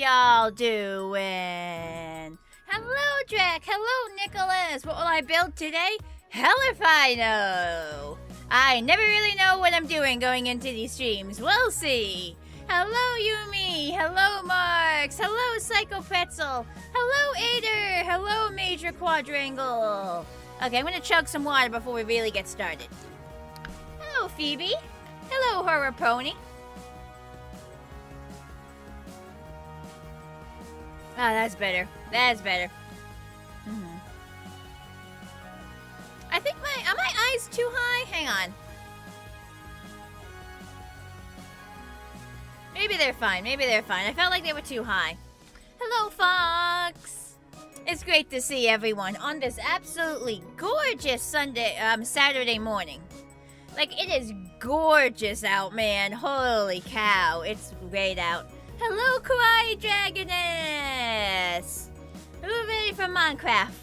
y'all doing? Hello, Drek. Hello, Nicholas. What will I build today? Hell if I know. I never really know what I'm doing going into these streams. We'll see. Hello, Yumi. Hello, Marks. Hello, Psycho Pretzel. Hello, Ader. Hello, Major Quadrangle. Okay, I'm gonna chug some water before we really get started. Hello, Phoebe. Hello, Horror Pony. Oh, that's better. That's better. I think are my eyes too high? Hang on. Maybe they're fine. Maybe they're fine. I felt like they were too high. Hello, Fox. It's great to see everyone on this absolutely gorgeous Saturday morning. Like, it is gorgeous out, man. Holy cow. It's great out. Hello, Kawaii Dragoness. Who ready for Minecraft?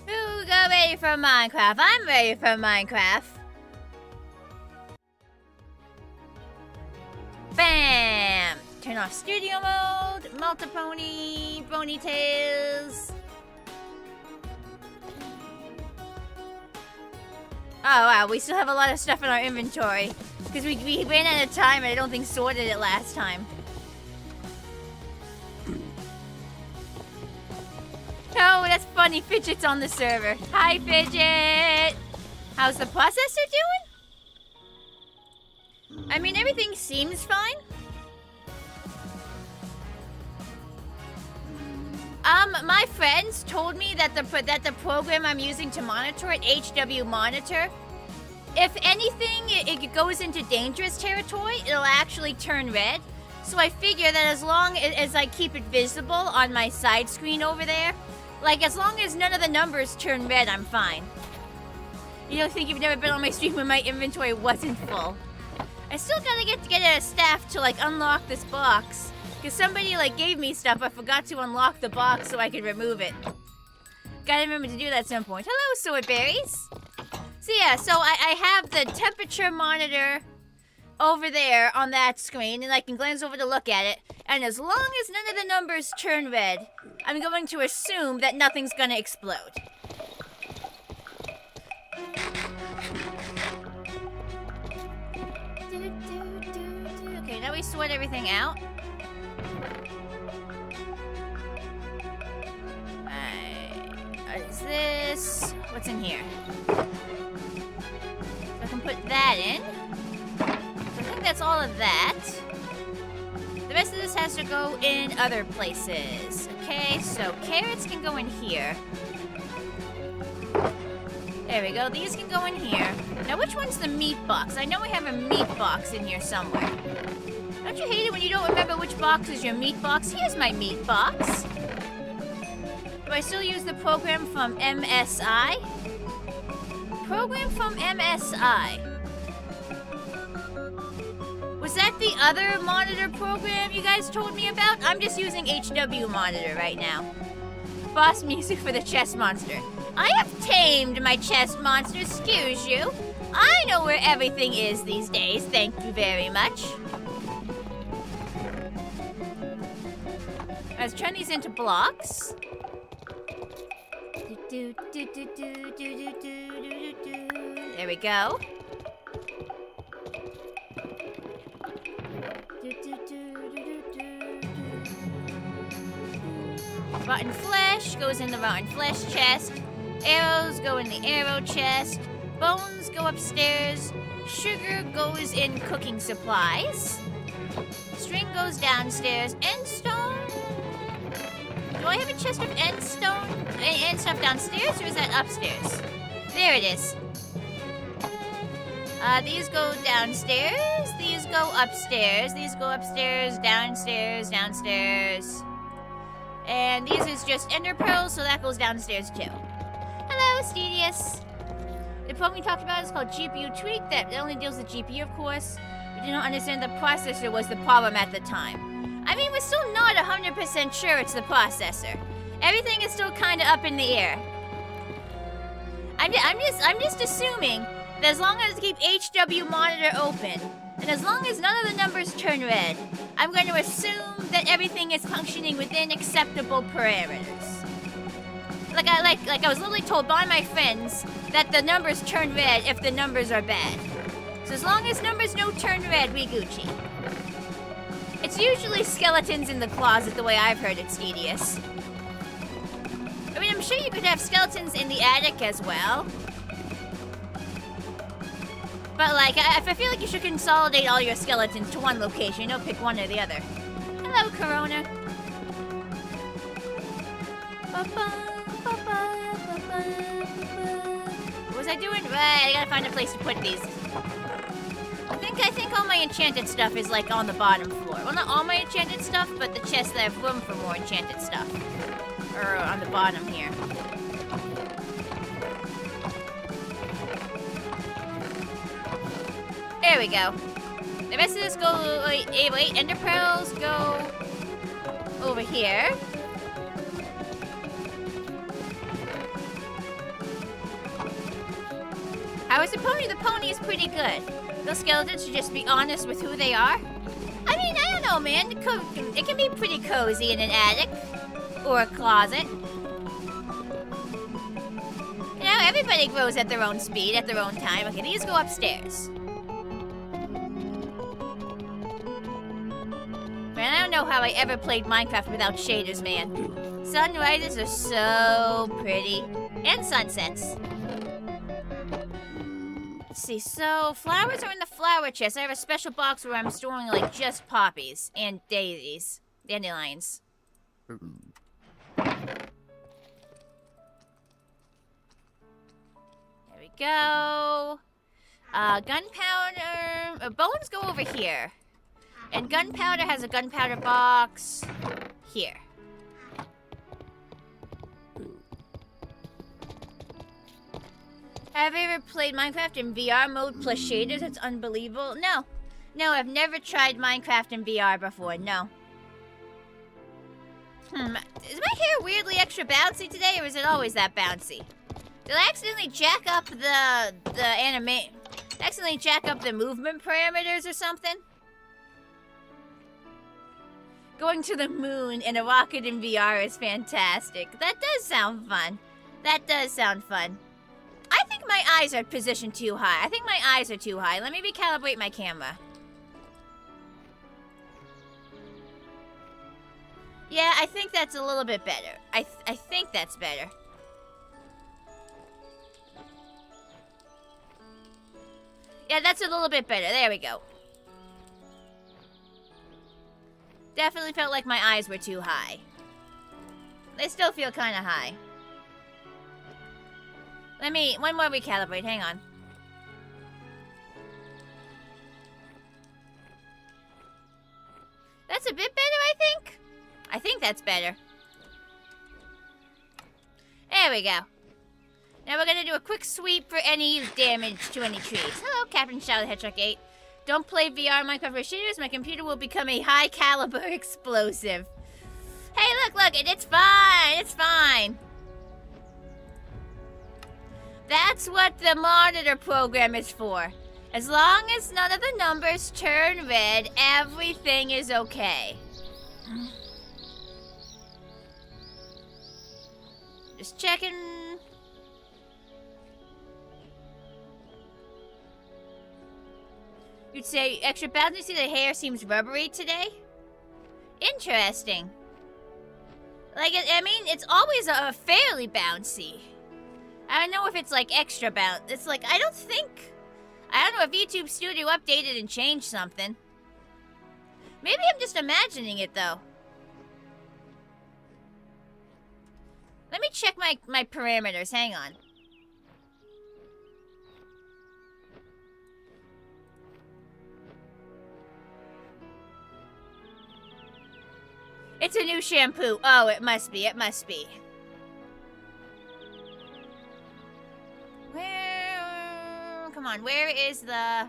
Who got ready for Minecraft? I'm ready for Minecraft. Bam! Turn off studio mode, Multipony, BronyTales. Oh wow, we still have a lot of stuff in our inventory. Because we ran out of time and I don't think sorted it last time. Oh, that's funny. Fidget's on the server. Hi, Fidget! How's the processor doing? I mean, everything seems fine. My friends told me that the program I'm using to monitor it, HW Monitor, if anything, it goes into dangerous territory, it'll actually turn red. So I figure that as long as I keep it visible on my side screen over there, like as long as none of the numbers turn red, I'm fine. You don't think you've never been on my stream when my inventory wasn't full. I still gotta get a staff to like unlock this box. Because somebody like gave me stuff, I forgot to unlock the box so I could remove it. Gotta remember to do that at some point. Hello, Swordberries! So yeah, so I have the temperature monitor over there on that screen, and I can glance over to look at it. And as long as none of the numbers turn red, I'm going to assume that nothing's gonna explode. Okay, now we sort everything out. What is this? What's in here? So I can put that in. So I think that's all of that. The rest of this has to go in other places. Okay, so carrots can go in here. There we go. These can go in here. Now, which one's the meat box? I know I have a meat box in here somewhere. Don't you hate it when you don't remember which box is your meat box? Here's my meat box. Do I still use the program from MSI? Program from MSI. Was that the other monitor program you guys told me about? I'm just using HW Monitor right now. Boss music for the chest monster. I have tamed my chest monster, excuse you. I know where everything is these days, thank you very much. Let's turn these into blocks. There we go. Rotten flesh goes in the rotten flesh chest. Arrows go in the arrow chest. Bones go upstairs. Sugar goes in cooking supplies. String goes downstairs. End stone. Do I have a chest of end stone? End stuff downstairs, or is that upstairs? There it is. These go downstairs. These go upstairs. These go upstairs, downstairs, downstairs. And these is just ender pearls, so that goes downstairs too. Hello, Stedius. The problem we talked about is called GPU tweak. That only deals with GPU, of course. We did not understand the processor was the problem at the time. I mean, we're still not 100% sure it's the processor. Everything is still kind of up in the air. I'm just assuming that as long as I keep HW monitor open, and as long as none of the numbers turn red, I'm going to assume that everything is functioning within acceptable parameters. Like I was literally told by my friends that the numbers turn red if the numbers are bad. So as long as numbers don't turn red, we Gucci. It's usually skeletons in the closet, the way I've heard it's tedious. I mean, I'm sure you could have skeletons in the attic as well. But, like, I feel like you should consolidate all your skeletons to one location. Don't pick one or the other. Hello, Corona. What was I doing? Right, I gotta find a place to put these. I think all my enchanted stuff is, like, on the bottom floor. Well, not all my enchanted stuff, but the chests that have room for more enchanted stuff. Or on the bottom here. There we go. The rest of this go... Wait, ender pearls go... over here. How is the pony? The pony is pretty good. Those skeletons should just be honest with who they are. I mean, I don't know, man. It can be pretty cozy in an attic. Or a closet. You know, everybody grows at their own speed, at their own time. Okay, these go upstairs. Man, I don't know how I ever played Minecraft without shaders, man. Sunrises are so pretty. And sunsets. Let's see, so flowers are in the flower chest. I have a special box where I'm storing, like, just poppies and daisies. Dandelions. There we go. Gunpowder. Bones go over here. And gunpowder has a gunpowder box here. Have you ever played Minecraft in VR mode plus shaders? It's unbelievable. No. No, I've never tried Minecraft in VR before. No. Is my hair weirdly extra bouncy today, or is it always that bouncy? Did I accidentally jack up accidentally jack up the movement parameters or something? Going to the moon in a rocket in VR is fantastic. That does sound fun. That does sound fun. I think my eyes are positioned too high. I think my eyes are too high. Let me recalibrate my camera. Yeah, I think that's a little bit better. I think that's better. Yeah, that's a little bit better. There we go. Definitely felt like my eyes were too high. They still feel kind of high. One more recalibrate, hang on. That's a bit better, I think. I think that's better. There we go. Now we're gonna do a quick sweep for any damage to any trees. Hello, Captain Shadow the Hedgehog 8. Don't play VR Minecraft for shaders. My computer will become a high caliber explosive. Hey, look, it's fine. It's fine. That's what the monitor program is for. As long as none of the numbers turn red, everything is okay. Just checking. You'd say extra bouncy. See, the hair seems rubbery today. Interesting. Like, I mean, it's always a fairly bouncy. I don't know if it's like extra bounce. It's like, I don't know if YouTube Studio updated and changed something. Maybe I'm just imagining it though. Let me check my parameters, hang on. It's a new shampoo. Oh, it must be. Come on, where is the...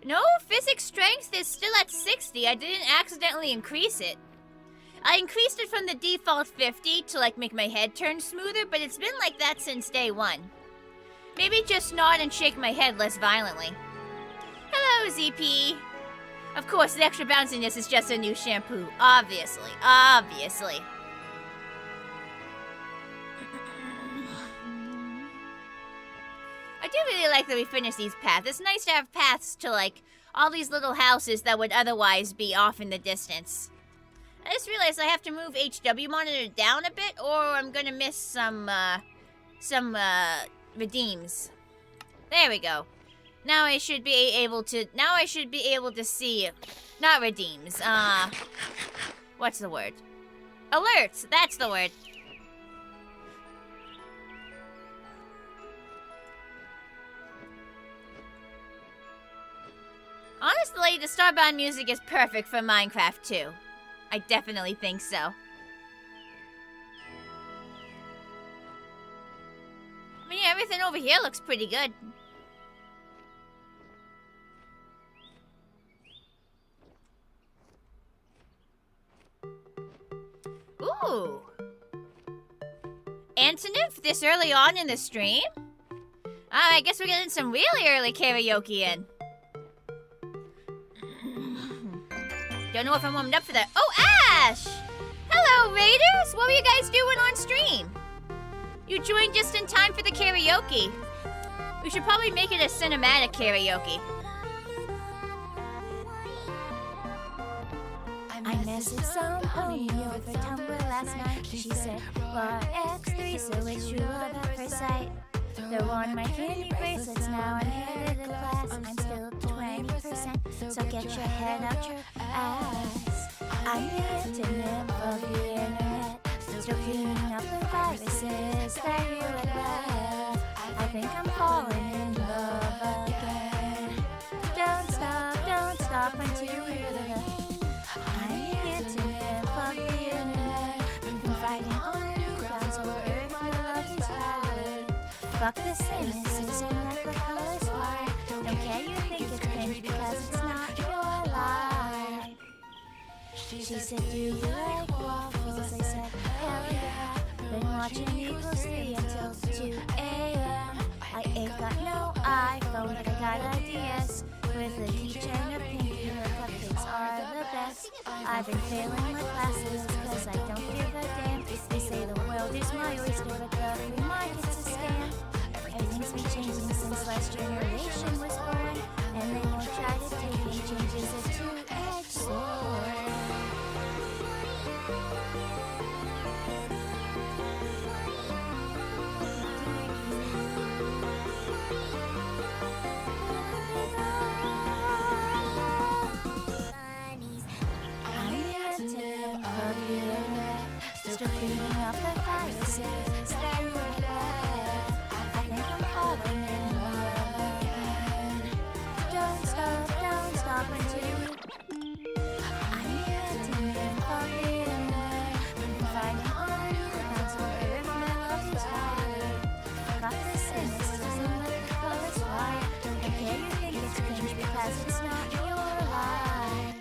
No, physics strength is still at 60. I didn't accidentally increase it. I increased it from the default 50 to, like, make my head turn smoother, but it's been like that since day one. Maybe just nod and shake my head less violently. Hello, ZP. Of course, the extra bounciness is just a new shampoo. Obviously. Obviously. I do really like that we finished these paths. It's nice to have paths to, like, all these little houses that would otherwise be off in the distance. I just realized I have to move HW monitor down a bit, or I'm gonna miss some redeems. There we go. Now I should be able to see, not redeems, what's the word? Alerts, that's the word. Honestly, the Starbound music is perfect for Minecraft too. I definitely think so. I mean, everything over here looks pretty good. Ooh. Antonym this early on in the stream? I guess we're getting some really early karaoke in. Don't know if I'm warmed up for that. Oh, Ash! Hello, Raiders! What were you guys doing on stream? You joined just in time for the karaoke. We should probably make it a cinematic karaoke. I messaged some homie over Tumblr last night. She said, "Raw X3, so it's true love at first sight." They're on my candy bracelets now. I'm headed to class. I'm still 20%, so get your head out your ass. I'm the internet of the internet, still cleaning up the viruses that you let left. I think I'm falling in love again. Don't stop until you hear the I'm the internet of the internet. We've been fighting on new grounds over earth. My love is valid. Fuck the cynicism that the colors fly. Don't care you think it's cringe because it's not your life. She said, "Do you like waffles?" I said, "Hell yeah." Been watching Equals 3 until 2 a.m. I ain't got no iPhone, but I got ideas. With a keychain of pinky, her cupcakes are the best. I've been failing my classes cause I don't give a damn. They say the world is my oyster, but the free market's a scam. Everything's been changing since last generation was born, and they won't try to take any changes. A two-edged sword. Still cleaning up the viruses that you left. I think I'm falling in love again. Don't stop until you I'm the internet of the internet. We've been fighting on the grounds of earth. My love is valid. Got the cynicism with the colors white. Don't care you think it's cringe because it's not your life.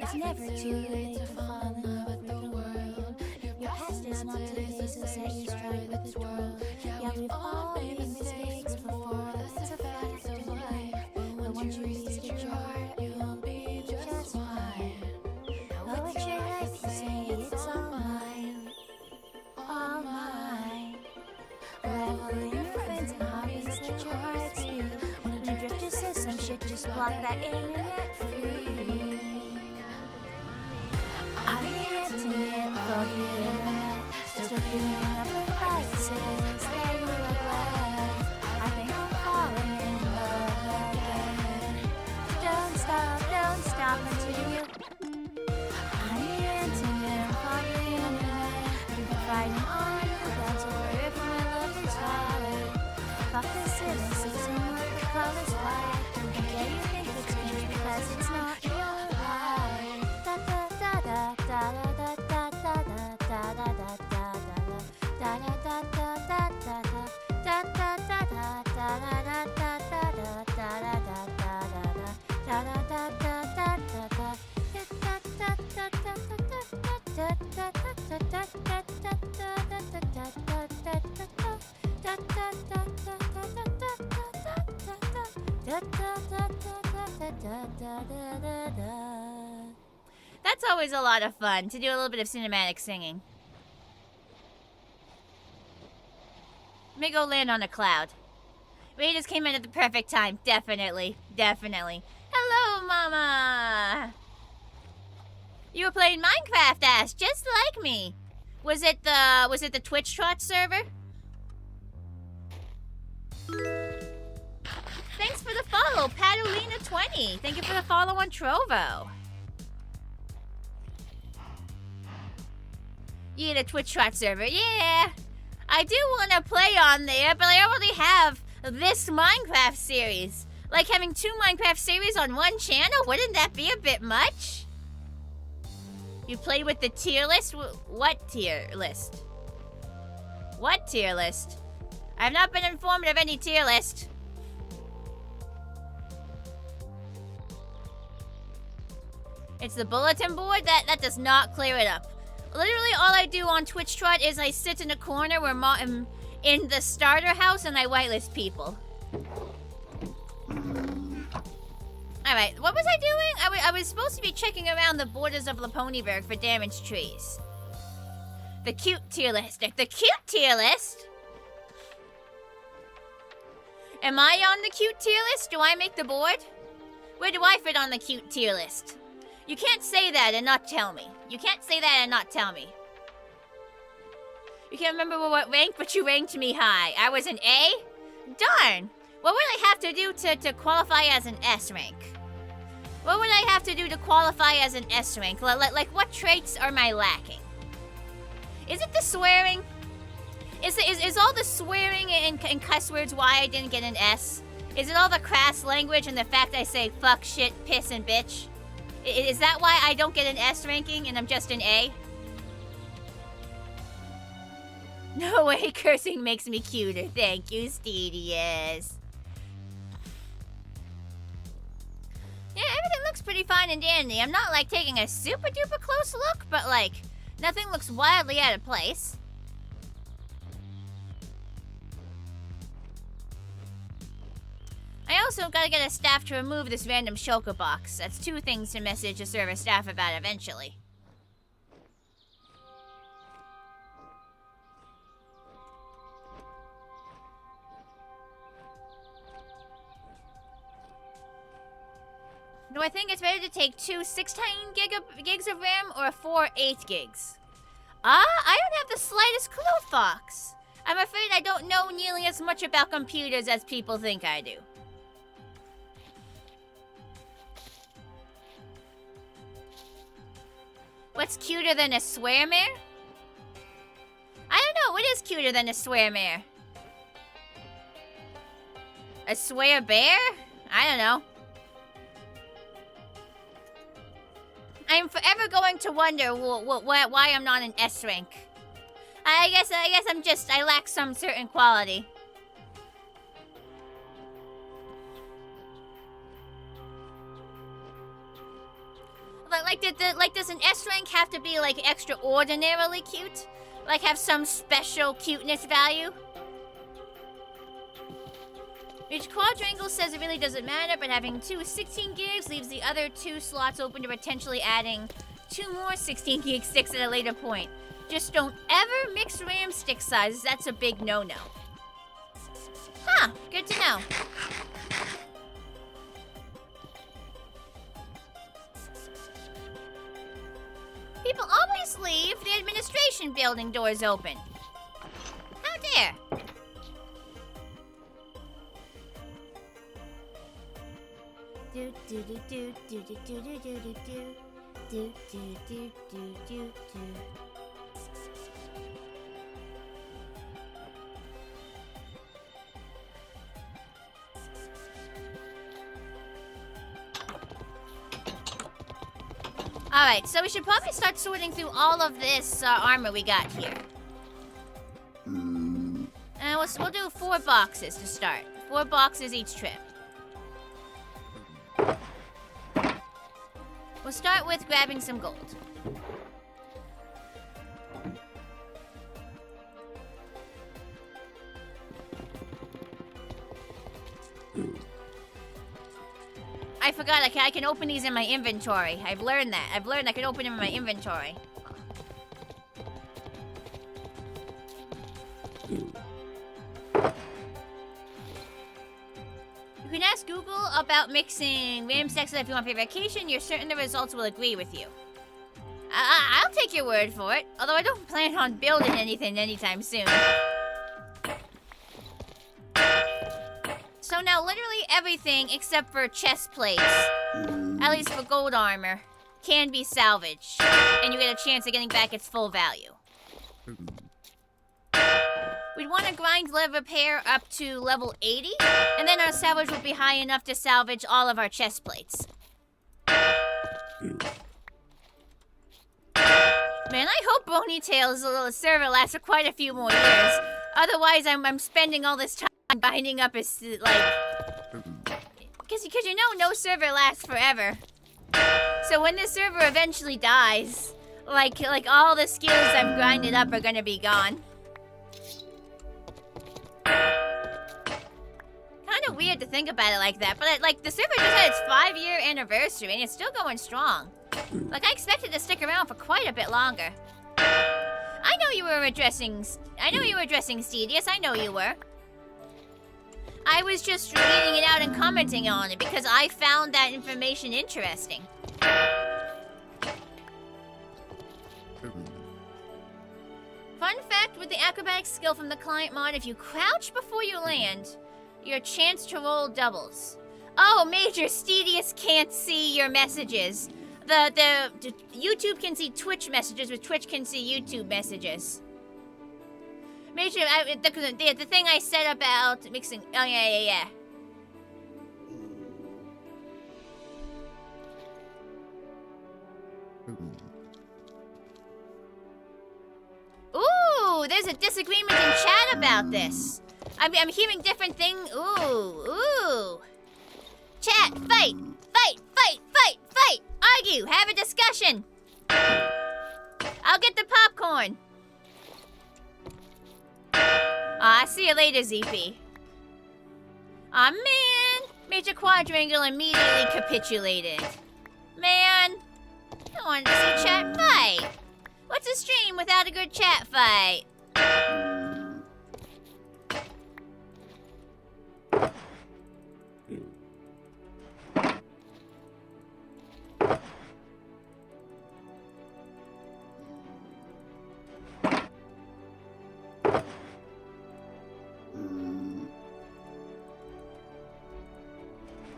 It's never too late to fall in love with the world. Your past is not today, so set you straight with the twirl. Yeah, we've all made mistakes before, that's a fact of life. But once you reach your heart, you'll be just fine. Oh, it's your life, you say it's all mine. All mine. Reveling your friends and hobbies, let your heart speak. When a drifter says some shit, just block that internet free. I'm the internet for the internet, still cleaning up the viruses that you left. I think I'm falling in love again. Don't stop until you I'm the internet for the internet. We've been fighting on the grounds of earth. My love is valid. Fuck the cynicism with the colors white. Don't care you think it's cringe because it's not your life. Da da da da da da da da da da da da da da da That's always a lot of fun, to do a little bit of cinematic singing. Let me go land on a cloud. We just came in at the perfect time. Definitely. Definitely. Hello, Mama! You were playing Minecraft, Ash, just like me. Was it the Twitch Trot server? Thanks for the follow, Padolina20. Thank you for the follow on Trovo. Yeah, the Twitch Trot server. Yeah. I do want to play on there, but I already have this Minecraft series. Like having 2 Minecraft series on one channel, wouldn't that be a bit much? You play with the tier list? What tier list? What tier list? I've not been informed of any tier list. It's the bulletin board? That does not clear it up. Literally all I do on Twitch Trot is I sit in a corner where I'm in the starter house and I whitelist people. Alright, what was I doing? I was supposed to be checking around the borders of Laponyberg for damaged trees. The cute tier list. The cute tier list? Am I on the cute tier list? Do I make the board? Where do I fit on the cute tier list? You can't say that and not tell me. You can't say that and not tell me. You can't remember what rank, but you ranked me high. I was an A? Darn! What would I have to do to qualify as an S rank? What would I have to do to qualify as an S rank? Like what traits are my lacking? Is it the swearing? Is all the swearing and cuss words why I didn't get an S? Is it all the crass language and the fact I say fuck, shit, piss, and bitch? Is that why I don't get an S ranking and I'm just an A? No way, cursing makes me cuter. Thank you, Stedius. Yeah, everything looks pretty fine and dandy. I'm not, like, taking a super duper close look, but, like, nothing looks wildly out of place. I also gotta get a staff to remove this random shulker box. That's 2 things to message the server staff about eventually. Do I think it's better to take 2 16 gigs of RAM or 4 8 gigs? I don't have the slightest clue, Fox. I'm afraid I don't know nearly as much about computers as people think I do. What's cuter than a swear mare? I don't know, what is cuter than a swear mare? A swear bear? I don't know. I'm forever going to wonder why I'm not an S rank. I guess I lack some certain quality. Like, does an S rank have to be, like, extraordinarily cute? Like, have some special cuteness value? Each quadrangle says it really doesn't matter, but having 2 16 gigs leaves the other 2 slots open to potentially adding 2 more 16 gig sticks at a later point. Just don't ever mix RAM stick sizes. That's a big no-no. Huh, good to know. People always leave the administration building doors open. How dare? Do do do do do do do do do do do do do do do do. Alright, so we should probably start sorting through all of this armor we got here. We'll do 4 boxes to start. 4 boxes each trip. We'll start with grabbing some gold. I forgot, I can open these in my inventory. I've learned that. I've learned I can open them in my inventory. You can ask Google about mixing random sexes if you want for your vacation. You're certain the results will agree with you. I'll take your word for it, although I don't plan on building anything anytime soon. So now literally everything except for chest plates, at least for gold armor, can be salvaged, and you get a chance of getting back its full value. We'd want to grind level repair up to level 80, and then our salvage would be high enough to salvage all of our chest plates. Man, I hope BronyTales' server lasts for quite a few more years. Otherwise, I'm spending all this time binding up his, like... Because you know, no server lasts forever. So when this server eventually dies, like all the skills I've grinded up are gonna be gone. Kinda weird to think about it like that, but like the server just had its 5-year anniversary and it's still going strong. Like I expected to stick around for quite a bit longer. I know you were addressing Steed. Yes, I know you were. I was just reading it out and commenting on it because I found that information interesting. Fun fact with the acrobatics skill from the client mod, if you crouch before you land, your chance to roll doubles. Oh, Major, Steedius can't see your messages. The YouTube can see Twitch messages, but Twitch can see YouTube messages. Major, the thing I said about mixing... Oh, yeah. Ooh, there's a disagreement in chat about this. I'm hearing different things. Ooh. Chat, fight! Argue, have a discussion. I'll get the popcorn. Aw, see you later, ZP. Aw, man. Major Quadrangle immediately capitulated. Man. I wanted to see chat fight. What's a stream without a good chat fight?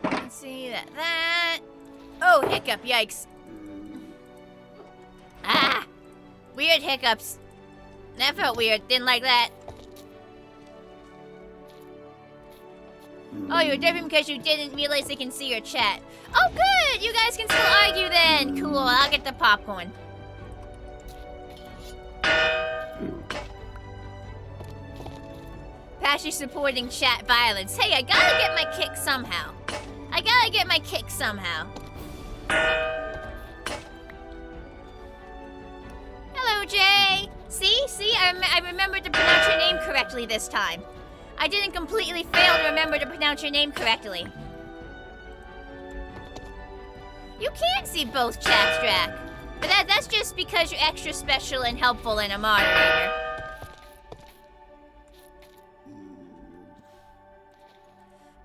Let's see that. Oh, hiccup, yikes. Ah! Weird hiccups. That felt weird. Didn't like that. Oh, you're different because you didn't realize they can see your chat. Oh, good! You guys can still argue then. Cool, I'll get the popcorn. Pashy supporting chat violence. Hey, I gotta get my kick somehow. Hello, Jay. See, I remembered to pronounce your name correctly this time. I didn't completely fail to remember to pronounce your name correctly. You can't see both chats, Drac. But that's just because you're extra special and helpful and a moderator.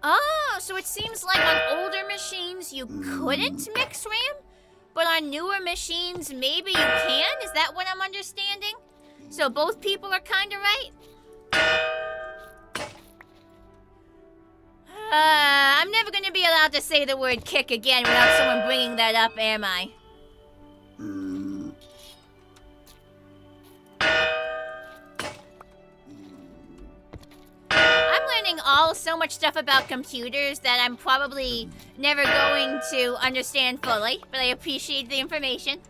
Oh, so it seems like on older machines you couldn't mix RAM? But on newer machines, maybe you can? Is that what I'm understanding? So both people are kinda right? I'm never gonna be allowed to say the word kick again without someone bringing that up, am I? I'm learning so much stuff about computers that I'm probably never going to understand fully, but I appreciate the information.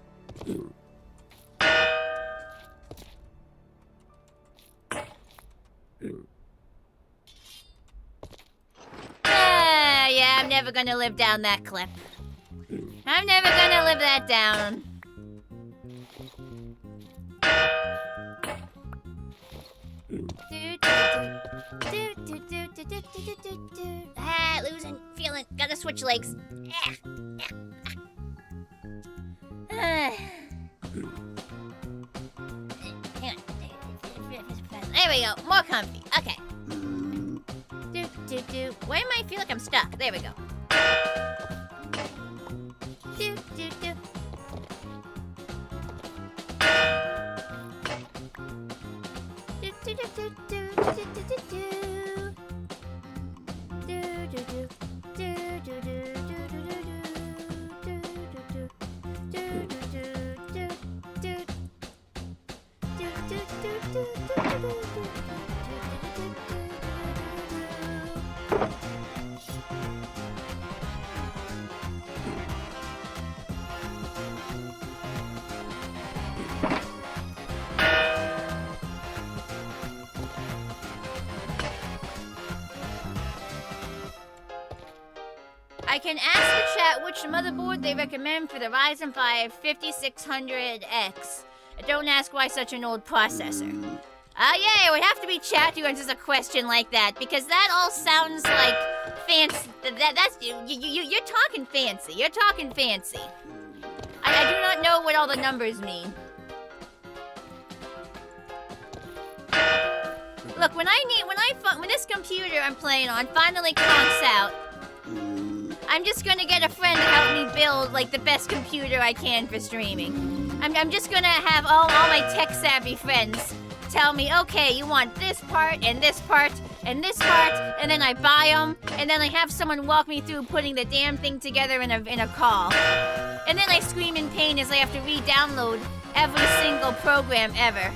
Yeah, I'm never gonna live down that clip. I'm never gonna live that down. Listen, feeling, gotta switch legs. Hang on. There we go, more comfy. Okay. Why am I feel like I'm stuck? There we go. I can ask the chat which motherboard they recommend for the Ryzen 5 5600X. Don't ask why such an old processor. Yeah, it would have to be chat who answers a question like that, because that all sounds like fancy. That's you're talking fancy. You're talking fancy. I do not know what all the numbers mean. Look, when this computer I'm playing on finally conks out, I'm just gonna get a friend to help me build like the best computer I can for streaming. I'm just gonna have all my tech-savvy friends tell me, okay, you want this part, and this part, and this part, and then I buy them, and then I have someone walk me through putting the damn thing together in a call. And then I scream in pain as I have to re-download every single program ever.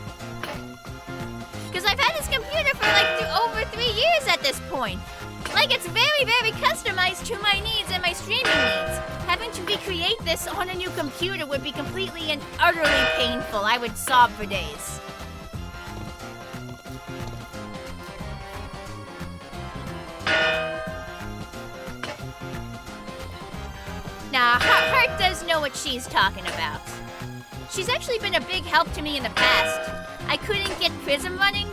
Because I've had this computer for like over 3 years at this point. Like, it's very, very customized to my needs and my streaming needs. Having to recreate this on a new computer would be completely and utterly painful. I would sob for days. Nah, Heart does know what she's talking about. She's actually been a big help to me in the past. I couldn't get Prism running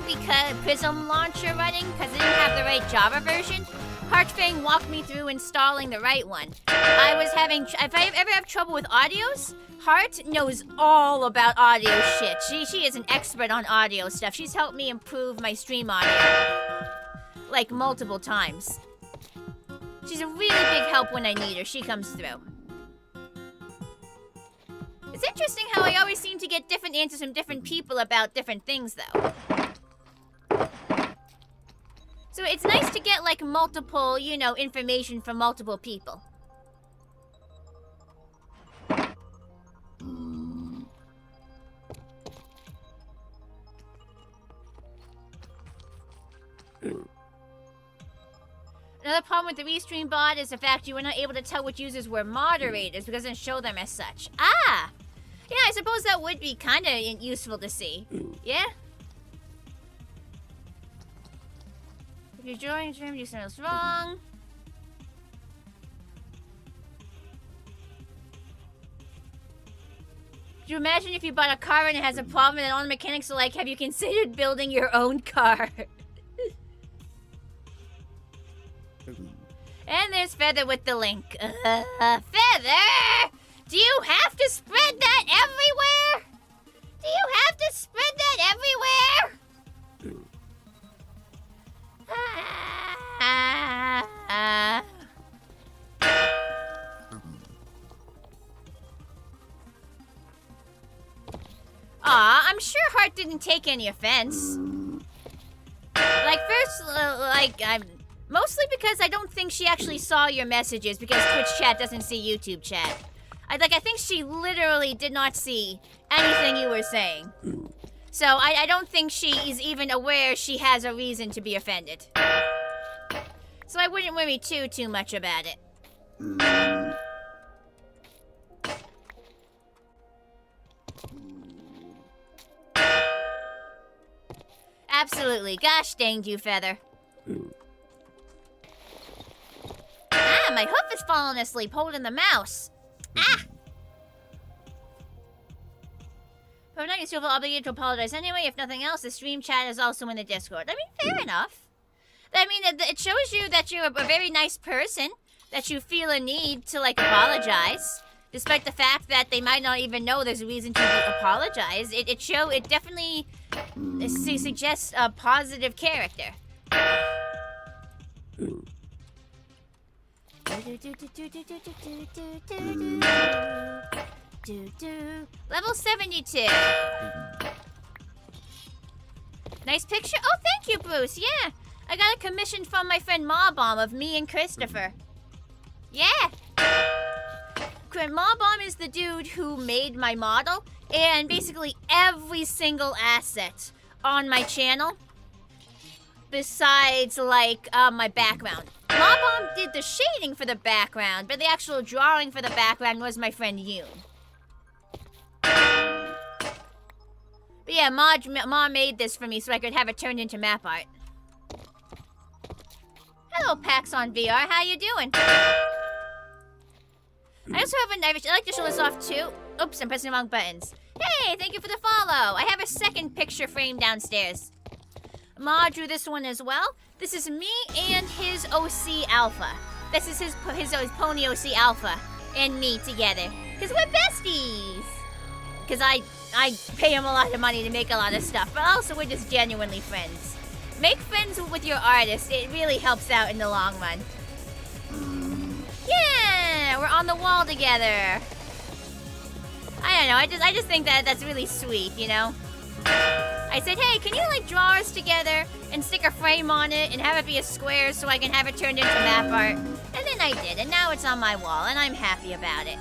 Prism Launcher running because I didn't have the right Java version. Heartfang walked me through installing the right one. If I ever have trouble with audios, Heart knows all about audio shit. She is an expert on audio stuff. She's helped me improve my stream audio like multiple times. She's a really big help when I need her. She comes through. It's interesting how I always seem to get different answers from different people about different things, though. So it's nice to get, like, multiple, information from multiple people. Another problem with the Restream bot is the fact you were not able to tell which users were moderators because it doesn't show them as such. Ah! Yeah, I suppose that would be kind of useful to see. Yeah? If you're joining stream, you something else wrong. Could you imagine if you bought a car and it has a problem and all the mechanics are like, have you considered building your own car? And there's Feather with the link. Feather! Do you have to spread that everywhere? Do you have to spread that everywhere? Aw, I'm sure Heart didn't take any offense. Like, first, mostly because I don't think she actually saw your messages because Twitch chat doesn't see YouTube chat. I think she literally did not see anything you were saying. So I don't think she is even aware she has a reason to be offended. So I wouldn't worry too much about it. Absolutely. Gosh dang you, Feather. Ah, my hoof is falling asleep holding the mouse. Ah! But I'm not going to feel obligated to apologize anyway. If nothing else, the stream chat is also in the Discord. I mean, fair enough. I mean, it shows you that you're a very nice person, that you feel a need to, like, apologize, despite the fact that they might not even know there's a reason to apologize. It definitely suggests a positive character. Level 72. Nice picture. Oh, thank you, Bruce. Yeah. I got a commission from my friend Marbomb of me and Christopher. Yeah. Marbomb is the dude who made my model, and basically every single asset on my channel, besides, like, my background. Marbomb did the shading for the background, but the actual drawing for the background was my friend Yoon. But yeah, Ma made this for me so I could have it turned into map art. Hello, Pax on VR. How you doing? I also have I like to show this off too. Oops, I'm pressing the wrong buttons. Hey, thank you for the follow. I have a second picture frame downstairs. Ma drew this one as well. This is me and his OC Alpha. This is his Pony OC Alpha and me together. Because we're besties. Because I pay him a lot of money to make a lot of stuff, but also we're just genuinely friends. Make friends with your artist. It really helps out in the long run. Yeah, we're on the wall together. I don't know. I just think that's really sweet, you know. I said, hey, can you like draw us together and stick a frame on it and have it be a square so I can have it turned into map art? And then I did, and now it's on my wall, and I'm happy about it.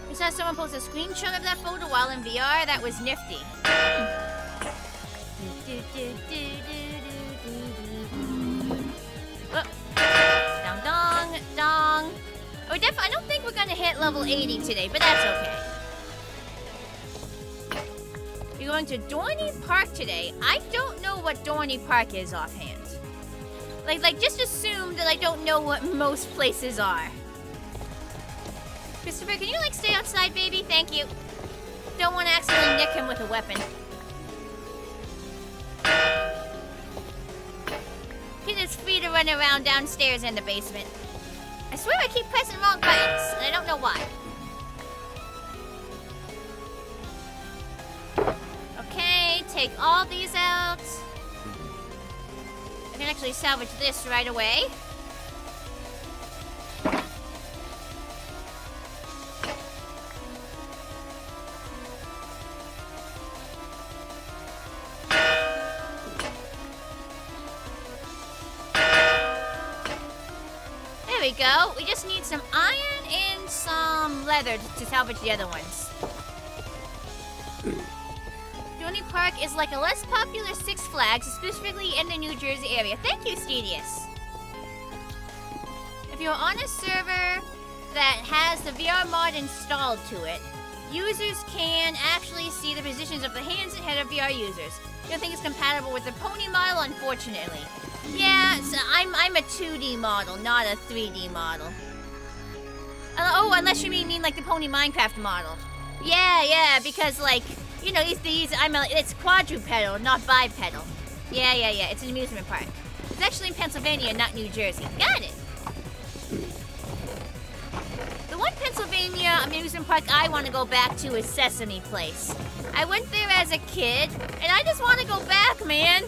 I saw someone post a screenshot of that photo while in VR. That was nifty. Oh. Dong, dong, dong. Oh, I don't think we're gonna hit level 80 today, but that's okay. We're going to Dorney Park today. I don't know what Dorney Park is offhand. Like, just assume that I don't know what most places are. Christopher, can you, like, stay outside, baby? Thank you. Don't want to accidentally nick him with a weapon. He is free to run around downstairs in the basement. I swear I keep pressing wrong buttons, and I don't know why. Okay, take all these out. I can actually salvage this right away. There we go. We just need some iron and some leather to salvage the other ones. Dorney Park is like a less popular Six Flags, specifically in the New Jersey area. Thank you, Stedius. If you're on a server that has the VR mod installed to it, users can actually see the positions of the hands and head of VR users. I don't think it's compatible with the pony model, unfortunately. Yeah, so I'm a 2D model, not a 3D model. Oh, unless you mean like the pony Minecraft model. Yeah, because like, you know, it's quadrupedal, not bipedal. Yeah, it's an amusement park. It's actually in Pennsylvania, not New Jersey. Got it. The one Pennsylvania amusement park I want to go back to is Sesame Place. I went there as a kid, and I just want to go back, man.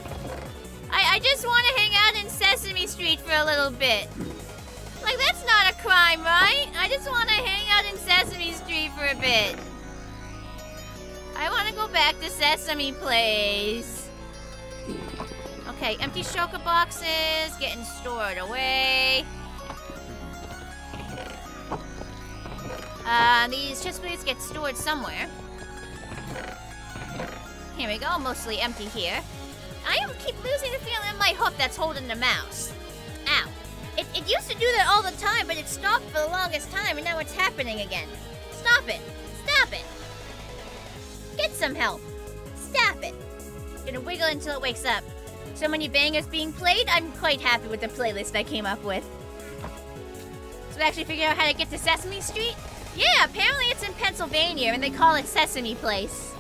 I just want to hang out in Sesame Street for a little bit. Like, that's not a crime, right? I just want to hang out in Sesame Street for a bit. I want to go back to Sesame Place. Okay, empty shulker boxes, getting stored away. These chest plates get stored somewhere. Here we go, mostly empty here. I keep losing the feeling in my hook that's holding the mouse. Ow. It used to do that all the time, but it stopped for the longest time, and now it's happening again. Stop it. Stop it. Get some help. Stop it. Gonna wiggle until it wakes up. So many bangers being played. I'm quite happy with the playlist I came up with. So we actually figured out how to get to Sesame Street? Yeah, apparently it's in Pennsylvania and they call it Sesame Place.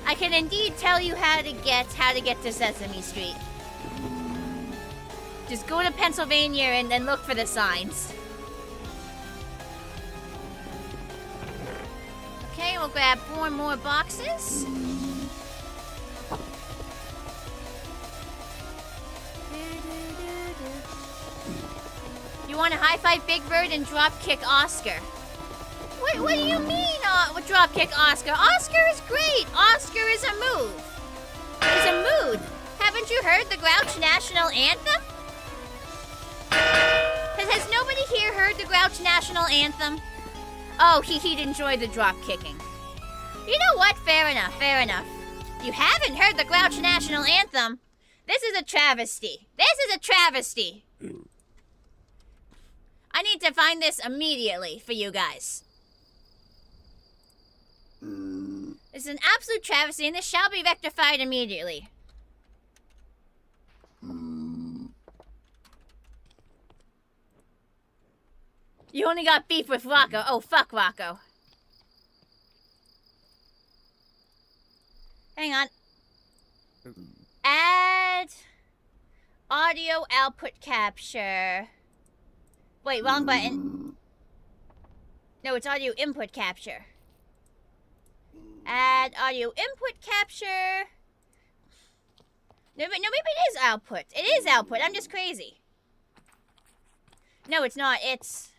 I can indeed tell you how to get to Sesame Street. Just go to Pennsylvania and then look for the signs. Okay, we'll grab 4 more boxes. You want to high five Big Bird and drop kick Oscar? What do you mean, drop kick Oscar? Oscar is great. Oscar is a move. It's a mood. Haven't you heard the Grouch National Anthem? Has nobody here heard the Grouch National Anthem? Oh, he'd enjoy the drop kicking. You know what? Fair enough, fair enough. You haven't heard the Grouch National Anthem? This is a travesty. This is a travesty. I need to find this immediately for you guys. It's an absolute travesty, and this shall be rectified immediately. You only got beef with Rocco. Oh, fuck Rocco. Hang on. Add audio output capture. Wait, wrong button. No, it's audio input capture. Add audio input capture. No, maybe it is output. It is output. I'm just crazy. No, it's not. It's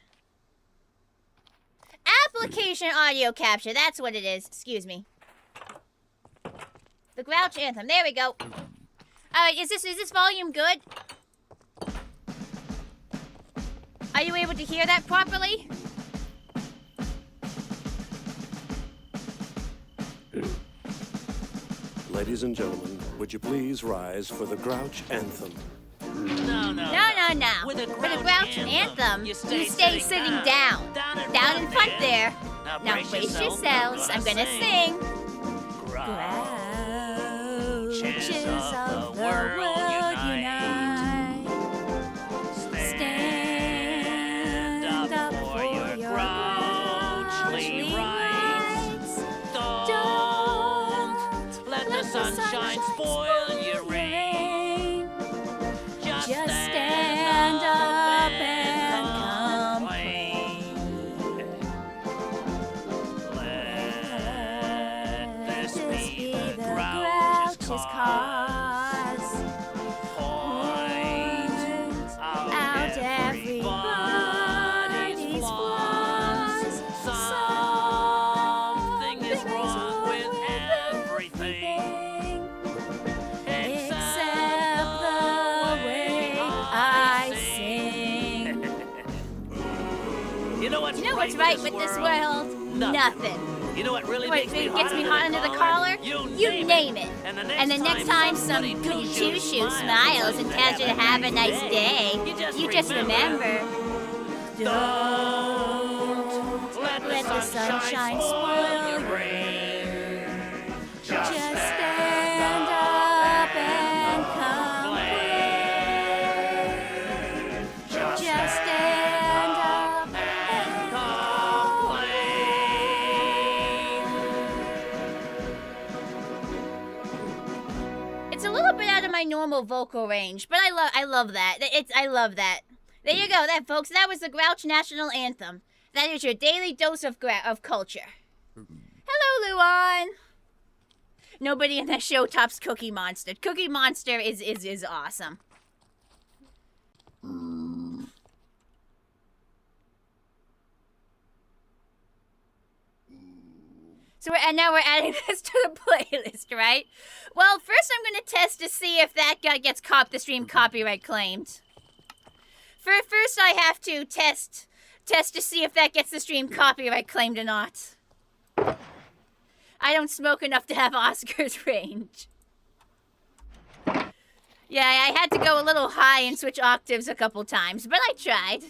application audio capture. That's what it is. Excuse me. The Grouch Anthem. There we go. Alright, is this volume good? Are you able to hear that properly? Ladies and gentlemen, would you please rise for the Grouch Anthem? No. No. With a For the Grouch Anthem, you stay sitting down. Down in front there. Now brace yourselves. I'm gonna sing. Grouches of the world unite. Stand up for your grouchly rights. Don't let the sunshine spoil your rain. Just stand up and complain. Let this be the Grouch's cause. Point out everybody's flaws. Something is wrong with everything except the way I sing. You know what's right with this world? Nothing. You know what really What makes me gets me hot under the collar? You name it. And the next time some goody two-shoe smiles and tells you to have a nice day, you just remember. Don't let the sunshine spoil your rain. Just stand up and complain. Just stand up and complain. It's a little bit out of my normal vocal range, but I love that. I love that. There you go, folks. That was the Grouch National Anthem. That is your daily dose of culture. Hello, Luan. Nobody in that show tops Cookie Monster. Cookie Monster is awesome. So now we're adding this to the playlist, right? Well, first I'm going to test to see if that gets the stream copyright claimed. First I have to test to see if that gets the stream copyright claimed or not. I don't smoke enough to have Oscar's range. Yeah, I had to go a little high and switch octaves a couple times, but I tried.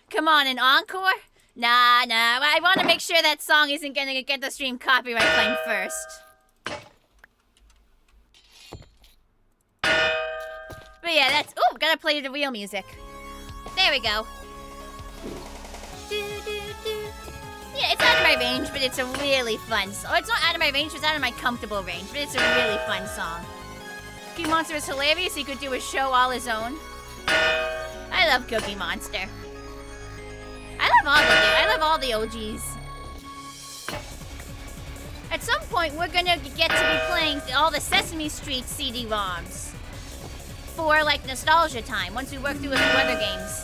Come on, an encore? Nah. I want to make sure that song isn't gonna get the stream copyright claim first. But yeah, that's... Ooh, gotta play the real music. There we go. Yeah, it's out of my range, but it's a really fun song. Oh, it's not out of my range, it's out of my comfortable range, but it's a really fun song. Cookie Monster is hilarious. He could do a show all his own. I love Cookie Monster. I love all the OGs. At some point, we're gonna get to be playing all the Sesame Street CD-ROMs for like nostalgia time. Once we work through a few other games.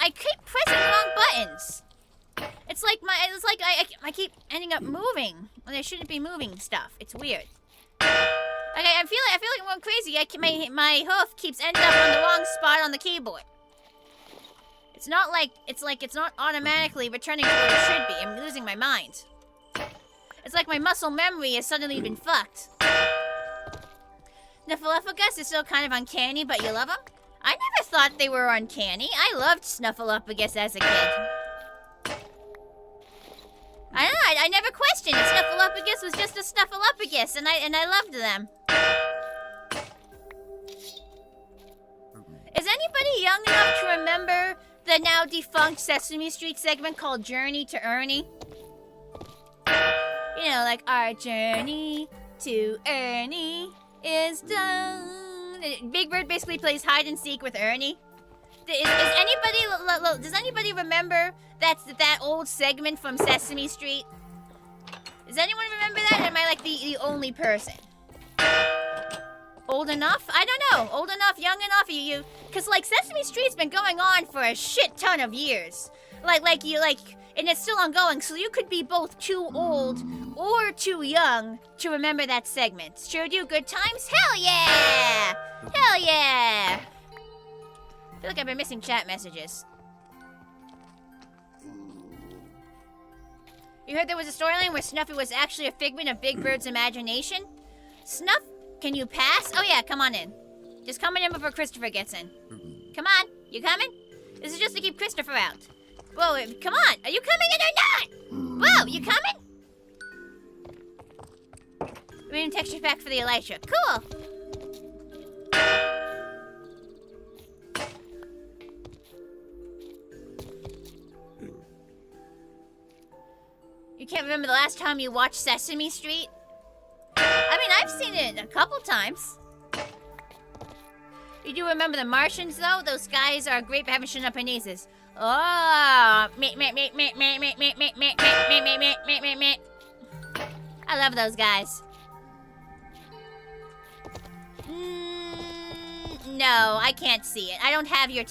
I keep pressing the wrong buttons. It's like I keep ending up moving when I shouldn't be moving stuff. It's weird. Okay, I feel like I'm going crazy. My hoof keeps ending up on the wrong spot on the keyboard. It's not automatically returning to where it should be. I'm losing my mind. It's like my muscle memory has suddenly been fucked. Snuffleupagus is still kind of uncanny, but you love him? I never thought they were uncanny. I loved Snuffleupagus as a kid. I don't know, I never questioned it. Snuffleupagus was just a Snuffleupagus, and I loved them. Is anybody young enough to remember the now defunct Sesame Street segment called Journey to Ernie? You know, like, our journey to Ernie is done. Big Bird basically plays hide and seek with Ernie. Does anybody remember that old segment from Sesame Street? Does anyone remember that? Or am I like the only person? Old enough? I don't know. Old enough, young enough? You cause like Sesame Street's been going on for a shit ton of years. And it's still ongoing, so you could be both too old or too young to remember that segment. Sure do, good times? Hell yeah! Hell yeah! I feel like I've been missing chat messages. You heard there was a storyline where Snuffy was actually a figment of Big Bird's imagination? Snuff, can you pass? Oh yeah, come on in. Just coming in before Christopher gets in. Come on, you coming? This is just to keep Christopher out. Whoa, come on! Are you coming in or not? Whoa, you coming? Reading texture pack for the Elytra. Cool! You can't remember the last time you watched Sesame Street? I mean, I've seen it a couple times. You do remember the Martians, though? Those guys are great for having shit up our noses. Oh, I love those guys. No, I can't see it. I don't have your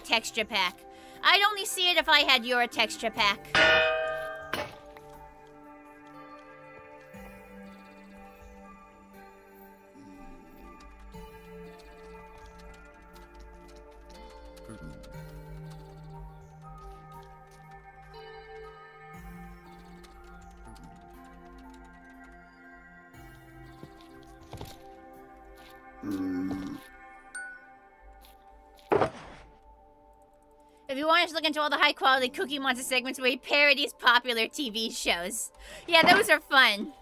texture pack. I'd only see it if I had your texture pack. If you want to look into all the high-quality Cookie Monster segments where he parodies popular TV shows. Yeah, those are fun.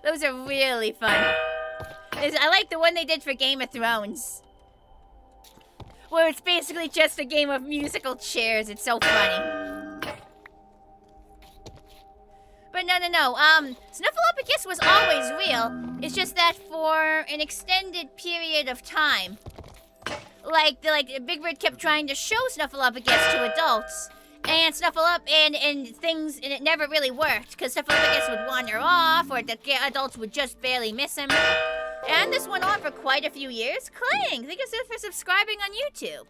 Those are really fun. I like the one they did for Game of Thrones. Where it's basically just a game of musical chairs. It's so funny. But no. Snuffleupagus was always real. It's just that for an extended period of time, like Big Bird kept trying to show Snuffleupagus to adults, and and it never really worked because Snuffleupagus would wander off, or the adults would just barely miss him. And this went on for quite a few years. Clang, thank you for subscribing on YouTube.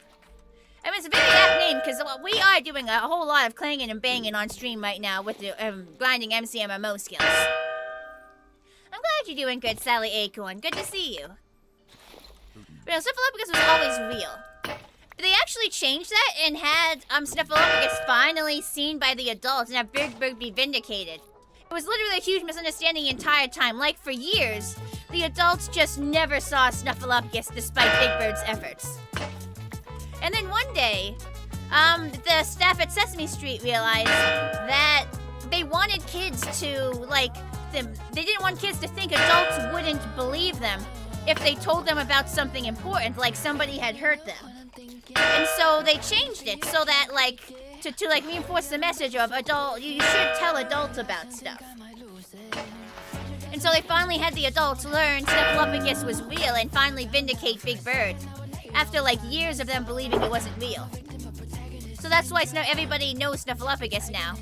I mean, it's a very apt name because we are doing a whole lot of clanging and banging on stream right now with the grinding MCMMO skills. I'm glad you're doing good, Sally Acorn. Good to see you. But no, Snuffleupagus was always real. They actually changed that and had Snuffleupagus finally seen by the adults and have Big Bird be vindicated. It was literally a huge misunderstanding the entire time. Like, for years, the adults just never saw Snuffleupagus despite Big Bird's efforts. And then one day, the staff at Sesame Street realized that they wanted kids to, like, they didn't want kids to think adults wouldn't believe them if they told them about something important, like somebody had hurt them. And so they changed it so that, like, to like reinforce the message of you should tell adults about stuff. And so they finally had the adults learn Snuffleupagus was real and finally vindicate Big Bird after like years of them believing it wasn't real. So that's why everybody knows Snuffleupagus now.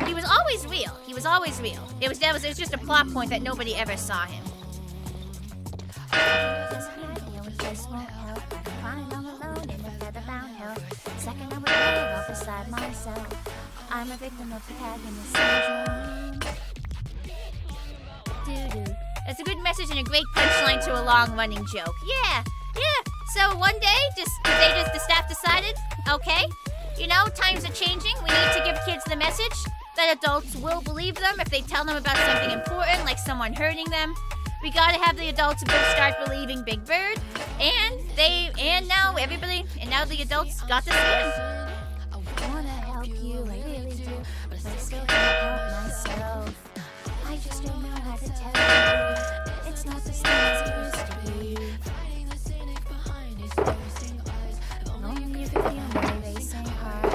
He was always real. He was always real. It was just a plot point that nobody ever saw him. I'm a victim of protagonist syndrome. Doo-doo. That's a good message and a great punchline to a long-running joke. Yeah. So one day, the staff decided, okay, you know, times are changing. We need to give kids the message that adults will believe them if they tell them about something important, like someone hurting them. We gotta have the adults start believing Big Bird, and now the adults got this in. I wanna help you, I really do, but I still can't help myself. I just don't know how to tell you. It's not the same as it used to be. Only you can feel my racing heart.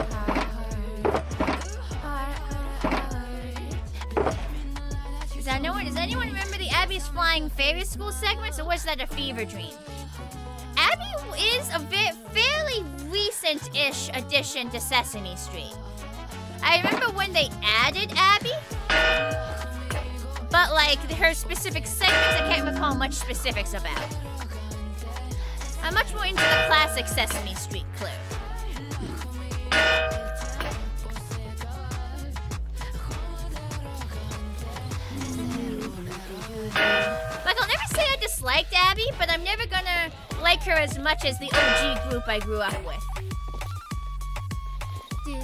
Does anyone remember the Abby's Flying Fairy School segments, or was that a fever dream? Abby is a fairly recent-ish addition to Sesame Street. I remember when they added Abby, but like her specific segments, I can't recall much specifics about. I'm much more into the classic Sesame Street clip. Like, I'll never say I disliked Abby, but I'm never gonna like her as much as the OG group I grew up with. You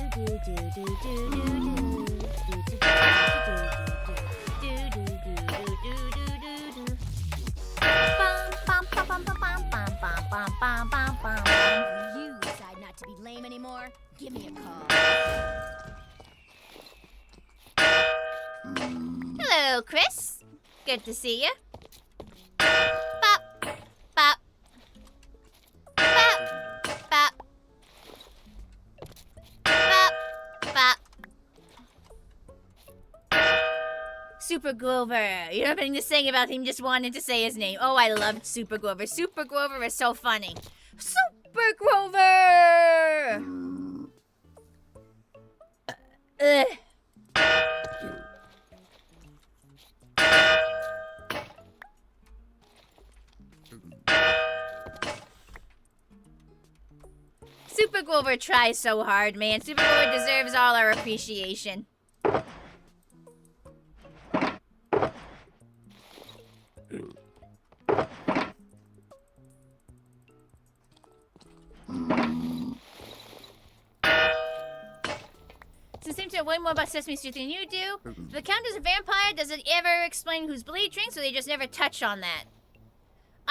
decide not to be lame anymore? Give me a call. Hello, Chris. Good to see you. Bop, bop, bop, bop, bop, bop. Super Grover. You don't have anything to say about him, just wanted to say his name. Oh, I loved Super Grover. Super Grover is so funny. Super Grover! Ugh. Super Grover tries so hard, man. Super Grover deserves all our appreciation. Since it seems to know way more about Sesame Street than you do, if the Count is a vampire, does it ever explain whose blood he drinks, or they just never touch on that?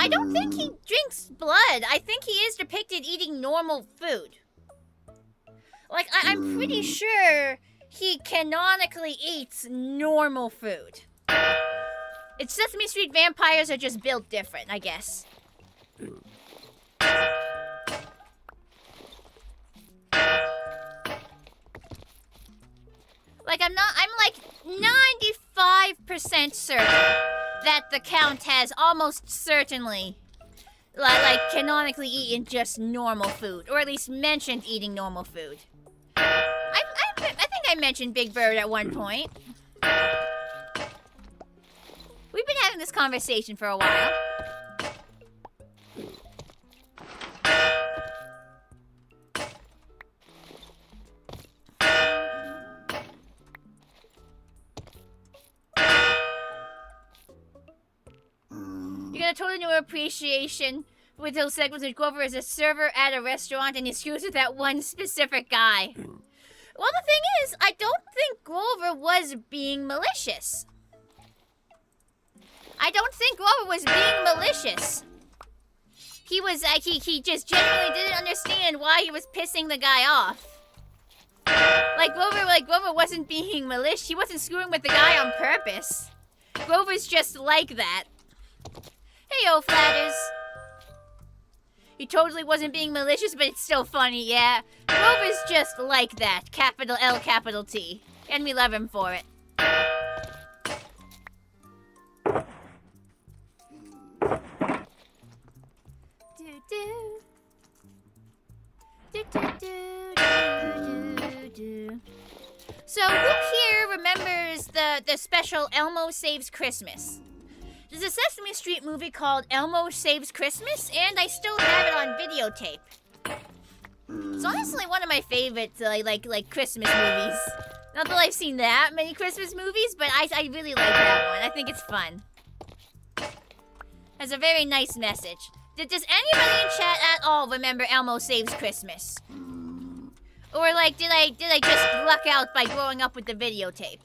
I don't think he drinks blood. I think he is depicted eating normal food. Like, I'm pretty sure he canonically eats normal food. It's Sesame Street vampires are just built different, I guess. Like, I'm like 95% certain that the Count has almost certainly, like canonically eaten just normal food. Or at least mentioned eating normal food. I think I mentioned Big Bird at one point. We've been having this conversation for a while. You get a totally new appreciation with those segments with Grover as a server at a restaurant and he's screws with that one specific guy. Well, the thing is, I don't think Grover was being malicious. I don't think Grover was being malicious. He was, he just genuinely didn't understand why he was pissing the guy off. Grover wasn't being malicious. He wasn't screwing with the guy on purpose. Grover's just like that. Hey, flatters. He totally wasn't being malicious, but it's still funny, yeah. Grover's just like that. Capital L, capital T. And we love him for it. So, who here remembers the special Elmo Saves Christmas? There's a Sesame Street movie called Elmo Saves Christmas, and I still have it on videotape. It's honestly one of my favorite, like Christmas movies. Not that I've seen that many Christmas movies, but I really like that one. I think it's fun. Has a very nice message. Does anybody in chat at all remember Elmo Saves Christmas? Or did I just luck out by growing up with the videotape?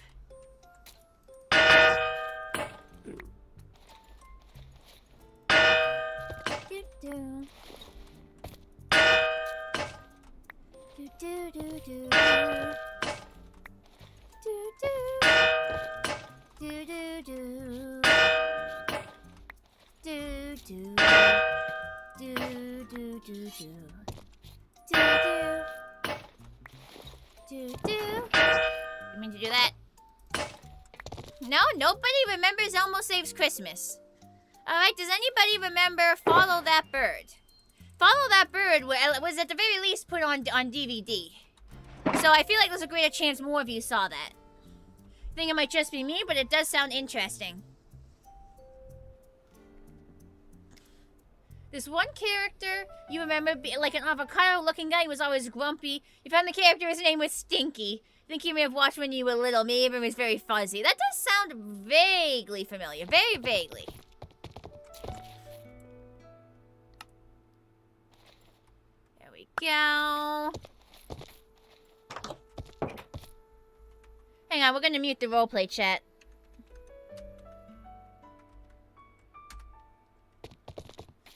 You mean to do that? No, nobody remembers Elmo Saves Christmas. Alright, does anybody remember Follow That Bird? Follow That Bird was at the very least put on DVD. So I feel like there's a greater chance more of you saw that. I think it might just be me, but it does sound interesting. This one character you remember, like an avocado-looking guy who was always grumpy. You found the character, his name was Stinky. I think you may have watched when you were little. Maybe it was very fuzzy. That does sound vaguely familiar. Very vaguely. There we go. Hang on, we're gonna mute the roleplay chat.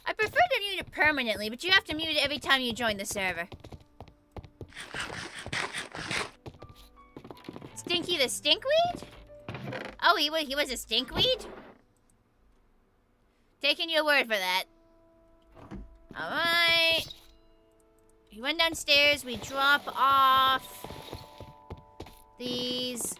I prefer to mute it permanently, but you have to mute it every time you join the server. Stinky the stinkweed? Oh, he was a stinkweed? Taking your word for that. Alright. He went downstairs, we drop off these.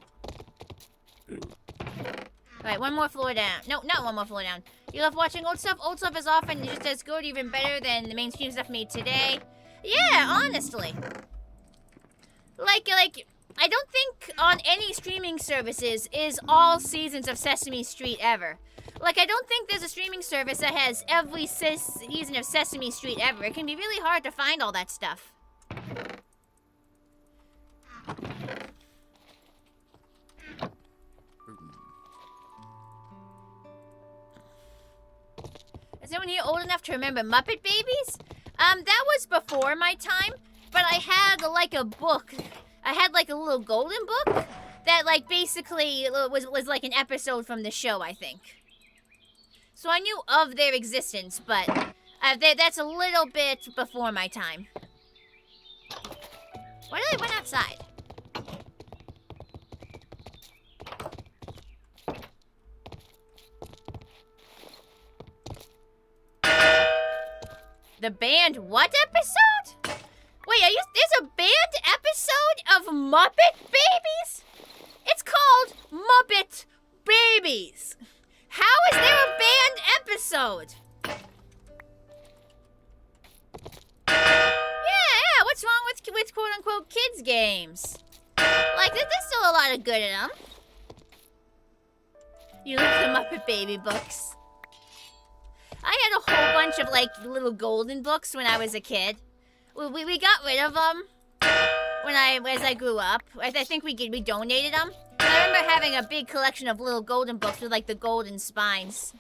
Alright, one more floor down. No, not one more floor down. You love watching old stuff? Old stuff is often just as good, even better than the mainstream stuff made today. Yeah, honestly. Like, I don't think on any streaming services is all seasons of Sesame Street ever. Like, I don't think there's a streaming service that has every season of Sesame Street ever. It can be really hard to find all that stuff. Is anyone here old enough to remember Muppet Babies? That was before my time, but I had, like, a book. I had, like, a little golden book that, like, basically was like an episode from the show, I think. So I knew of their existence, but that's a little bit before my time. Why did I went outside? The band what episode? Wait, there's a band episode of Muppet Babies? It's called Muppet Babies. How is there a band episode? Yeah, what's wrong with quote-unquote kids games? Like, there's still a lot of good in them. You look the Muppet Baby books. I had a whole bunch of, like, little golden books when I was a kid. We got rid of them as I grew up. I think we donated them. I remember having a big collection of little golden books with, like, the golden spines.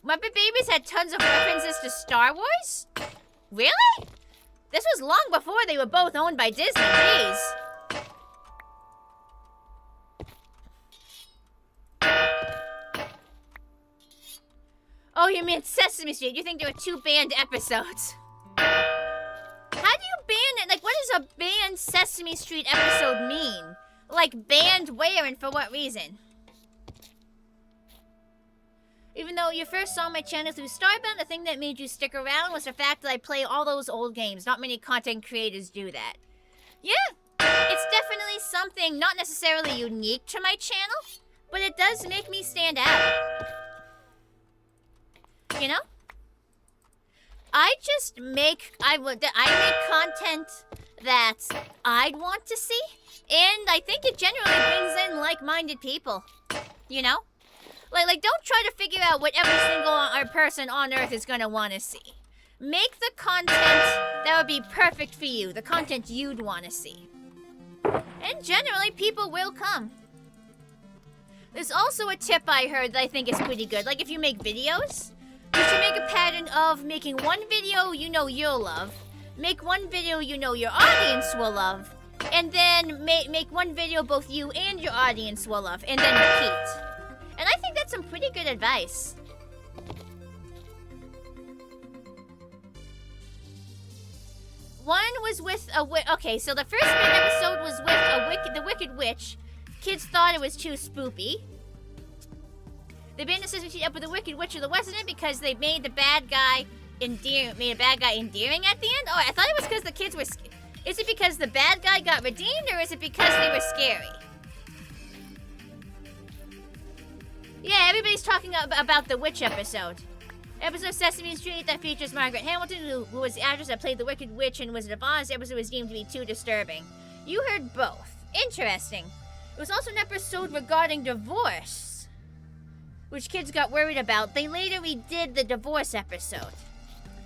Muppet Babies had tons of references to Star Wars? Really? This was long before they were both owned by Disney. Jeez. Oh, you mean Sesame Street? You think there were 2 banned episodes? How do you ban it? Like, what does a banned Sesame Street episode mean? Like, banned where and for what reason? Even though you first saw my channel through Starbound, the thing that made you stick around was the fact that I play all those old games. Not many content creators do that. Yeah, it's definitely something not necessarily unique to my channel, but it does make me stand out. You know? I make content that I'd want to see, and I think it generally brings in like-minded people. You know? Like, don't try to figure out what every single person on Earth is gonna want to see. Make the content that would be perfect for you, the content you'd want to see. And generally, people will come. There's also a tip I heard that I think is pretty good. Like, if you make videos, you should make a pattern of making one video you know you'll love, make one video you know your audience will love, and then make one video both you and your audience will love, and then repeat. And I think that's some pretty good advice. One was with a okay, so the first episode was with the Wicked Witch. Kids thought it was too spoopy. They banned the Sesame Street up with the Wicked Witch of the West in it because they made the bad guy endearing at the end. Oh, I thought it was because the kids were. Is it because the bad guy got redeemed, or is it because they were scary? Yeah, everybody's talking about the Witch episode. Episode of Sesame Street that features Margaret Hamilton, who was the actress that played the Wicked Witch and was Devon's episode was deemed to be too disturbing. You heard both. Interesting. It was also an episode regarding divorce, which kids got worried about. They later redid the divorce episode.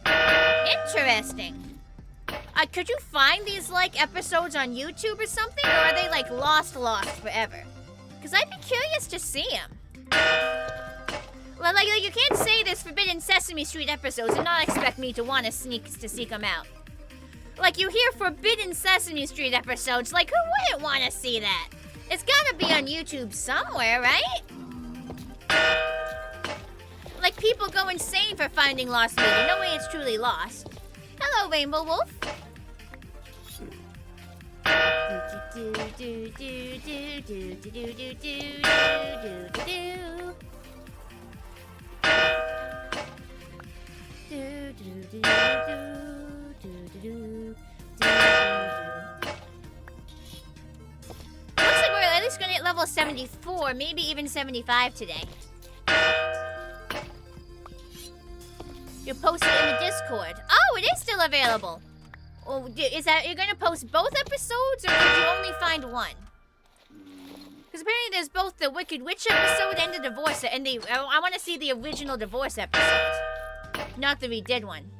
Interesting. Could you find these, like, episodes on YouTube or something? Or are they, like, lost forever? Because I'd be curious to see them. Well, like, you can't say there's forbidden Sesame Street episodes and not expect me to want to seek them out. Like, you hear forbidden Sesame Street episodes, like, who wouldn't want to see that? It's gotta be on YouTube somewhere, right? Like, people go insane for finding lost media. No way it's truly lost. Hello, Rainbow Wolf. Looks like we're at least gonna hit level 74, maybe even 75 today. You posted it in the Discord. Oh, it is still available. Oh, is that you're gonna post both episodes, or did you only find one? Because apparently there's both the Wicked Witch episode and the divorce, and I want to see the original divorce episode, not the redid one.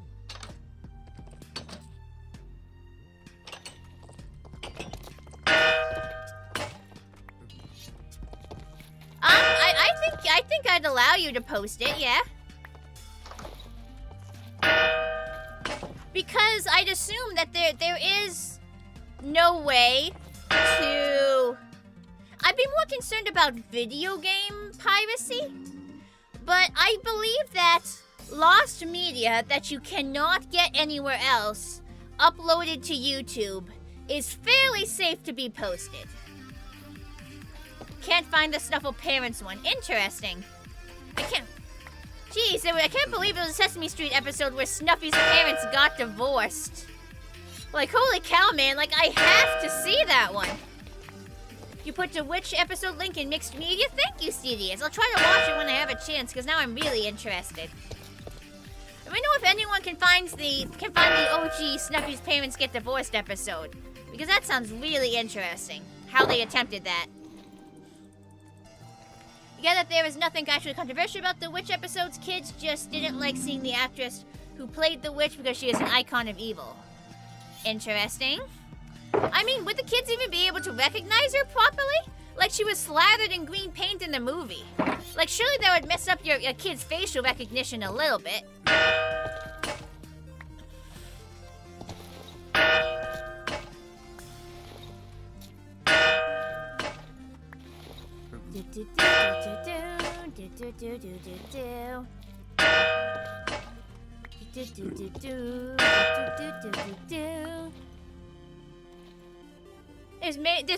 I think I'd allow you to post it, yeah. Because I'd assume that there is no way to. I'd be more concerned about video game piracy, but I believe that lost media that you cannot get anywhere else uploaded to YouTube is fairly safe to be posted. Can't find the Snuffle Parents one. Interesting. Jeez, I can't believe it was a Sesame Street episode where Snuffy's parents got divorced. Like, holy cow, man. Like, I have to see that one. You put the Witch episode link in mixed media? Thank you, CDS. I'll try to watch it when I have a chance, because now I'm really interested. Let me know if anyone can find the OG Snuffy's parents get divorced episode. Because that sounds really interesting. How they attempted that. You get that there is nothing actually controversial about the Witch episodes. Kids just didn't like seeing the actress who played the Witch because she is an icon of evil. Interesting. I mean, would the kids even be able to recognize her properly? Like, she was slathered in green paint in the movie. Like, surely that would mess up your kid's facial recognition a little bit. There's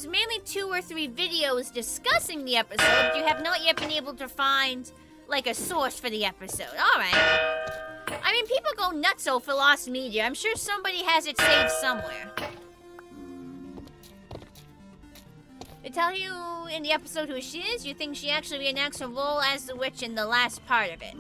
mainly 2 or 3 videos discussing the episode, but you have not yet been able to find, like, a source for the episode. Alright. I mean, people go nutso for lost media. I'm sure somebody has it saved somewhere. They tell you in the episode who she is. You think she actually reenacts her role as the witch in the last part of it.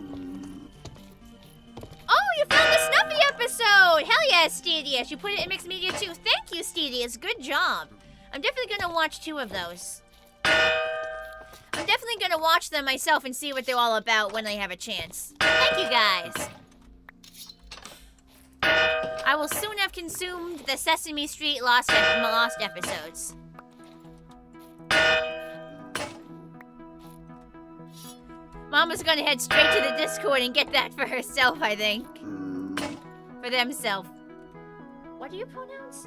Oh, you found the Snuffy episode! Hell yeah, Stedius. You put it in mixed media too. Thank you, Stedius. Good job. I'm definitely gonna watch 2 of those. I'm definitely gonna watch them myself and see what they're all about when I have a chance. Thank you, guys. I will soon have consumed the Sesame Street Lost episodes. Mama's gonna head straight to the Discord and get that for herself, I think. For themselves. What are your pronouns?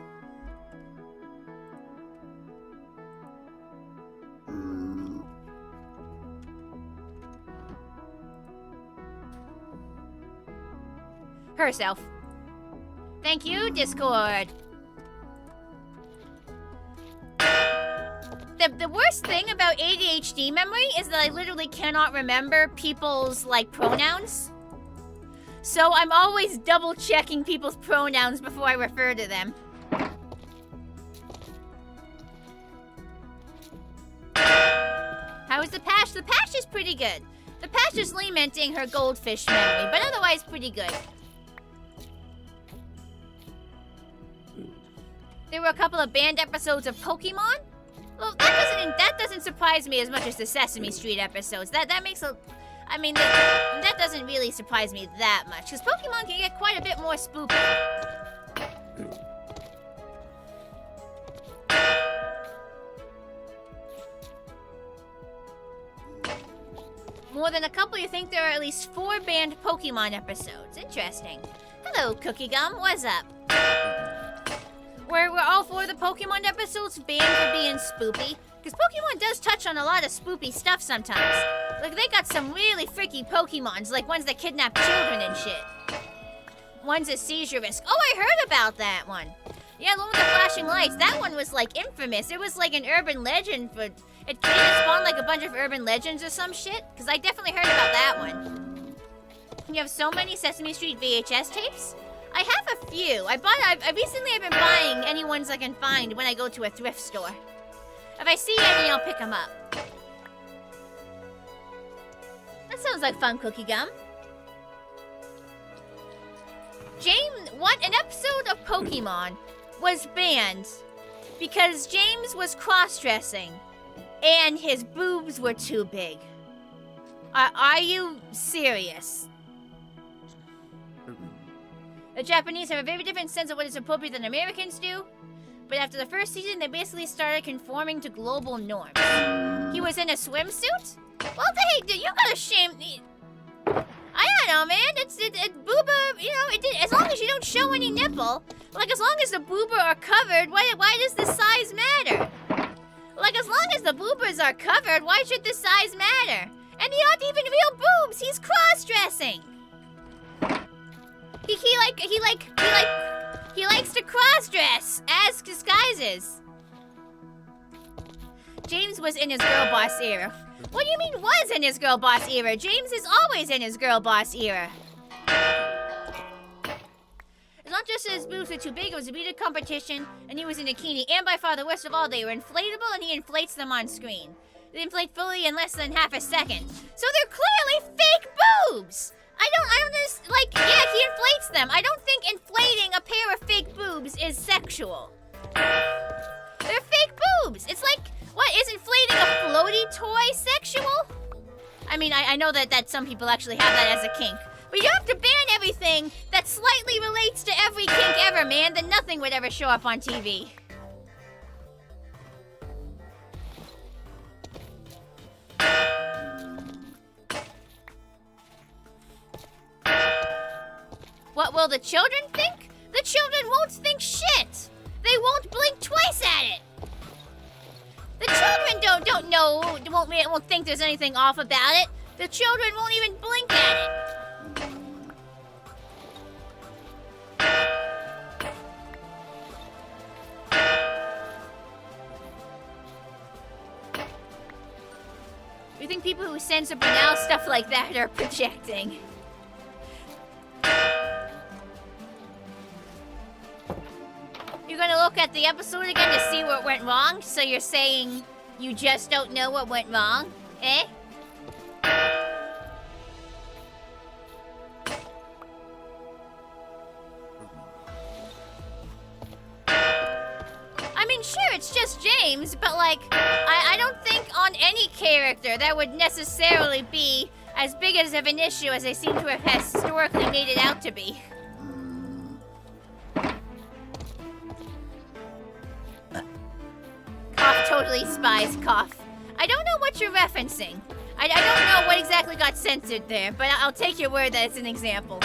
Herself. Thank you, Discord. The worst thing about ADHD memory is that I literally cannot remember people's, like, pronouns. So I'm always double checking people's pronouns before I refer to them. How is the patch? The patch is pretty good. The patch is lamenting her goldfish memory, but otherwise pretty good. There were a couple of banned episodes of Pokemon. Well, that doesn't surprise me as much as the Sesame Street episodes. That makes a, I mean, that doesn't really surprise me that much because Pokemon can get quite a bit more spooky. More than a couple, you think there are at least 4 banned Pokemon episodes. Interesting. Hello, Cookie Gum. What's up? Were all 4 of the Pokemon episodes banned for being spoopy? Because Pokemon does touch on a lot of spoopy stuff sometimes. Like, they got some really freaky Pokemons, like ones that kidnap children and shit. One's a seizure risk. Oh, I heard about that one. Yeah, the one with the flashing lights. That one was, like, infamous. It was, like, an urban legend for... It spawned, like, a bunch of urban legends or some shit. Because I definitely heard about that one. You have so many Sesame Street VHS tapes? I have a few. I recently have been buying any ones I can find when I go to a thrift store. If I see any, I'll pick them up. That sounds like fun, Cookie Gum. James, what? An episode of Pokemon was banned because James was cross-dressing and his boobs were too big. Are you serious? The Japanese have a very different sense of what is appropriate than Americans do. But after the first season, they basically started conforming to global norms. He was in a swimsuit? Well, hey, you gotta shame me. I don't know, man. It's booba, you know, as long as you don't show any nipple. Like, as long as the booba are covered, why does the size matter? Like, as long as the boobas are covered, why should the size matter? And he aren't even real boobs. He's cross-dressing. He likes to cross-dress as disguises. James was in his girl boss era. What do you mean was in his girl boss era? James is always in his girl boss era. It's not just that his boobs were too big, it was a beauty competition, and he was in a bikini. And by far the worst of all, they were inflatable, and he inflates them on screen. They inflate fully in less than half a second. So they're clearly fake boobs! I don't just, like, yeah, he inflates them. I don't think inflating a pair of fake boobs is sexual. They're fake boobs. It's like, what, is inflating a floaty toy sexual? I mean, I know that some people actually have that as a kink. But you have to ban everything that slightly relates to every kink ever, man. Then nothing would ever show up on TV. What will the children think? The children won't think shit! They won't blink twice at it! The children don't know, won't think there's anything off about it. The children won't even blink at it. You think people who censor banal stuff like that are projecting? You're gonna look at the episode again to see what went wrong? So you're saying you just don't know what went wrong? Eh? I mean, sure, it's just James, but like, I don't think on any character that would necessarily be as big as of an issue as they seem to have historically made it out to be. Cough totally spies cough. I don't know what you're referencing. I don't know what exactly got censored there, but I'll take your word that it's an example.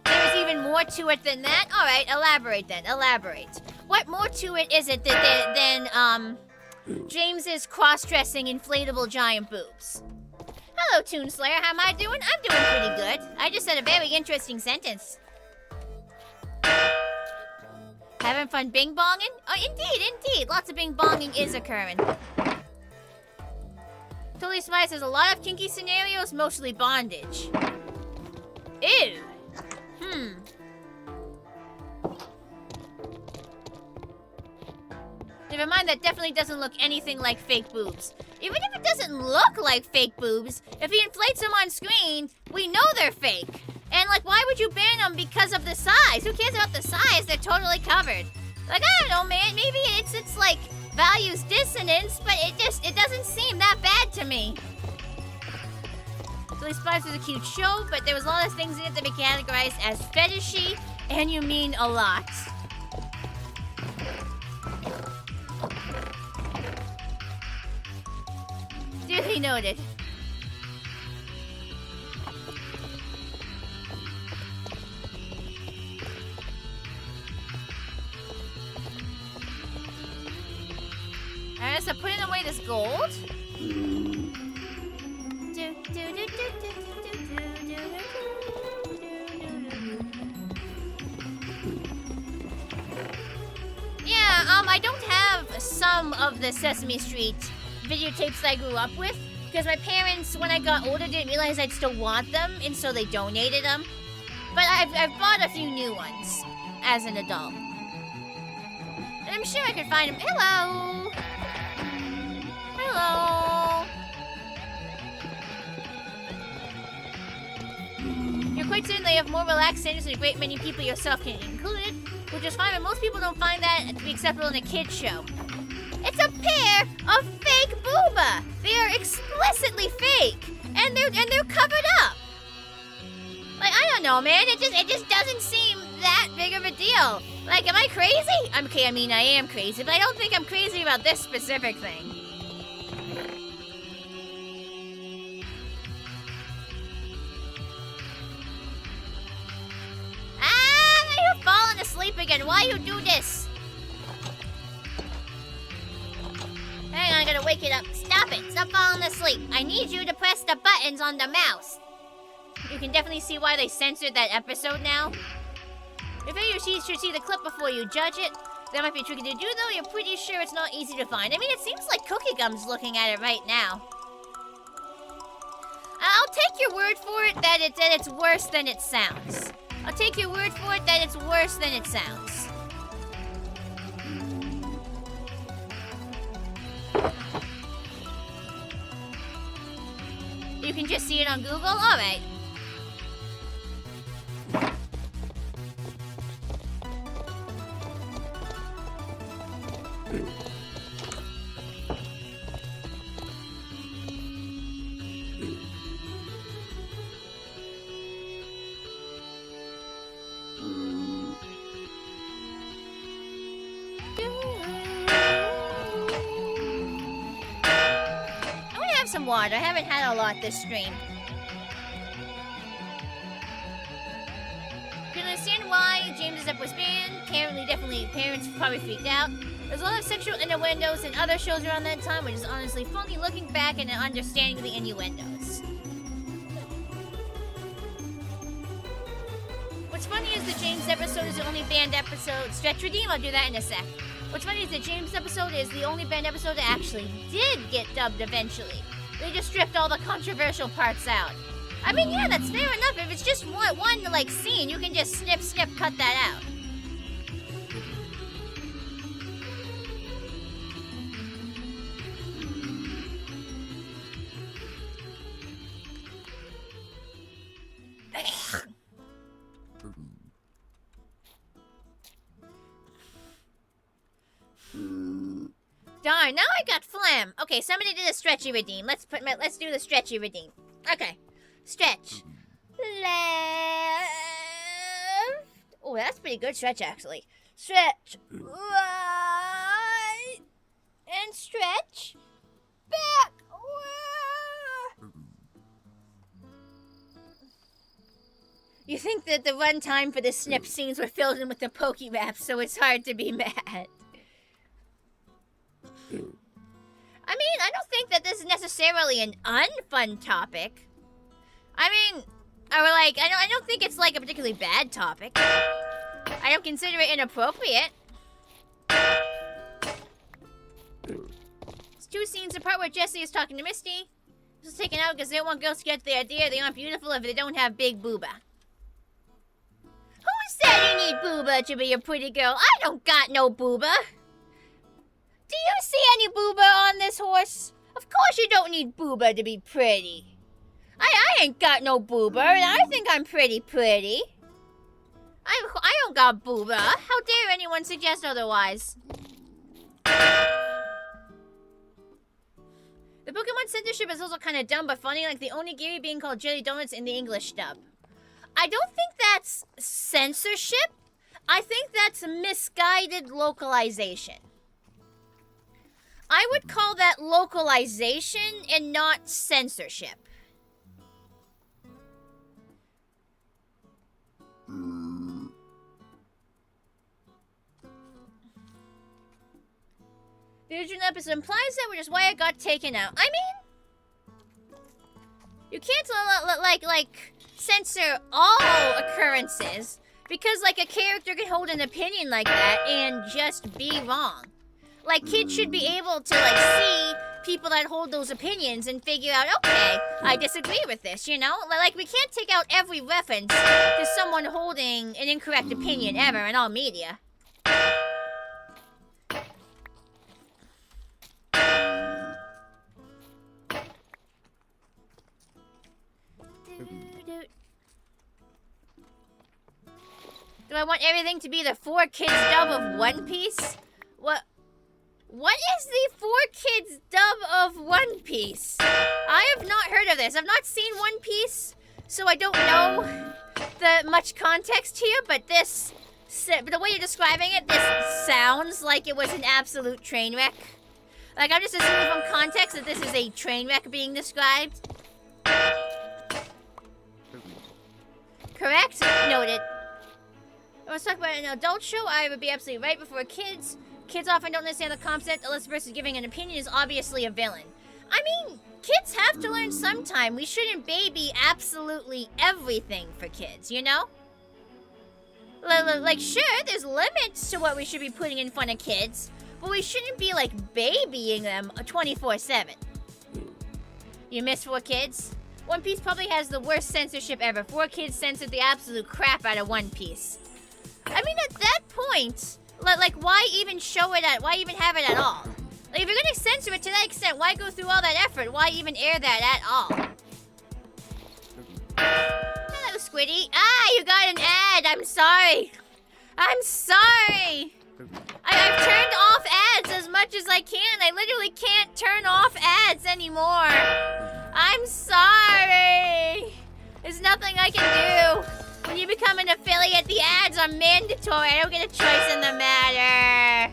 There's even more to it than that? Alright, elaborate then, elaborate. What more to it is it than James's cross-dressing inflatable giant boobs? Hello, Toonslayer, how am I doing? I'm doing pretty good. I just said a very interesting sentence. Having fun bing-bonging? Oh, indeed. Lots of bing-bonging is occurring. Totally Spice has a lot of kinky scenarios, mostly bondage. Ew. Never mind, that definitely doesn't look anything like fake boobs. Even if it doesn't look like fake boobs, if he inflates them on screen, we know they're fake. And like, why would you ban them because of the size? Who cares about the size? They're totally covered. Like, I don't know, man. Maybe it's like values dissonance, but it doesn't seem that bad to me. Totally Spice was a cute show, but there was a lot of things in it that be categorized as fetishy, and you mean a lot. Duly noted. Alright, so putting away this gold. Yeah, I don't have some of the Sesame Street videotapes that I grew up with, because my parents, when I got older, didn't realize I'd still want them, and so they donated them. But I've bought a few new ones as an adult. And I'm sure I could find them. Hello! Hello! You're quite certain they have more relaxed standards than a great many people, yourself included, which is fine, but most people don't find that to be acceptable in a kid's show. It's a pair of fake booba. They are explicitly fake, and they're covered up. Like, I don't know, man. It just doesn't seem that big of a deal. Like, am I crazy? Okay, I mean, I am crazy, but I don't think I'm crazy about this specific thing. Ah, you're falling asleep again. Why you do this? Hang on, I gotta wake it up. Stop it. Stop falling asleep. I need you to press the buttons on the mouse. You can definitely see why they censored that episode now. If you should see the clip before you judge it. That might be tricky to do, though. You're pretty sure it's not easy to find. I mean, it seems like Cookie Gum's looking at it right now. I'll take your word for it that it's worse than it sounds. I'll take your word for it that it's worse than it sounds. You can just see it on Google? Alright. Some water. I haven't had a lot this stream. You can understand why This Up was banned. Apparently, definitely, parents probably freaked out. There's a lot of sexual innuendos in other shows around that time, which is honestly funny looking back and understanding the innuendos. What's funny is the James episode is the only banned episode. Stretch Redeem, I'll do that in a sec. What's funny is the James episode is the only banned episode that actually did get dubbed eventually. They just stripped all the controversial parts out. I mean, yeah, that's fair enough. If it's just one like scene, you can just snip, cut that out. Darn, now I got phlegm. Okay, somebody did a stretchy redeem. Let's do the stretchy redeem. Okay. Stretch. Left. Oh, that's pretty good stretch actually. Stretch. Right. And stretch. Back. You think that the runtime for the snip scenes were filled in with the pokey raps, so it's hard to be mad. I mean, I don't think that this is necessarily an unfun topic. I mean, I don't think it's like a particularly bad topic. I don't consider it inappropriate. It's two scenes apart where Jesse is talking to Misty. This is taken out because they don't want girls to get the idea they aren't beautiful if they don't have big booba. Who said you need booba to be a pretty girl? I don't got no booba. Do you see any booba on this horse? Of course you don't need booba to be pretty. I ain't got no booba, and I think I'm pretty. I don't got booba. How dare anyone suggest otherwise? The Pokemon censorship is also kind of dumb but funny, like the onigiri being called jelly donuts in the English dub. I don't think that's censorship. I think that's misguided localization. I would call that localization and not censorship. The original episode implies that, which is why it got taken out. I mean, you can't censor all occurrences because like a character can hold an opinion like that and just be wrong. Like kids should be able to like see people that hold those opinions and figure out, okay, I disagree with this, you know? Like we can't take out every reference to someone holding an incorrect opinion ever in all media. Do I want everything to be the 4Kids dub of One Piece? What is the 4Kids dub of One Piece? I have not heard of this. I've not seen One Piece, so I don't know the much context here, but the way you're describing it, this sounds like it was an absolute train wreck. Like, I'm just assuming from context that this is a train wreck being described. Correct? Noted. Let's talk about an adult show. I would be absolutely right. Before kids often don't understand the concept unless the person giving an opinion is obviously a villain. I mean, kids have to learn sometime. We shouldn't baby absolutely everything for kids, you know? Like, sure, there's limits to what we should be putting in front of kids, but we shouldn't be, like, babying them 24/7. You miss 4Kids? One Piece probably has the worst censorship ever. 4Kids censored the absolute crap out of One Piece. I mean, at that point, like, why even show it why even have it at all? Like, if you're gonna censor it to that extent, why go through all that effort? Why even air that at all? Hello, Squiddy. Ah, you got an ad. I'm sorry. I've turned off ads as much as I can. I literally can't turn off ads anymore. I'm sorry. There's nothing I can do. When you become an affiliate, the ads are mandatory. I don't get a choice in the matter.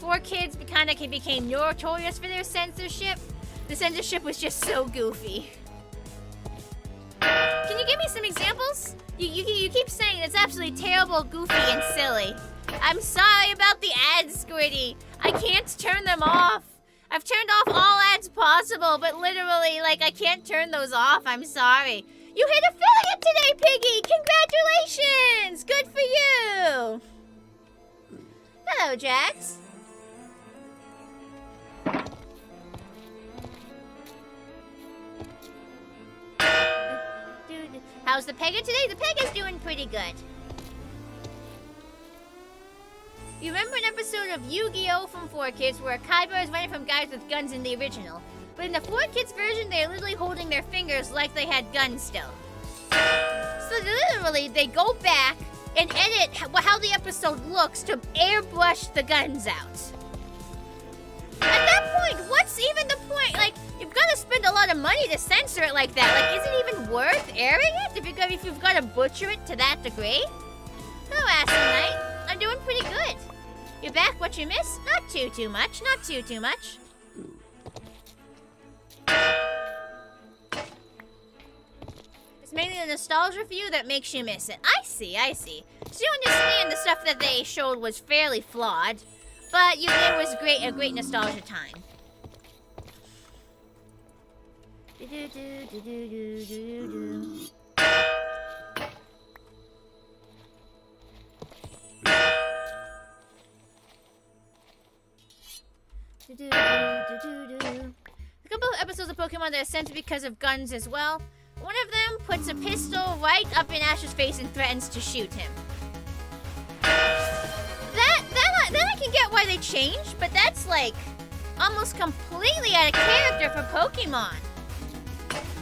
4Kids kind of became notorious for their censorship. The censorship was just so goofy. Can you give give me some examples? You keep saying it's absolutely terrible, goofy, and silly. I'm sorry about the ads, Squiddy. I can't turn them off. I've turned off all ads possible, but literally, like, I can't turn those off. I'm sorry. You hit affiliate today, Piggy! Congratulations! Good for you! Hello, Jax. How's the Pega today? The Pega's doing pretty good. You remember an episode of Yu-Gi-Oh! From 4Kids where Kaiba is running from guys with guns in the original, but in the 4Kids version, they're literally holding their fingers like they had guns still. So literally, they go back and edit how the episode looks to airbrush the guns out. At that point, what's even the point? Like, you've got to spend a lot of money to censor it like that. Like, is it even worth airing it if you've got to butcher it to that degree? Hello, Aston Knight. I'm doing pretty good. You're back, what you miss? Not too much. Not too much. It's mainly the nostalgia for you that makes you miss it. I see. So you understand the stuff that they showed was fairly flawed, but it was a great nostalgia time. A couple of episodes of Pokemon that are censored because of guns as well. One of them puts a pistol right up in Ash's face and threatens to shoot him. That I can get why they changed, but that's like almost completely out of character for Pokemon.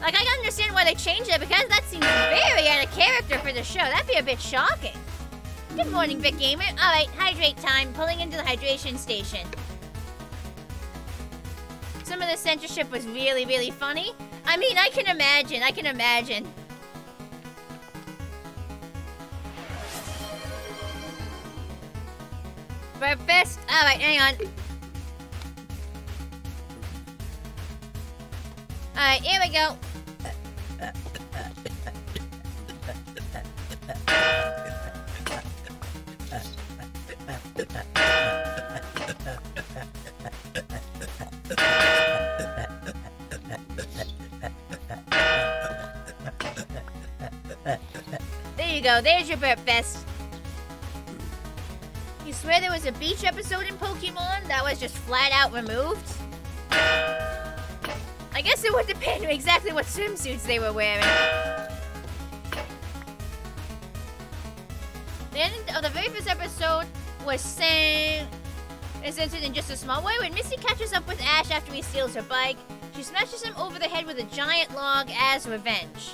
Like, I understand why they changed it because that seems very out of character for the show. That'd be a bit shocking. Good morning, Vic Gamer. Alright, hydrate time. Pulling into the hydration station. Some of the censorship was really, really funny. I mean, I can imagine. Breakfast? Alright, hang on. Alright, here we go. There you go, there's your breakfast. You swear there was a beach episode in Pokemon that was just flat out removed? I guess it would depend on exactly what swimsuits they were wearing. The end of the very first episode was censored in just a small way. When Misty catches up with Ash after he steals her bike, she smashes him over the head with a giant log as revenge.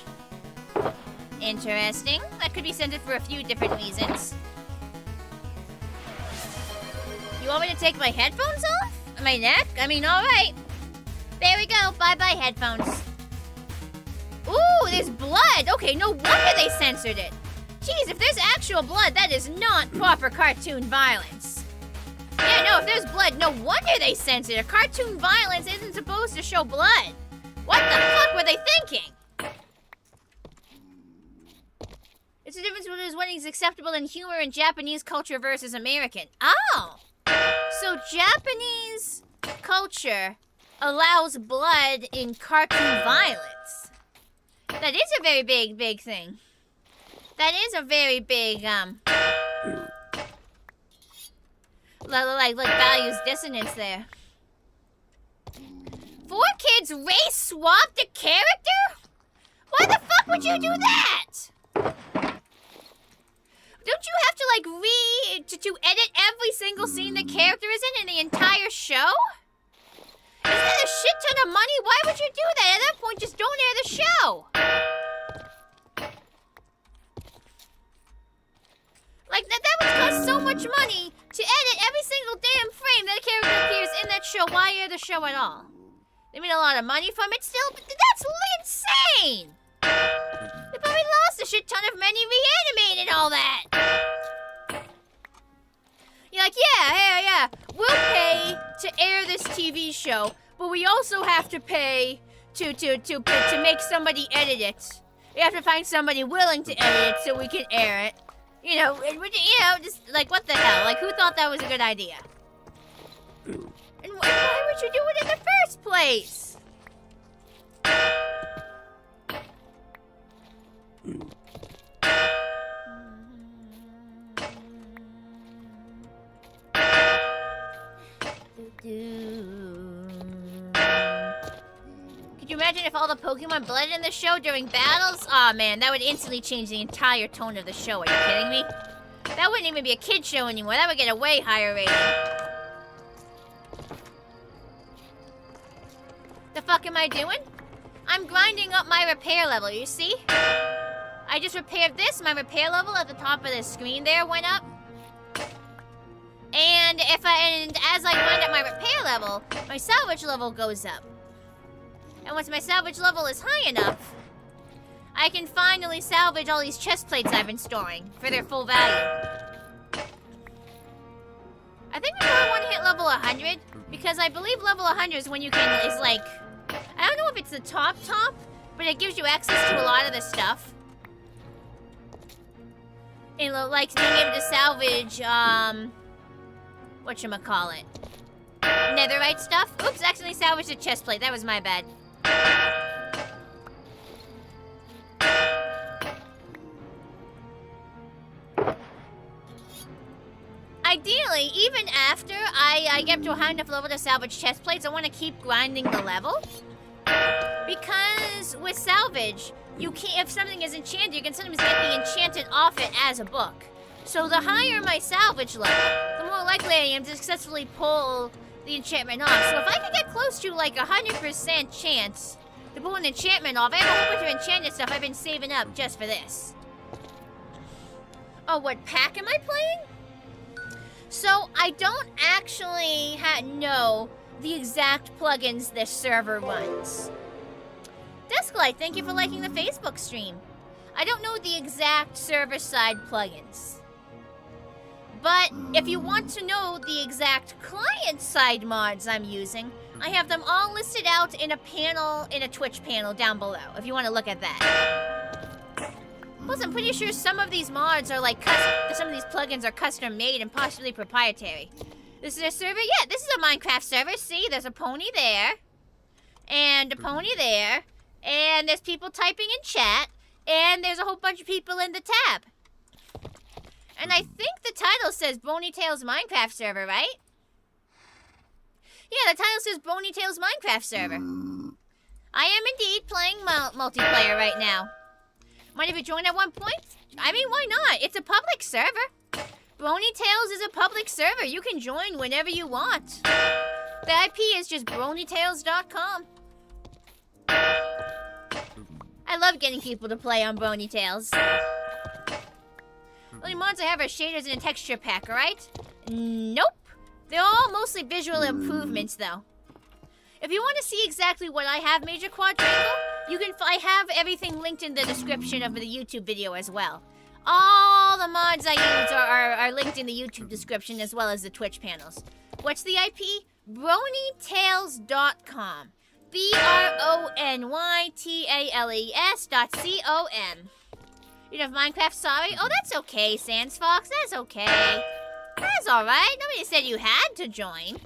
Interesting. That could be censored for a few different reasons. You want me to take my headphones off? My neck? I mean, alright. There we go. Bye-bye headphones. Ooh, there's blood. Okay, no wonder they censored it. Jeez, if there's actual blood, that is not proper cartoon violence. Yeah, no, if there's blood, no wonder they censored it. Cartoon violence isn't supposed to show blood. What the fuck were they thinking? It's the difference between what is acceptable in humor in Japanese culture versus American. Oh! So Japanese culture allows blood in cartoon violence. That is a very big thing. That is a very big, like values dissonance there. 4Kids race swapped a character? Why the fuck would you do that? Don't you have to, like, to edit every single scene the character is in the entire show? Isn't that a shit ton of money? Why would you do that? At that point, just don't air the show. Like, that would cost so much money to edit every single damn frame that a character appears in that show. Why air the show at all? They made a lot of money from it still, but that's insane! They probably lost a shit ton of money reanimating all that. You're like, yeah, we'll pay to air this TV show, but we also have to pay to make somebody edit it. We have to find somebody willing to edit it so we can air it. You know, just like, what the hell? Like, who thought that was a good idea? And why would you do it in the first place? Could you imagine if all the Pokemon bled in the show during battles? Aw, man, that would instantly change the entire tone of the show. Are you kidding me? That wouldn't even be a kid show anymore. That would get a way higher rating. The fuck am I doing? I'm grinding up my repair level, you see? I just repaired this. My repair level at the top of the screen there went up. And as I grind up my repair level, my salvage level goes up. And once my salvage level is high enough, I can finally salvage all these chest plates I've been storing for their full value. I think we probably want to hit level 100, because I believe level 100 is when you can, is like, I don't know if it's the top, but it gives you access to a lot of the stuff. And like being able to salvage, whatchamacallit, netherite stuff. Oops, accidentally salvaged a chest plate. That was my bad. Ideally, even after I get to a high enough level to salvage chest plates, I want to keep grinding the level. Because with salvage, you can't, if something is enchanted, you can sometimes get the enchanted off it as a book. So the higher my salvage level, the more likely I am to successfully pull the enchantment off. So if I can get close to like 100% chance to pull an enchantment off, I have a whole bunch of enchanted stuff I've been saving up just for this. Oh, what pack am I playing? So I don't actually know the exact plugins this server runs. Desklight, thank you for liking the Facebook stream. I don't know the exact server-side plugins. But if you want to know the exact client-side mods I'm using, I have them all listed out in a panel, in a Twitch panel down below, if you want to look at that. Plus, I'm pretty sure some of these mods are like, some of these plugins are custom-made and possibly proprietary. This is a server? Yeah, this is a Minecraft server. See, there's a pony there. And a pony there. And there's people typing in chat. And there's a whole bunch of people in the tab. And I think the title says BronyTales Minecraft server, right? Yeah, the title says BronyTales Minecraft server. I am indeed playing multiplayer right now. Mind if you join at one point? I mean, why not? It's a public server. BronyTales is a public server. You can join whenever you want. The IP is just BronyTales.com. I love getting people to play on BronyTales. The only mods I have are shaders and a texture pack, alright? Nope. They're all mostly visual improvements, though. If you want to see exactly what I have, Major Quadrangle, I have everything linked in the description of the YouTube video as well. All the mods I use are linked in the YouTube description as well as the Twitch panels. What's the IP? BronyTales.com. BronyTales.com. You have Minecraft, sorry? Oh, that's okay, Sans Fox. That's okay. That's alright. Nobody said you had to join.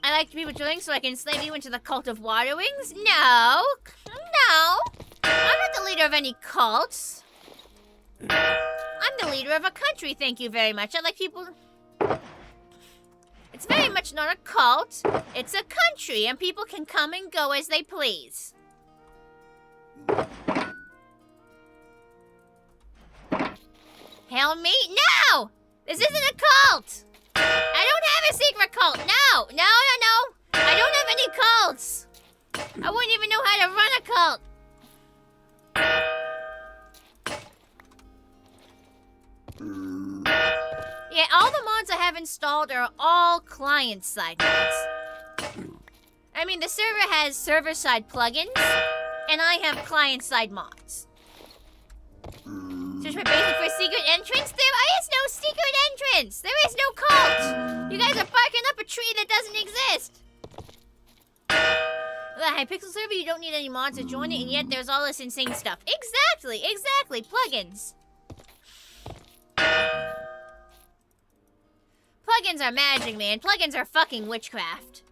I like people joining so I can enslave you into the cult of water wings? No. No. I'm not the leader of any cults. I'm the leader of a country, thank you very much. I like people... It's very much not a cult. It's a country, and people can come and go as they please. Hell me? No! This isn't a cult! I don't have a secret cult! No! No, no, no! I don't have any cults! I wouldn't even know how to run a cult! Yeah, all the mods I have installed are all client-side mods. I mean, the server has server-side plugins, and I have client-side mods. Search my basement for a secret entrance? There is no secret entrance! There is no cult! You guys are barking up a tree that doesn't exist! Ugh, Hypixel server, you don't need any mods to join it, and yet there's all this insane stuff. Exactly, exactly. Plugins. Plugins are magic, man. Plugins are fucking witchcraft.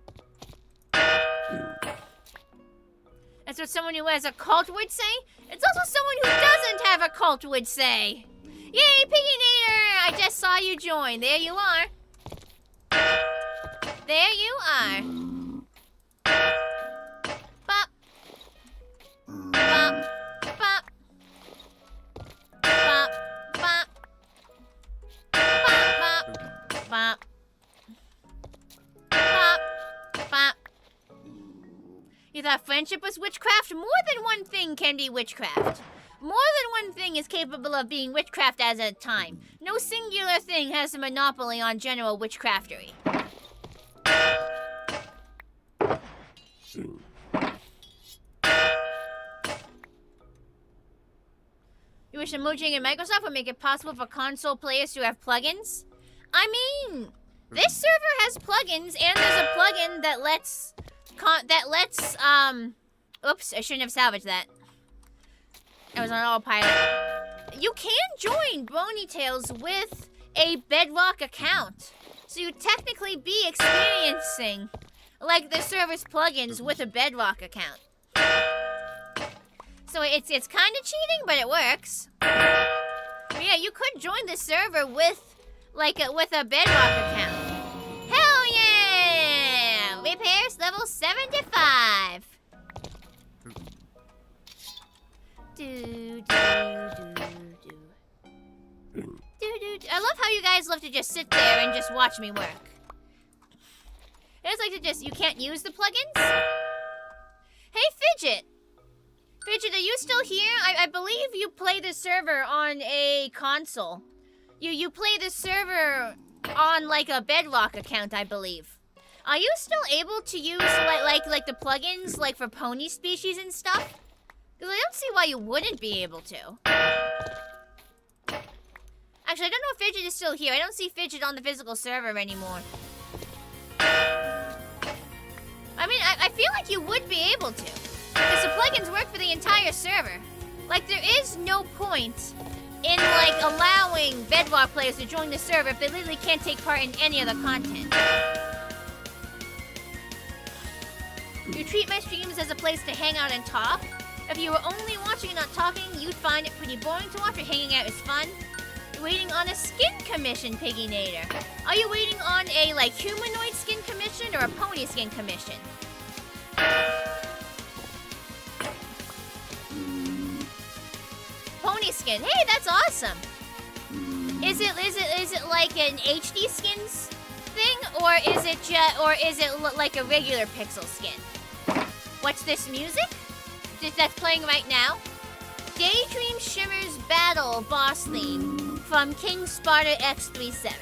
That's what someone who has a cult would say. It's also someone who doesn't have a cult would say. Yay, Pigginator! I just saw you join. There you are. There you are. Bop. Bop. Bop. Bop. Bop. Bop. Bop. Bop. Bop. You thought friendship was witchcraft? More than one thing can be witchcraft. More than one thing is capable of being witchcraft at a time. No singular thing has a monopoly on general witchcraftery. You wish Emojing and Microsoft would make it possible for console players to have plugins? I mean, this server has plugins, and there's a plugin that lets... Oops, I shouldn't have salvaged that. I was on autopilot. You can join BronyTales with a Bedrock account. So you'd technically be experiencing, like, the server's plugins with a Bedrock account. So it's kind of cheating, but it works. But yeah, you could join the server with, like, with a Bedrock account. Hell yeah! Repairs level 75. I love how you guys love to just sit there and just watch me work. I just like to just, you can't use the plugins? Hey, Fidget! Fidget, are you still here? I believe you play the server on a console. You play the server on, like, a Bedrock account, I believe. Are you still able to use, like the plugins, like, for pony species and stuff? Because I don't see why you wouldn't be able to. Actually, I don't know if Fidget is still here. I don't see Fidget on the physical server anymore. I mean, I feel like you would be able to. Because the plugins work for the entire server. Like, there is no point in, like, allowing Bedrock players to join the server if they literally can't take part in any of the content. You treat my streams as a place to hang out and talk. If you were only watching and not talking, you'd find it pretty boring to watch, or hanging out is fun. You're waiting on a skin commission, Pigginator. Are you waiting on a, like, humanoid skin commission or a pony skin commission? Pony skin. Hey, that's awesome. Is it like an HD skins thing, or is it like a regular pixel skin? What's this music? That's playing right now? Daydream Shimmer's Battle boss theme from King Sparta X37.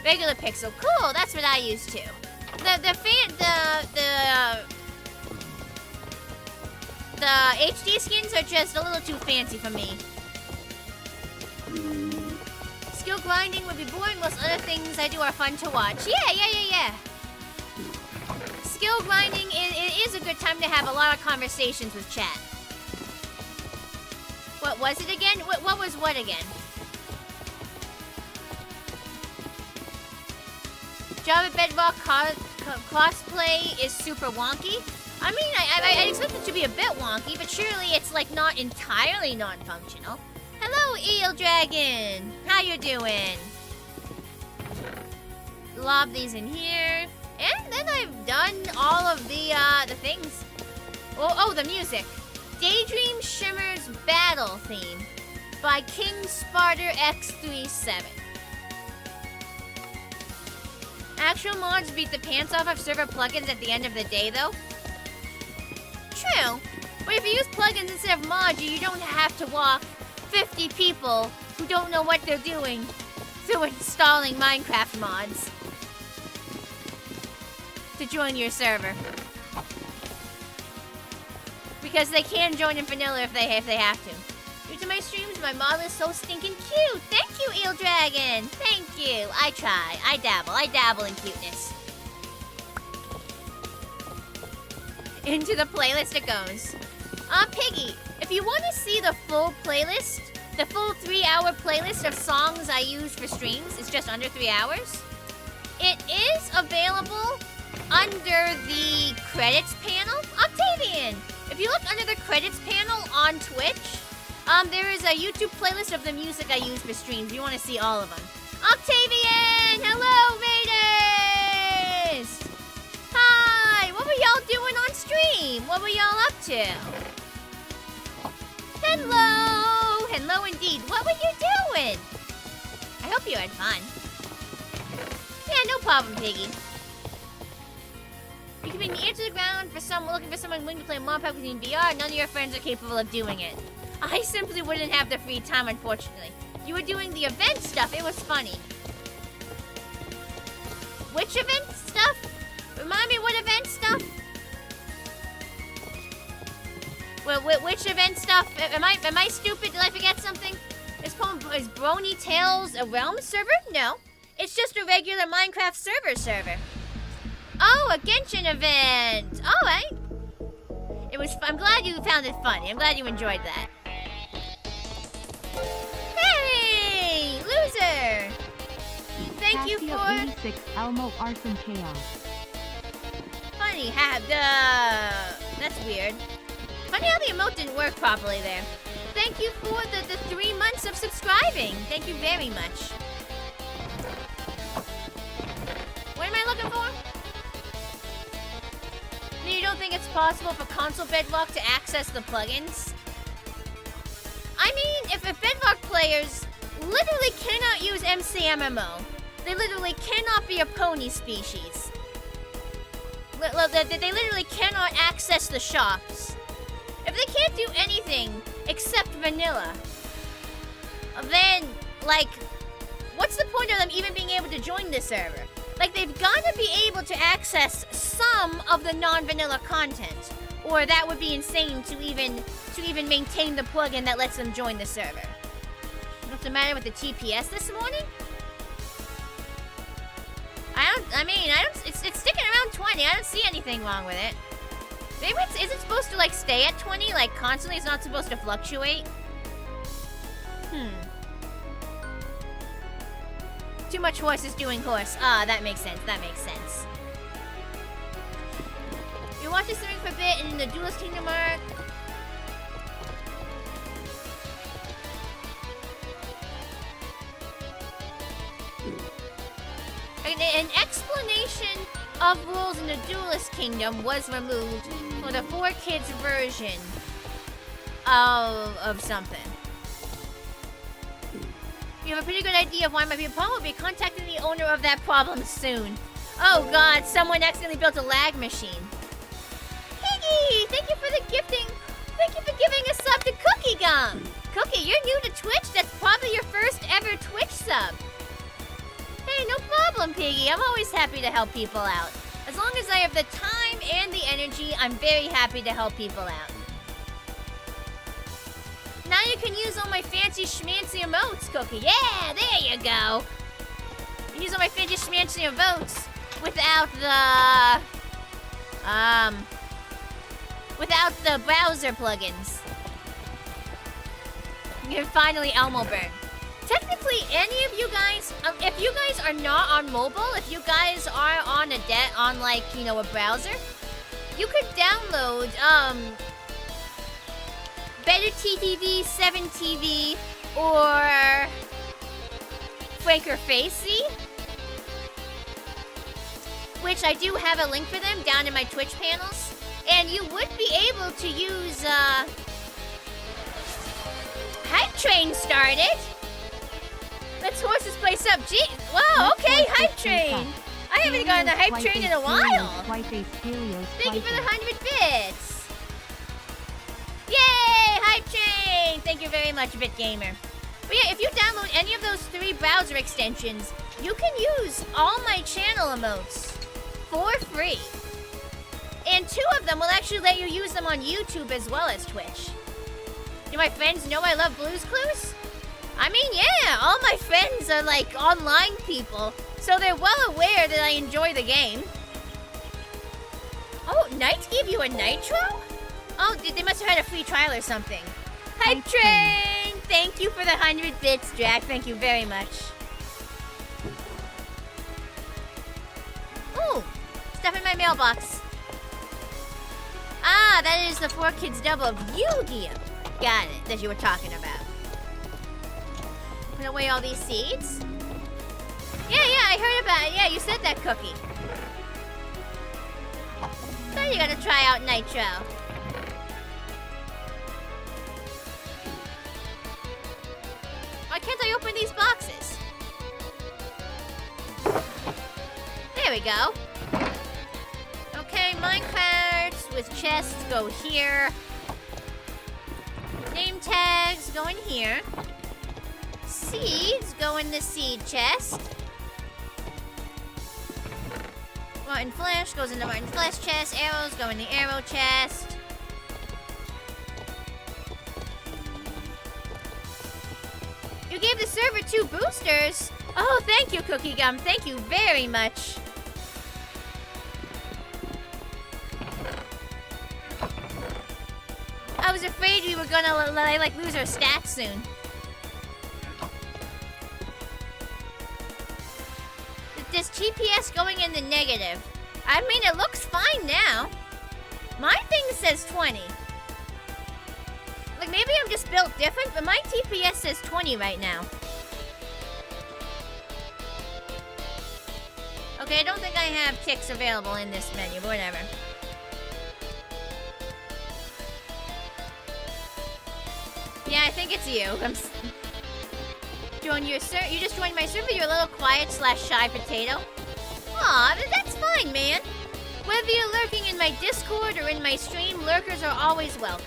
Regular pixel. Cool, that's what I use too. The HD skins are just a little too fancy for me. Skill grinding would be boring. Most other things I do are fun to watch. Yeah. Skill grinding, it is a good time to have a lot of conversations with chat. What was it again? What was what again? Java Bedrock crossplay is super wonky. I mean, I expect it to be a bit wonky, but surely it's, like, not entirely non-functional. Hello, Eel Dragon! How you doing? Lob these in here. And then I've done all of the things. Oh, the music. Daydream Shimmer's Battle theme by King Sparta X37. Actual mods beat the pants off of server plugins at the end of the day, though. True. But if you use plugins instead of mods, you don't have to walk 50 people who don't know what they're doing through installing Minecraft mods to join your server. Because they can join in vanilla if they have to. Due to my streams, my model is so stinking cute. Thank you, Eel Dragon. Thank you. I try. I dabble in cuteness. Into the playlist it goes. Piggy, if you want to see the full playlist, the full 3-hour playlist of songs I use for streams, it's just under 3 hours. It is available under the credits panel. Octavian, if you look under the credits panel on Twitch, there is a YouTube playlist of the music I use for streams. You want to see all of them. Octavian, hello, Raiders. Hi, what were y'all doing on stream? What were y'all up to? Hello, hello indeed. What were you doing? I hope you had fun. Yeah, no problem, Piggy. You can be near to the ground for looking for someone willing to play Minecraft in VR. None of your friends are capable of doing it. I simply wouldn't have the free time, unfortunately. You were doing the event stuff. It was funny. Which event stuff? Remind me what event stuff? Well, which event stuff? Am I stupid? Did I forget something? Is BronyTales a Realm server? No. It's just a regular Minecraft server. Oh, a Genshin event. All right. I'm glad you found it funny. I'm glad you enjoyed that. Hey, loser. Thank you for 86 Elmo Arson Chaos. Funny. That's weird. Funny how the emote didn't work properly there. Thank you for the 3 months of subscribing. Thank you very much. What am I looking for? You don't think it's possible for console Bedrock to access the plugins? I mean, if Bedrock players literally cannot use MCMMO, they literally cannot be a pony species. They literally cannot access the shops. If they can't do anything except vanilla, then, like, what's the point of them even being able to join this server? Like, they've got to be able to access some of the non-vanilla content, or that would be insane to even maintain the plugin that lets them join the server. What's the matter with the TPS this morning? It's sticking around 20. I don't see anything wrong with it. Maybe is it supposed to, like, stay at 20, like, constantly? It's not supposed to fluctuate? Too much horses doing horse. That makes sense. You watch this streaming for a bit in the Duelist Kingdom arc. An explanation of rules in the Duelist Kingdom was removed for the 4Kids version of something. You have a pretty good idea of why might be a problem. We'll be contacting the owner of that problem soon. Oh god, someone accidentally built a lag machine. Piggy, thank you for the gifting. Thank you for giving a sub to Cookie Gum. Cookie, you're new to Twitch. That's probably your first ever Twitch sub. Hey, no problem, Piggy. I'm always happy to help people out. As long as I have the time and the energy, I'm very happy to help people out. Now you can use all my fancy schmancy emotes, Cookie. Yeah, there you go. You can use all my fancy schmancy emotes without the browser plugins. You can finally Elmo burn. Technically, any of you guys, if you guys are not on mobile, if you guys are on a browser, you could download Better TTV, 7TV, or Franker Facey, which I do have a link for them down in my Twitch panels, and you would be able to use Hype Train started. Let's horse this place up. Gee, wow, okay, Hype Train. I haven't gone on the Hype Train in a while. Thank you for the 100 bits. Yay, Hype Train! Thank you very much, BitGamer. But yeah, if you download any of those 3 browser extensions, you can use all my channel emotes for free. And 2 of them will actually let you use them on YouTube as well as Twitch. Do my friends know I love Blue's Clues? I mean, yeah, all my friends are like online people, so they're well aware that I enjoy the game. Oh, Knight gave you a nitro? Oh, they must have had a free trial or something. Hype train! Thank you for the 100 bits, Jack. Thank you very much. Ooh, stuff in my mailbox. Ah, that is the 4Kids double of Yu-Gi-Oh! Got it, that you were talking about. Put away all these seeds. Yeah, I heard about it. Yeah, you said that, Cookie. So you gotta try out Nitro. Why can't I open these boxes? There we go. Okay, minecarts with chests go here. Name tags go in here. Seeds go in the seed chest. Martin Flash goes in the Martin Flash chest. Arrows go in the arrow chest. You gave the server 2 boosters. Oh, thank you, Cookie Gum. Thank you very much. I was afraid we were gonna like lose our stats soon. This GPS going in the negative. I mean, it looks fine now. My thing says 20. Like, maybe I'm just built different, but my TPS says 20 right now. Okay, I don't think I have ticks available in this menu, but whatever. Yeah, I think it's you. You just joined my server. You're a little quiet / shy potato. Aw, that's fine, man. Whether you're lurking in my Discord or in my stream, lurkers are always welcome.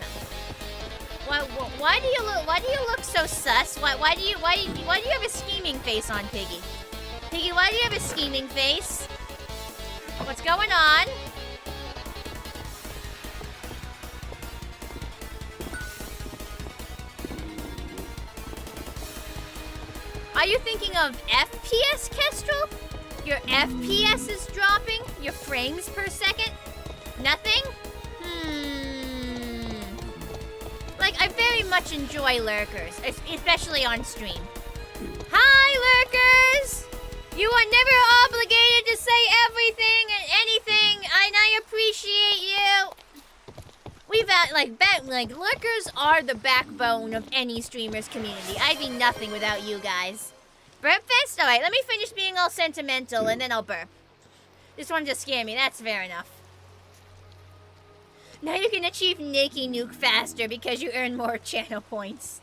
Why do you look so sus? Why do you have a scheming face on, Piggy? Piggy, why do you have a scheming face? What's going on? Are you thinking of FPS, Kestrel? Your FPS is dropping? Your frames per second? Nothing? Like, I very much enjoy lurkers, especially on stream. Hi, lurkers! You are never obligated to say everything and anything, and I appreciate you. We've had, like, lurkers are the backbone of any streamer's community. I'd be nothing without you guys. Burp fest? Alright, let me finish being all sentimental and then I'll burp. This one just scared me, that's fair enough. Now you can achieve Nakey Nuke faster because you earn more channel points.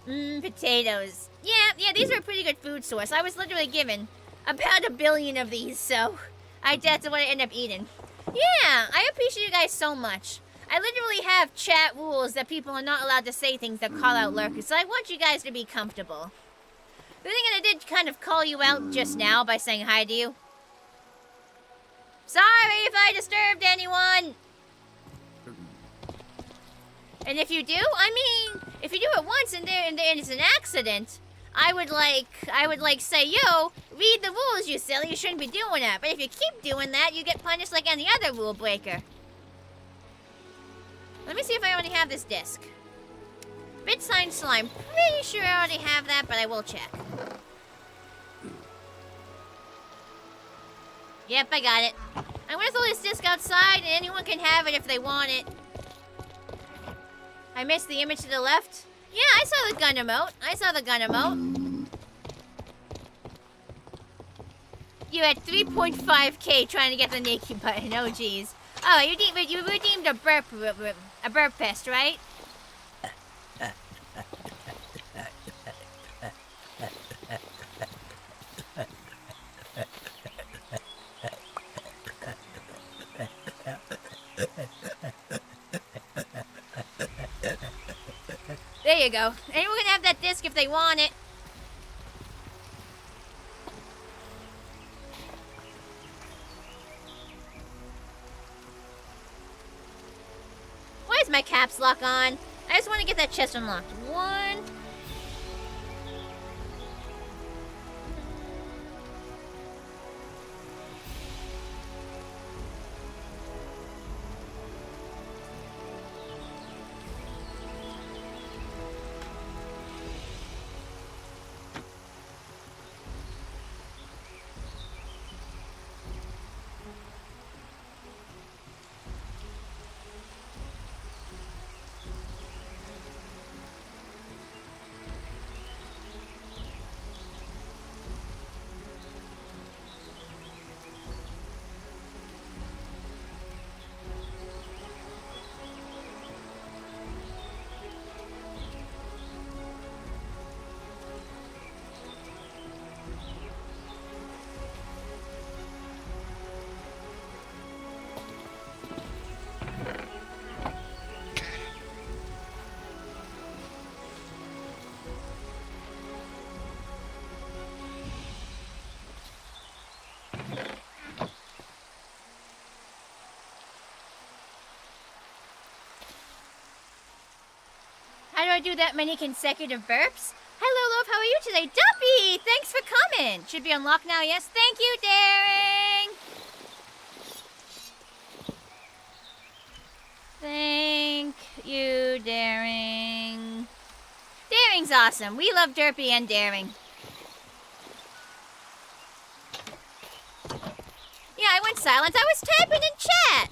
Potatoes. Yeah, these are a pretty good food source. I was literally given about 1 billion of these, so that's what I end up eating. Yeah, I appreciate you guys so much. I literally have chat rules that people are not allowed to say things that call out lurkers, so I want you guys to be comfortable. The thing that I did kind of call you out just now by saying hi to you. Sorry if I disturbed anyone! And if you do, I mean, if you do it once and it's an accident, I would say, yo, read the rules, you silly, you shouldn't be doing that. But if you keep doing that, you get punished like any other rule breaker. Let me see if I already have this disc. Bit sign slime. Pretty sure I already have that, but I will check. Yep, I got it. I'm gonna throw this disc outside, and anyone can have it if they want it. I missed the image to the left. Yeah, I saw the gun emote. You had 3.5k trying to get the naked button. Oh, jeez. Oh, you redeemed a burp pest, right? There you go. Anyone can have that disc if they want it. Why is my caps lock on? I just want to get that chest unlocked. 1. I do that many consecutive burps? Hello, love, how are you today? Duppy, thanks for coming. Should be unlocked now, yes? Thank you, Daring. Thank you, Daring. Daring's awesome. We love Derpy and Daring. Yeah, I went silent. I was typing in chat.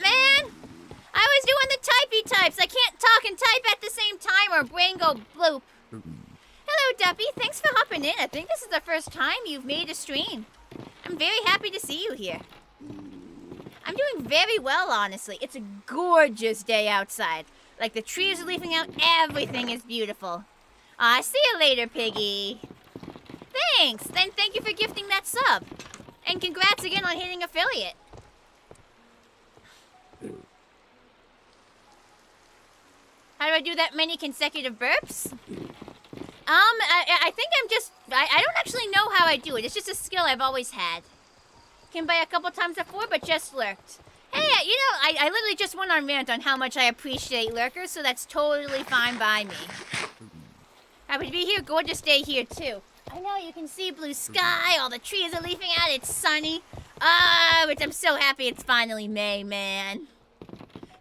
Man. I was doing the typey types. I can't talk and type at the same time or brain go bloop. Hello, Duppy. Thanks for hopping in. I think this is the first time you've made a stream. I'm very happy to see you here. I'm doing very well, honestly. It's a gorgeous day outside. Like, the trees are leafing out. Everything is beautiful. See you later, Piggy. Thanks. Then thank you for gifting that sub. And congrats again on hitting affiliate. How do I do that many consecutive burps? I think I'm just... I don't actually know how I do it. It's just a skill I've always had. Came by a couple times before, but just lurked. Hey, you know, I literally just went on rant on how much I appreciate lurkers, so that's totally fine by me. Happy to be here. Gorgeous day here, too. I know, you can see blue sky, all the trees are leafing out, it's sunny. Which I'm so happy it's finally May, man.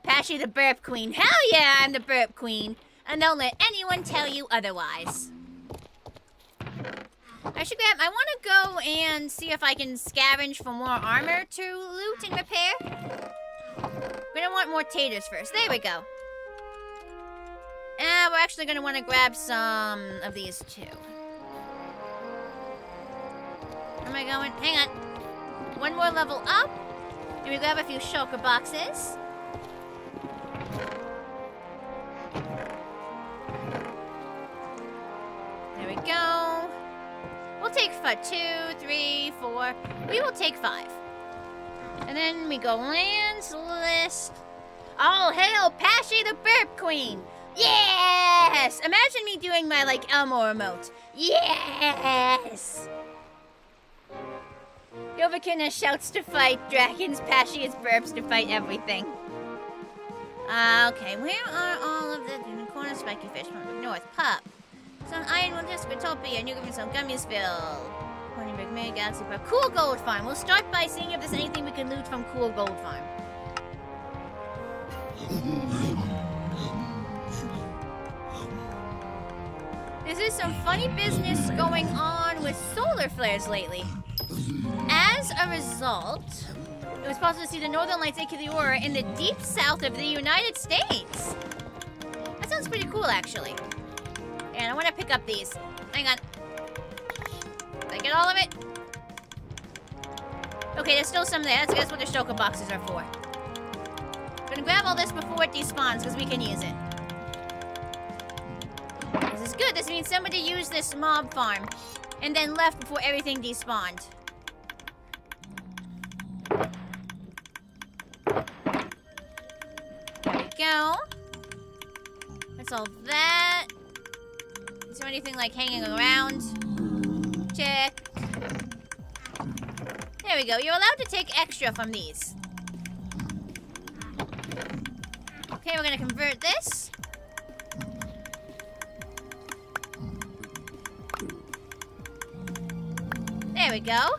Pashy the burp queen. Hell yeah, I'm the burp queen. And don't let anyone tell you otherwise. I want to go and see if I can scavenge for more armor to loot and repair. We're gonna want more taters first. There we go. We're actually gonna want to grab some of these too. Where am I going? Hang on. One more level up. And we grab a few shulker boxes. There we go. We'll take 2, 3, 4. We will take 5. And then we go lands list. Oh, hail Pashy the Burp Queen. Yes! Imagine me doing my, like, Elmo emote. Yes! Yovakin shouts to fight dragons. Pashy is burps to fight everything. Okay, where are all of the corner spiky fish? North, pup. Some iron will just Utopia, New Griffin, some Gummiesville. Hornibig, Mary Galaxy Park. Cool Gold Farm. We'll start by seeing if there's anything we can loot from Cool Gold Farm. There's some funny business going on with solar flares lately. As a result, it was possible to see the northern lights aka the aurora in the deep south of the United States. That sounds pretty cool, actually. And I want to pick up these. Hang on. Did I get all of it? Okay, there's still some there. That's what the shulker boxes are for. I'm gonna grab all this before it despawns, because we can use it. This is good. This means somebody used this mob farm and then left before everything despawned. There we go. That's all that. Is there anything like hanging around? Check. There we go. You're allowed to take extra from these. Okay, we're gonna convert this. There we go.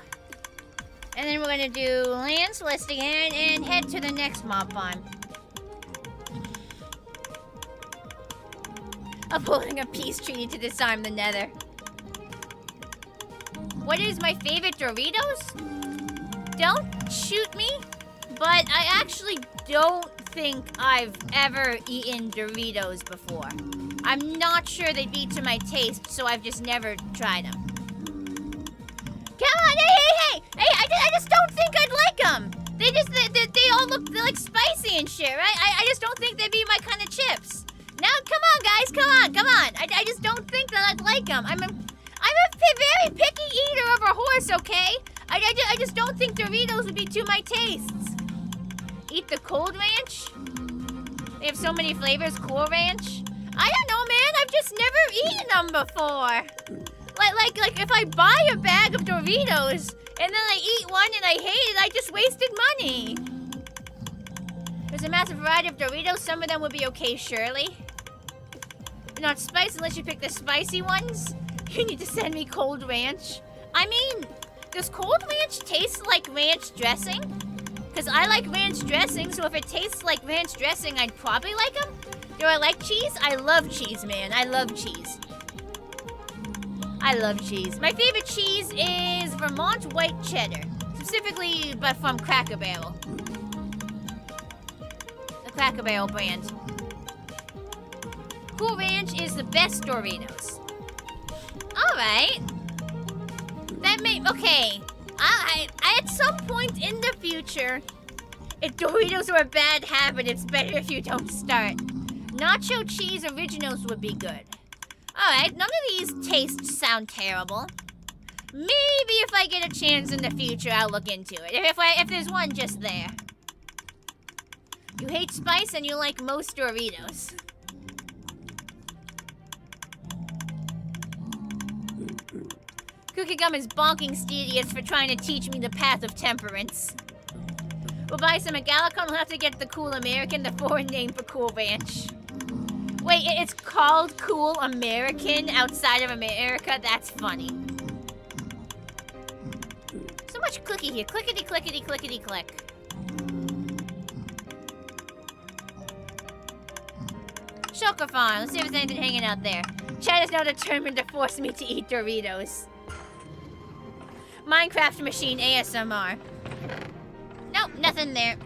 And then we're gonna do lands list again and head to the next mob farm. Upholding a peace treaty to disarm the nether. What is my favorite Doritos? Don't shoot me, but I actually don't think I've ever eaten Doritos before. I'm not sure they'd be to my taste, so I've just never tried them. Come on, hey! I just don't think I'd like them. They all look like spicy and shit, right? I just don't think they'd be my kind of chips. Now, come on, guys, come on. I just don't think that I'd like them. I'm a very picky eater of a horse, okay? I just don't think Doritos would be to my tastes. Eat the Cold Ranch? They have so many flavors. Cool Ranch? I don't know, man. I've just never eaten them before. Like if I buy a bag of Doritos and then I eat one and I hate it, I just wasted money. There's a massive variety of Doritos. Some of them would be okay, surely. Not spicy unless you pick the spicy ones. You need to send me Cold Ranch. I mean, does Cold Ranch taste like ranch dressing? Because I like ranch dressing, so if it tastes like ranch dressing, I'd probably like them. Do I like cheese? I love cheese, man. I love cheese. I love cheese. My favorite cheese is Vermont White Cheddar. Specifically, but from Cracker Barrel. The Cracker Barrel brand. Cool Ranch is the best Doritos. Alright. That may... Okay. I at some point in the future, if Doritos are a bad habit, it's better if you don't start. Nacho cheese originals would be good. Alright, none of these tastes sound terrible. Maybe if I get a chance in the future, I'll look into it. If there's one just there. You hate spice and you like most Doritos. Cookie Gum is bonking Stedius for trying to teach me the path of temperance. We'll buy some at Galacon. We'll have to get the Cool American, the foreign name for Cool Ranch. Wait, it's called Cool American outside of America? That's funny. So much clicky here. Clickety, clickety, clickety, click. Shulker Farm. Let's see if there's anything hanging out there. Chad is now determined to force me to eat Doritos. Minecraft machine ASMR. Nope, nothing there.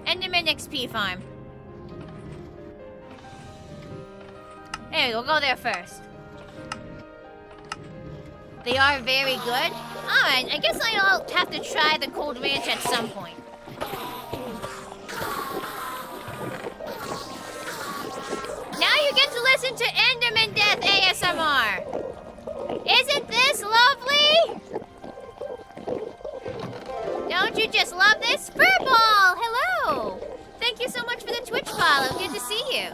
Enderman XP farm. There we go, go there first. They are very good. Alright, I guess I'll have to try the Cold Ranch at some point. Now you get to listen to Enderman Death ASMR. Isn't this lovely? Don't you just love this? Furball! Hello! Thank you so much for the Twitch follow. Good to see you.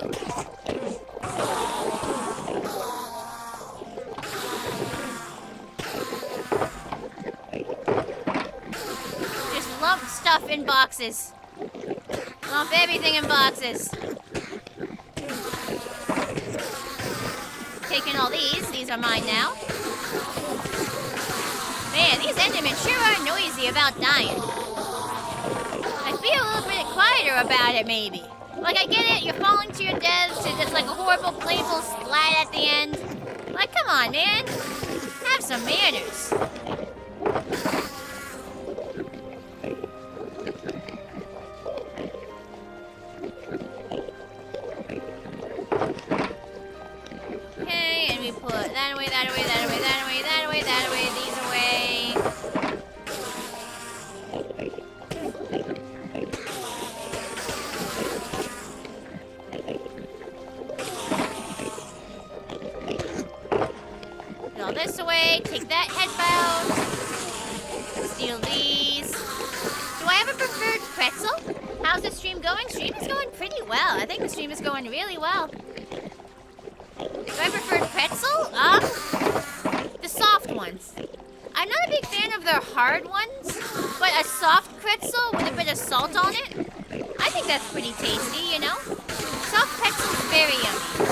Just lump stuff in boxes. Lump everything in boxes. Taking all these. These are mine now. Man, these Endermen sure are noisy about dying. I'd be a little bit quieter about it, maybe. Like, I get it, you're falling to your deaths, and it's like a horrible, painful splat at the end. Like, come on, man. Have some manners. Okay, and we put that away, that away, that away, that away, that away, that away, these away. Put all this away, take that headbound. Steal these. Do I have a preferred pretzel? How's the stream going? Stream is going pretty well. I think the stream is going really well. Do I prefer pretzel? The soft ones. I'm not a big fan of their hard ones, but a soft pretzel with a bit of salt on it, I think that's pretty tasty, you know? Soft pretzel is very yummy.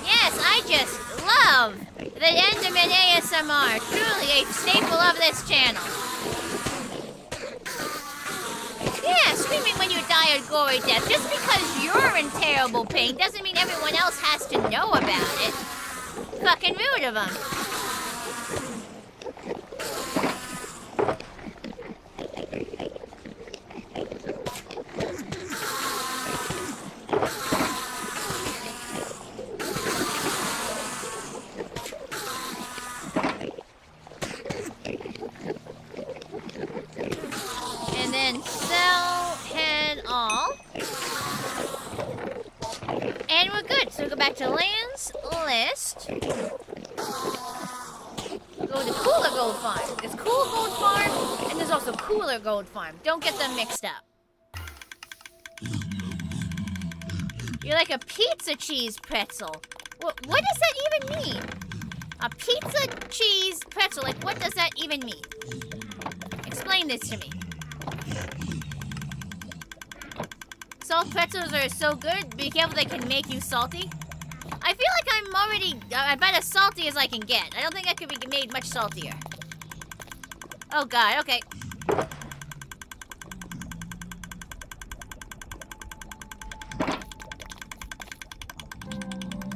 Yes, I just love the Enderman ASMR. Truly a staple of this channel. Yeah, screaming when you die a gory death. Just because you're in terrible pain doesn't mean everyone else has to know about it. Fucking rude of them. And then sell and all. And we're good. So go back to lands, list. Go cool gold farm, and there's also cooler gold farm. Don't get them mixed up. You're like a pizza cheese pretzel. What does that even mean? A pizza cheese pretzel, like what does that even mean? Explain this to me. Salt pretzels are so good, be careful they can make you salty. I feel like I'm already, about as salty as I can get. I don't think I could be made much saltier. Oh god, okay.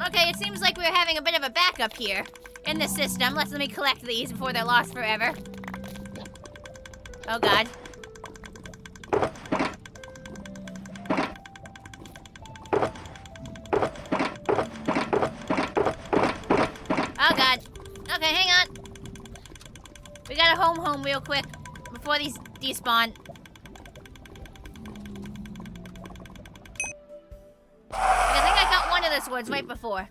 Okay, it seems like we're having a bit of a backup here in the system. Let me collect these before they're lost forever. Oh god. Oh god. Okay, hang on. We gotta home real quick before these despawn. I think I got one of those words right before.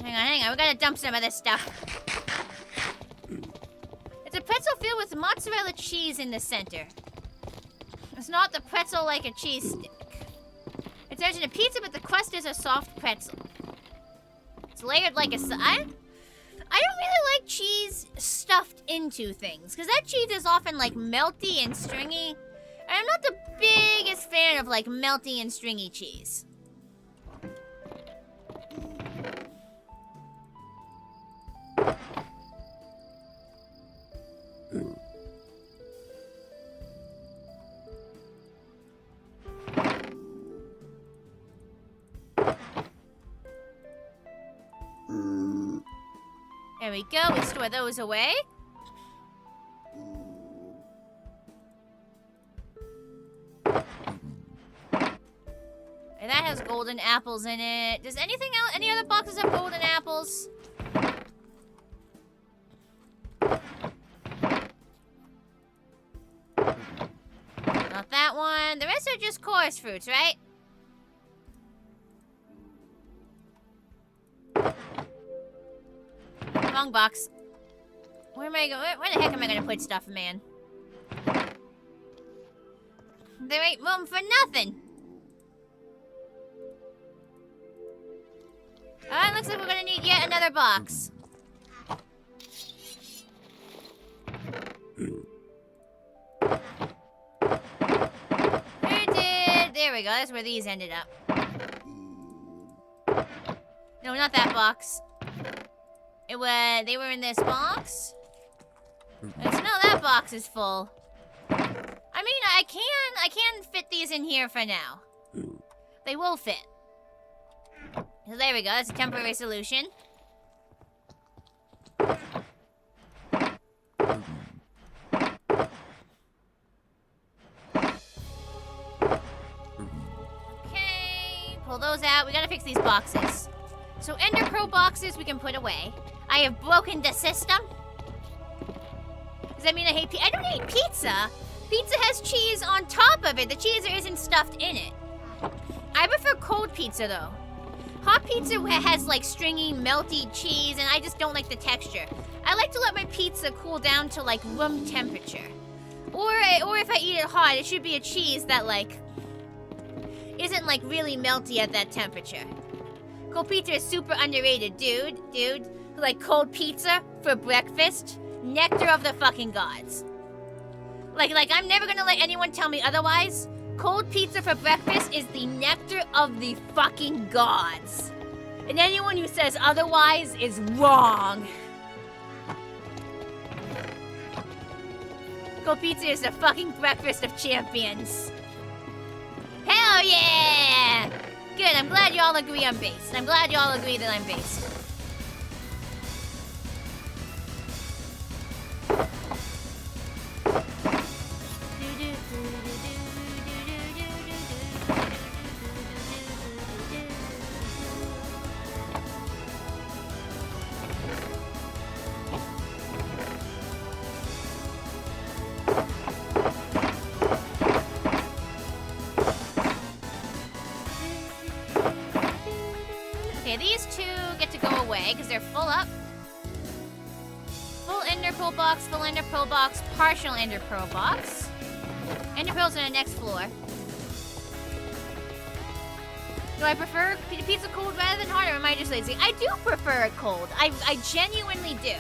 Hang on. We gotta dump some of this stuff. It's a pretzel filled with mozzarella cheese in the center. It's not the pretzel like a cheese stick. It's actually a pizza, but the crust is a soft pretzel. It's layered like a... I don't really like cheese stuffed into things, because that cheese is often like melty and stringy. And I'm not the biggest fan of like melty and stringy cheese. There we go, we store those away. And that has golden apples in it. Does anything else, any other boxes have golden apples? Not that one. The rest are just chorus fruits, right? Wrong box. Where am I going? Where the heck am I gonna put stuff, man? There ain't room for nothing. Alright, looks like we're gonna need yet another box. There we go, that's where these ended up. No, not that box. They were in this box. It's, no, that box is full. I mean, I can fit these in here for now. They will fit. So there we go, that's a temporary solution. Okay, pull those out. We gotta fix these boxes. So Ender Pro boxes we can put away. I have broken the system. Does that mean I hate I don't hate pizza. Pizza has cheese on top of it. The cheese isn't stuffed in it. I prefer cold pizza though. Hot pizza has like stringy, melty cheese, and I just don't like the texture. I like to let my pizza cool down to like room temperature. Or if I eat it hot, it should be a cheese that like isn't like really melty at that temperature. Cold pizza is super underrated, dude. Like cold pizza for breakfast, nectar of the fucking gods. Like I'm never gonna let anyone tell me otherwise. Cold pizza for breakfast is the nectar of the fucking gods. And anyone who says otherwise is wrong. Cold pizza is the fucking breakfast of champions. Hell yeah! Good, I'm glad y'all agree I'm based. I'm glad y'all agree that I'm based. Okay, these two get to go away because they're full up. ender pearl box, full ender pearl box, partial ender pearl box. Ender pearls on the next floor. Do I prefer pizza cold rather than hot, or am I just lazy? I do prefer it cold. I genuinely do.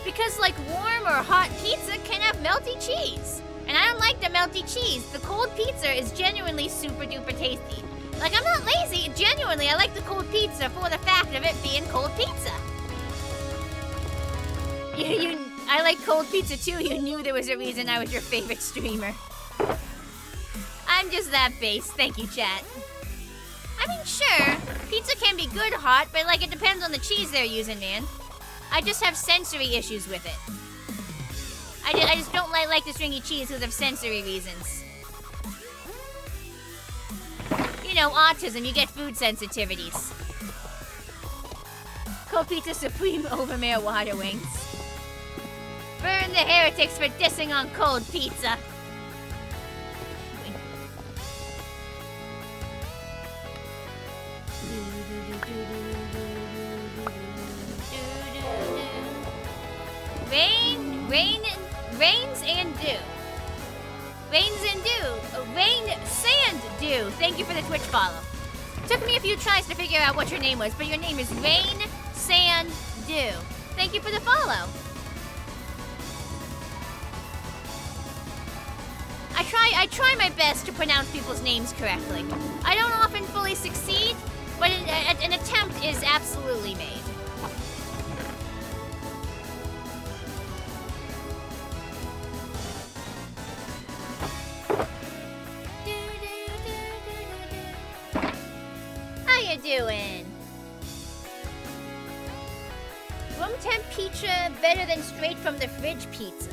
Because like warm or hot pizza can have melty cheese. And I don't like the melty cheese. The cold pizza is genuinely super duper tasty. Like, I'm not lazy. Genuinely, I like the cold pizza for the fact of it being cold pizza. I like cold pizza too. You knew there was a reason I was your favorite streamer. I'm just that base. Thank you, chat. I mean, sure, pizza can be good hot, but like it depends on the cheese they're using, man. I just have sensory issues with it. I just don't like the stringy cheese because of sensory reasons. You know, autism, you get food sensitivities. Cold pizza supreme over mere water wings. Burn the heretics for dissing on cold pizza. Rains and dew. Rains and dew. Rain, sand, dew. Thank you for the Twitch follow. Took me a few tries to figure out what your name was, but your name is Rain, Sand, Dew. Thank you for the follow. I try my best to pronounce people's names correctly. I don't often fully succeed, but an attempt is absolutely made. How you doing? Room temp pizza better than straight from the fridge pizza.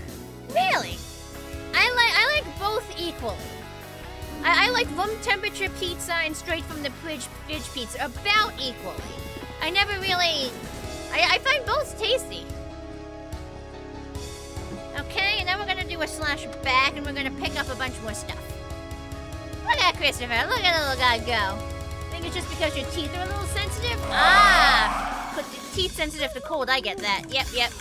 Really? I like both equally. I like room temperature pizza and straight from the fridge pizza about equally. I never really... I find both tasty. Okay, and then we're gonna do a slash back and we're gonna pick up a bunch more stuff. Look at Christopher, look at the little guy go. Think it's just because your teeth are a little sensitive? Ah! But teeth sensitive to cold, I get that. Yep.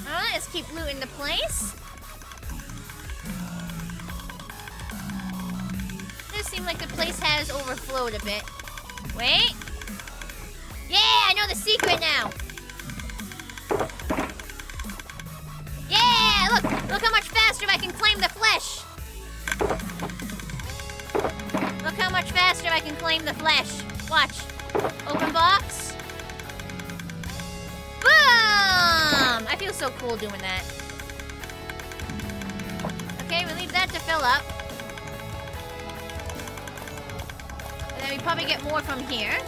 Alright, let's keep looting the place. Does seem like the place has overflowed a bit. Wait. Yeah, I know the secret now. Yeah, look how much faster I can claim the flesh. Look how much faster I can claim the flesh. Watch. Open box. Boom! I feel so cool doing that. Okay, we leave that to fill up. And then we probably get more from here.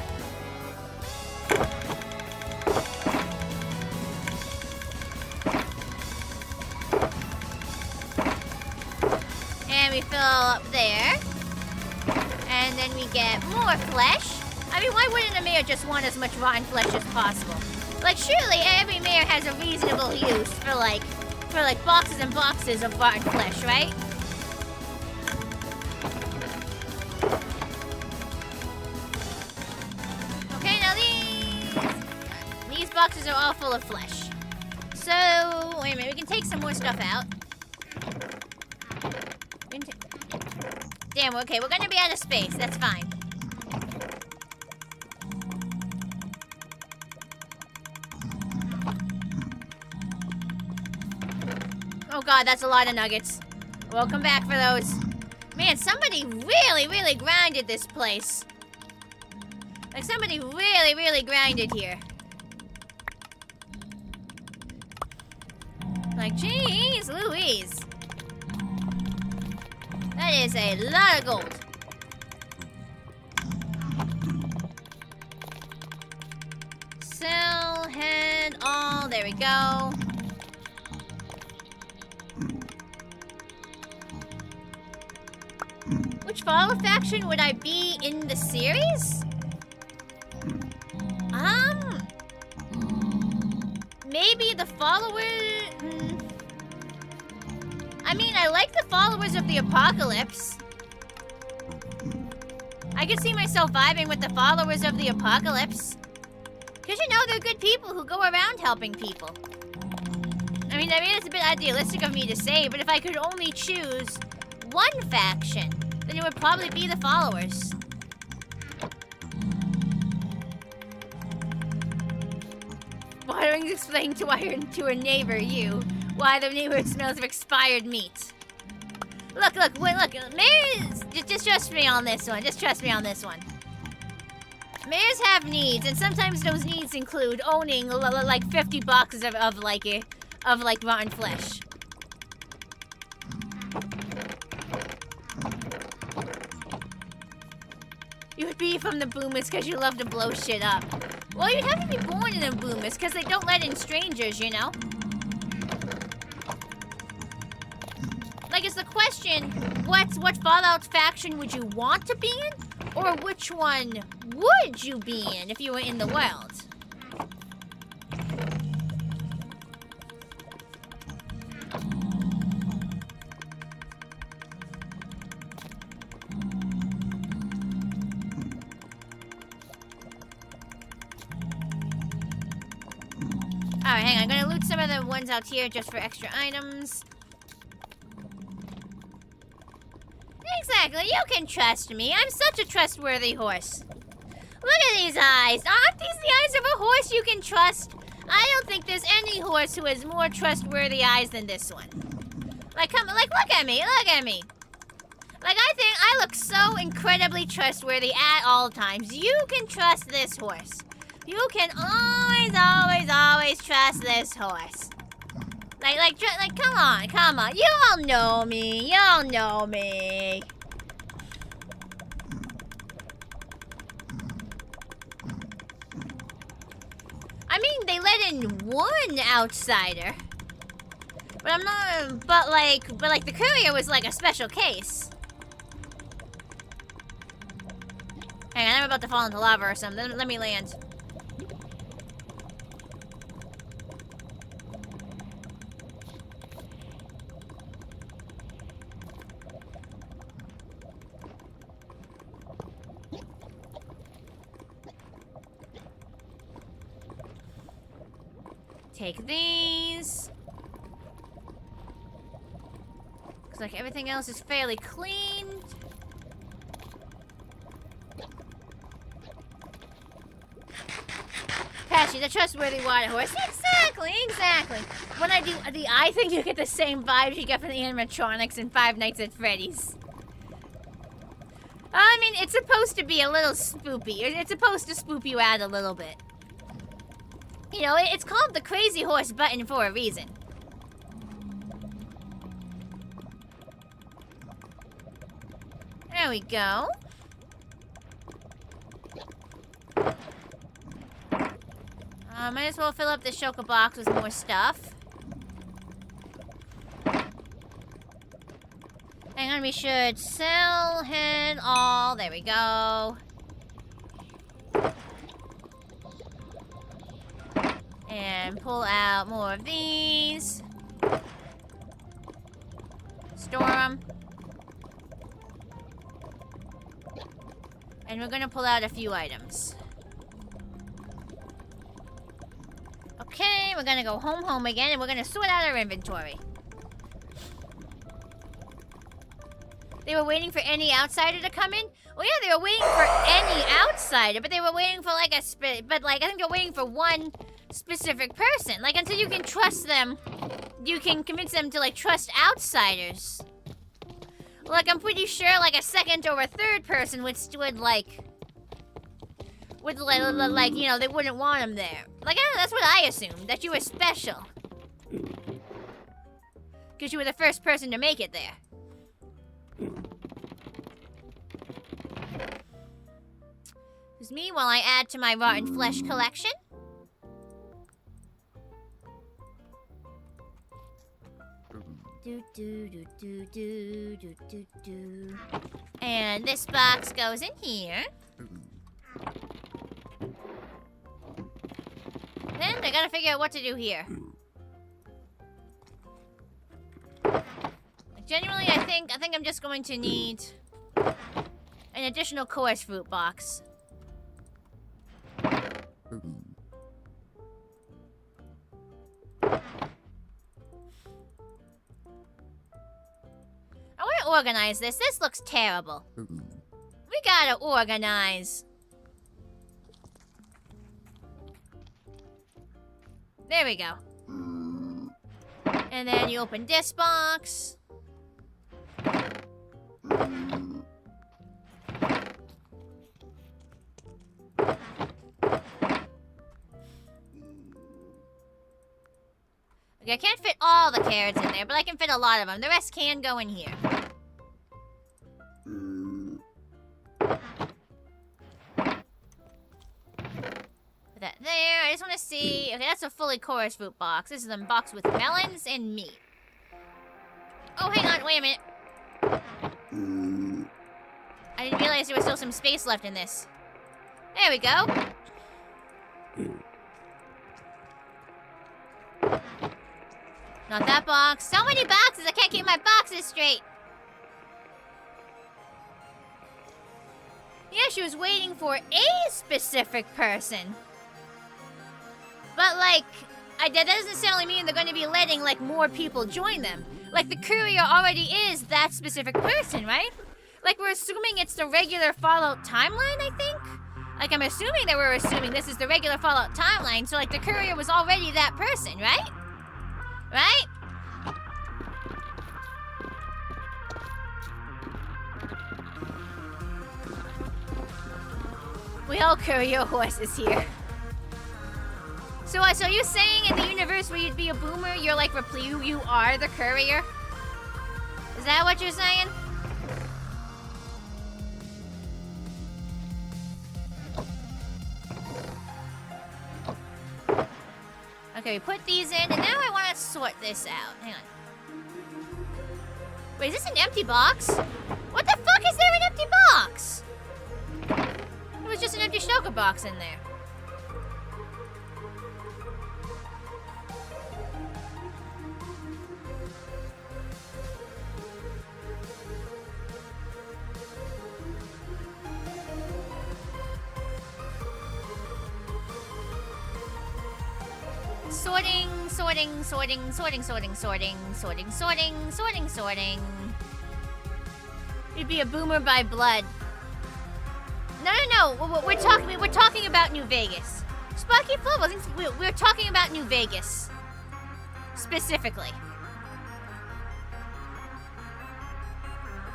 And we fill up there. And then we get more flesh. I mean, why wouldn't a mayor just want as much rotten flesh as possible? Like, surely every mayor has a reasonable use for like boxes and boxes of rotten flesh, right? Okay, now these boxes are all full of flesh. So, wait a minute, we can take some more stuff out. Damn, okay, we're gonna be out of space, that's fine. Oh god, that's a lot of nuggets. We'll come back for those. Man, somebody really grinded this place. Like, somebody really grinded here. Like, jeez Louise. That is a lot of gold. Sell, head, all. There we go. Which follow faction would I be in the series? Maybe the followers... I mean, I like the followers of the apocalypse. I could see myself vibing with the followers of the apocalypse. Because you know they're good people who go around helping people. I mean, it's a bit idealistic of me to say, but if I could only choose one faction, then it would probably be the followers. Why don't you explain to a neighbor, why the neighborhood smells of expired meat? Look, mayors, just trust me on this one. Just trust me on this one. Mayors have needs, and sometimes those needs include owning like 50 boxes of rotten flesh. You would be from the boomers because you love to blow shit up. Well, you'd have to be born in the boomers because they don't let in strangers, you know? Like, it's the question, what Fallout faction would you want to be in? Or which one would you be in if you were in the world? Alright, hang on. I'm gonna loot some of the ones out here just for extra items. Exactly, you can trust me. I'm such a trustworthy horse. Look at these eyes. Aren't these the eyes of a horse you can trust? I don't think there's any horse who has more trustworthy eyes than this one. Like, look at me, look at me. Like, I think I look so incredibly trustworthy at all times. You can trust this horse. You can always trust this horse. Like, come on. You all know me. I mean, they let in one outsider. But the courier was like a special case. Hang on, I'm about to fall into lava or something. Let me land. Take these. Looks like everything else is fairly clean. Patchy, the trustworthy water horse. Exactly. When I do the eye thing, you get the same vibes you get from the animatronics in Five Nights at Freddy's. I mean, it's supposed to be a little spoopy. It's supposed to spoop you out a little bit. You know, it's called the Crazy Horse button for a reason. There we go. Might as well fill up the shulker box with more stuff. Hang on, we should sell it all. There we go. And pull out more of these. Store them. And we're gonna pull out a few items. Okay, we're gonna go home again, and we're gonna sort out our inventory. They were waiting for any outsider to come in? Well, yeah, they were waiting for any outsider, but they were waiting for like I think they're waiting for one specific person. Like, until you can trust them, you can convince them to, like, trust outsiders. Like, I'm pretty sure, like, a second or a third person would you know, they wouldn't want them there. Like, I don't know, that's what I assumed, that you were special. Because you were the first person to make it there. It's me while I add to my rotten flesh collection. And this box goes in here. Then I gotta figure out what to do here. Like, genuinely, I think I'm just going to need an additional coarse fruit box. gotta organize this. This looks terrible. We gotta organize. There we go. And then you open this box. Okay, I can't fit all the carrots in there, but I can fit a lot of them. The rest can go in here. Put that there. I just want to see. Okay, that's a fully chorus fruit box. This is a box with melons and meat. Oh, hang on. Wait a minute. I didn't realize there was still some space left in this. There we go. Not that box. So many boxes, I can't keep my boxes straight. Yeah, she was waiting for a specific person. But, like, that doesn't necessarily mean they're going to be letting, like, more people join them. Like, the courier already is that specific person, right? Like, we're assuming it's the regular Fallout timeline, I think? Like, I'm assuming that we're assuming this is the regular Fallout timeline, so, like, the courier was already that person, right? Right? We all courier horses here. So you're saying in the universe where you'd be a boomer, you're like, you are the courier? Is that what you're saying? Okay, we put these in, and now I want to sort this out. Hang on. Wait, is this an empty box? What the fuck is there an empty box? It was just an empty shulker box in there. Sorting. You'd be a boomer by blood. No. We're talking about New Vegas. Sparky Flow wasn't. We're talking about New Vegas specifically.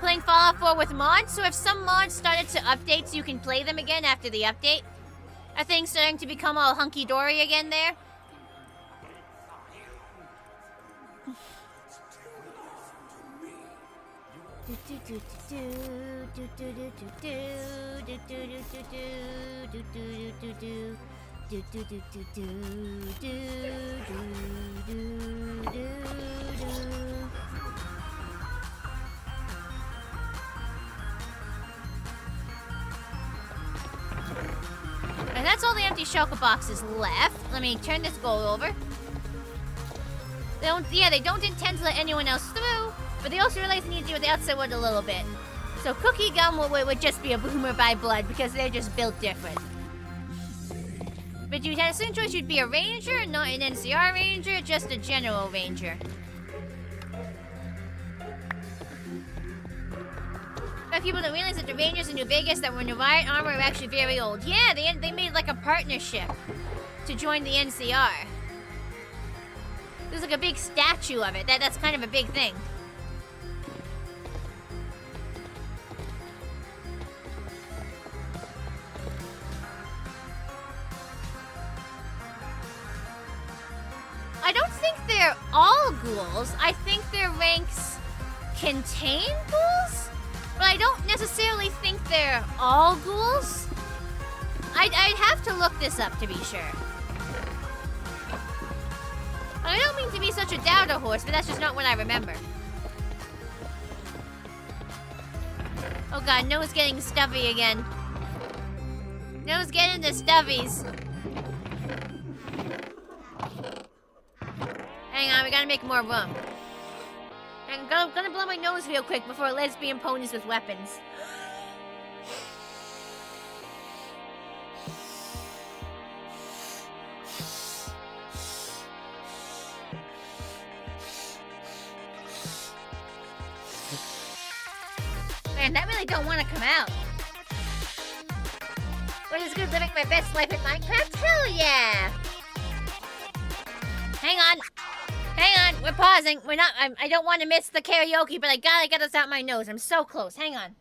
Playing Fallout 4 with mods. So if some mods started to update, so you can play them again after the update. Are things starting to become all hunky dory again there? And that's all the empty shulker boxes left. Let me turn this goal over. They don't intend to let anyone else through, but they also realize they need to deal with the outside world a little bit. So Cookie Gum would just be a boomer by blood because they're just built different. But you had a certain choice, you'd be a ranger, not an NCR ranger, just a general ranger. But people don't realize that the rangers in New Vegas that were in the riot armor are actually very old. Yeah, they made like a partnership to join the NCR. There's like a big statue of it. That's kind of a big thing. I don't think they're all ghouls. I think their ranks contain ghouls, but I don't necessarily think they're all ghouls. I'd have to look this up to be sure. I don't mean to be such a doubter horse, but that's just not what I remember. Oh god, nose getting stuffy again. Nose getting the stuffies. Hang on, we gotta make more room. I'm gonna blow my nose real quick before lesbian ponies with weapons. Man, that really don't want to come out. What is good living my best life in Minecraft? Hell yeah! Hang on, we're pausing. We're not, I don't want to miss the karaoke, but I gotta get this out my nose. I'm so close, hang on.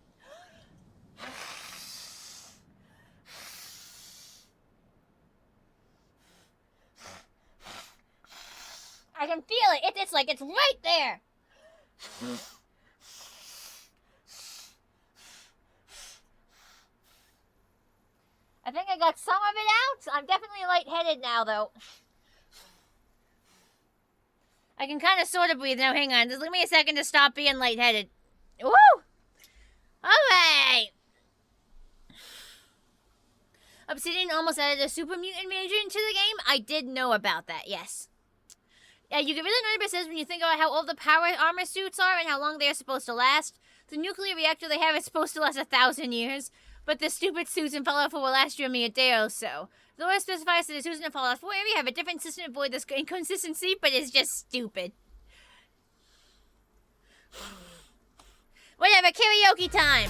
I can feel it, it's like, it's right there. I think I got some of it out. I'm definitely lightheaded now, though. I can kind of sort of breathe now. Hang on. Just give me a second to stop being lightheaded. Woo! Alright! Obsidian almost added a super mutant major into the game. I did know about that, yes. Yeah, you get really nervous when you think about how old the power armor suits are and how long they're supposed to last. The nuclear reactor they have is supposed to last 1,000 years. But the stupid suits in Fallout 4 will last you only a day or so. The lore specifies that the suits in Fallout 4 area have a different system to avoid this inconsistency, but it's just stupid. Whatever, karaoke time!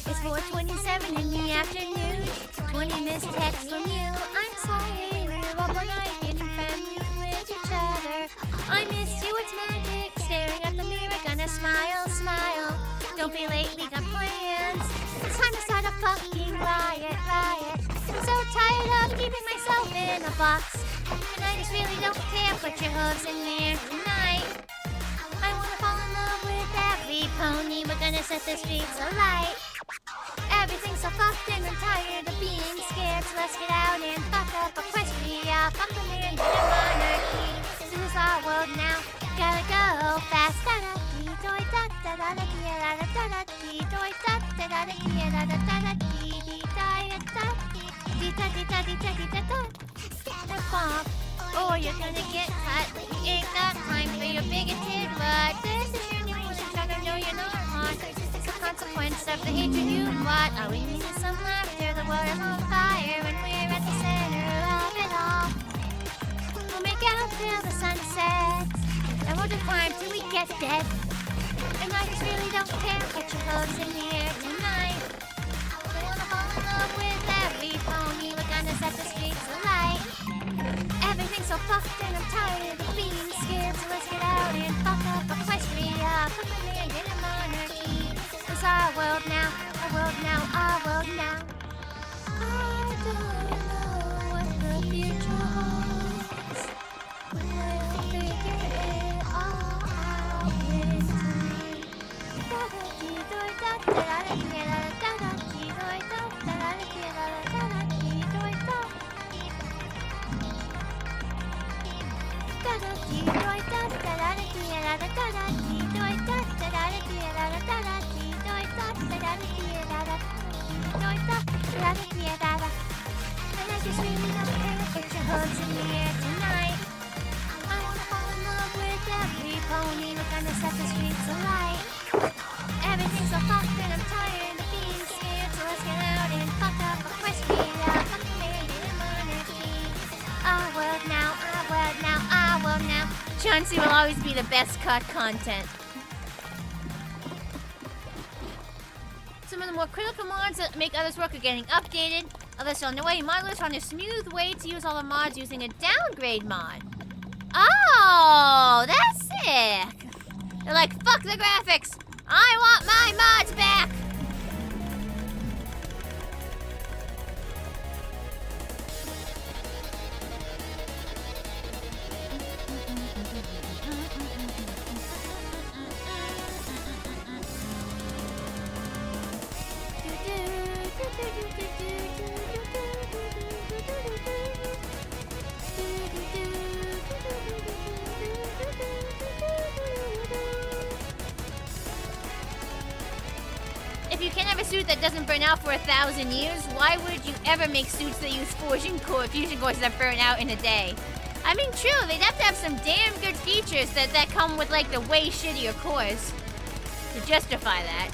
It's 4:27 in the afternoon. 20 missed texts from you. I'm sorry, we're up all night getting family with each other. I miss you, it's magic. Staring at the mirror, gonna smile, smile. Don't be late, we got plans. It's time to start a fucking riot, riot. I'm so tired of keeping myself in a box. And I just really don't care, put your hooves in there tonight. I wanna fall in love with every pony. We're gonna set the streets alight. Everything's so fucked and I'm tired of being scared. So let's get out and fuck up Equestria. Fuck the land and the monarchy. This is our world now. Gotta go fast. Da da dee doi da da da da dee da da da da dee doi da da da da dee da da da da dee dee da da dee da dee da dee da dee da da. The bomb. Or you're gonna get cut. You ain't got time for your bigoted blood. This is your new music. I don't know you're not hot. Consequence of the hatred you brought. All we need is some laughter. The world is on fire and we're at the center of it all. We'll make out till the sun sets, and we'll just climb till we get dead. And I just really don't care. Put your hooves in the air tonight. I wanna fall in love with every pony. We're gonna set the streets alight. Everything's so fucked and I'm tired of being scared. So let's get out and fuck up Equestria. Fuck the land and the monarchy. It's our world now, our world now, our world now. I don't know what the future holds. We'll figure it all out in time. And I just really don't care. Put your hooves in the air tonight. I wanna fall in love with every pony. We're gonna set the streets alight. Everything's so fucked and I'm tired of being scared. So let's get out and fuck up Equestria. Fuck the land and the monarchy. Our world now, our world now, our world now. Chauncey will always be the best cut content. Some of the more critical mods that make others work are getting updated. Others are on their way. Modelers found a smooth way to use all the mods using a downgrade mod. Oh, that's sick. They're like, fuck the graphics. I want my mods back. If you can't have a suit that doesn't burn out for 1,000 years, why would you ever make suits that use fusion cores that burn out in a day? I mean, true, they'd have to have some damn good features that come with, like, the way shittier cores to justify that.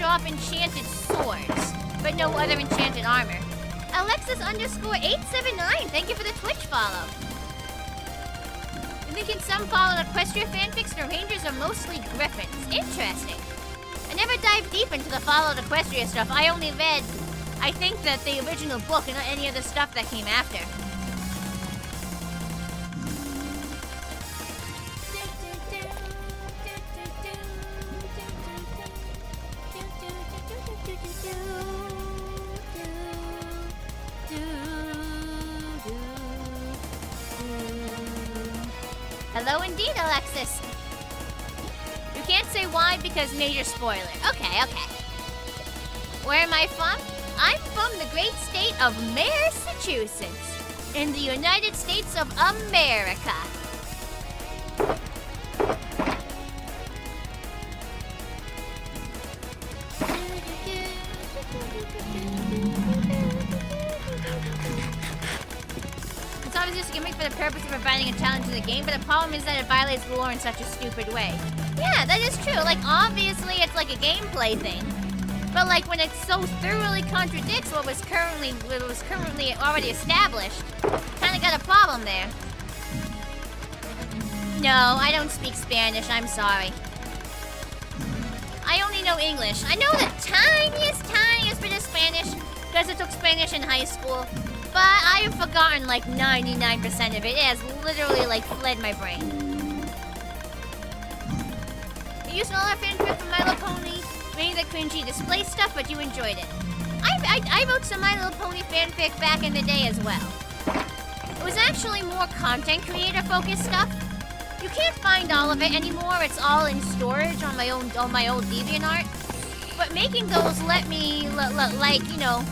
drop enchanted swords, but no other enchanted armor. Alexis_879, thank you for the Twitch follow. I'm thinking some followed Equestria fanfics, the Rangers are mostly Griffins. Interesting. I never dived deep into the followed Equestria stuff. I only read, I think, that the original book and not any other stuff that came after. Hello indeed, Alexis. You can't say why because major spoiler. Okay, okay. Where am I from? I'm from the great state of Massachusetts, in the United States of America. It's obviously just a gimmick for the purpose of providing a challenge to the game, but the problem is that it violates the lore in such a stupid way. Yeah, that is true. Like, obviously it's like a gameplay thing. But like when it so thoroughly contradicts what was currently already established, kinda got a problem there. No, I don't speak Spanish, I'm sorry. I only know English. I know the tiniest bit of Spanish, because I took Spanish in high school. But I have forgotten like 99% of it. It has literally like fled my brain. You used another fanfic from My Little Pony, made the cringy display stuff, but you enjoyed it. I wrote some My Little Pony fanfic back in the day as well. It was actually more content creator focused stuff. You can't find all of it anymore. It's all in storage on my old DeviantArt. But making those let me like, you know,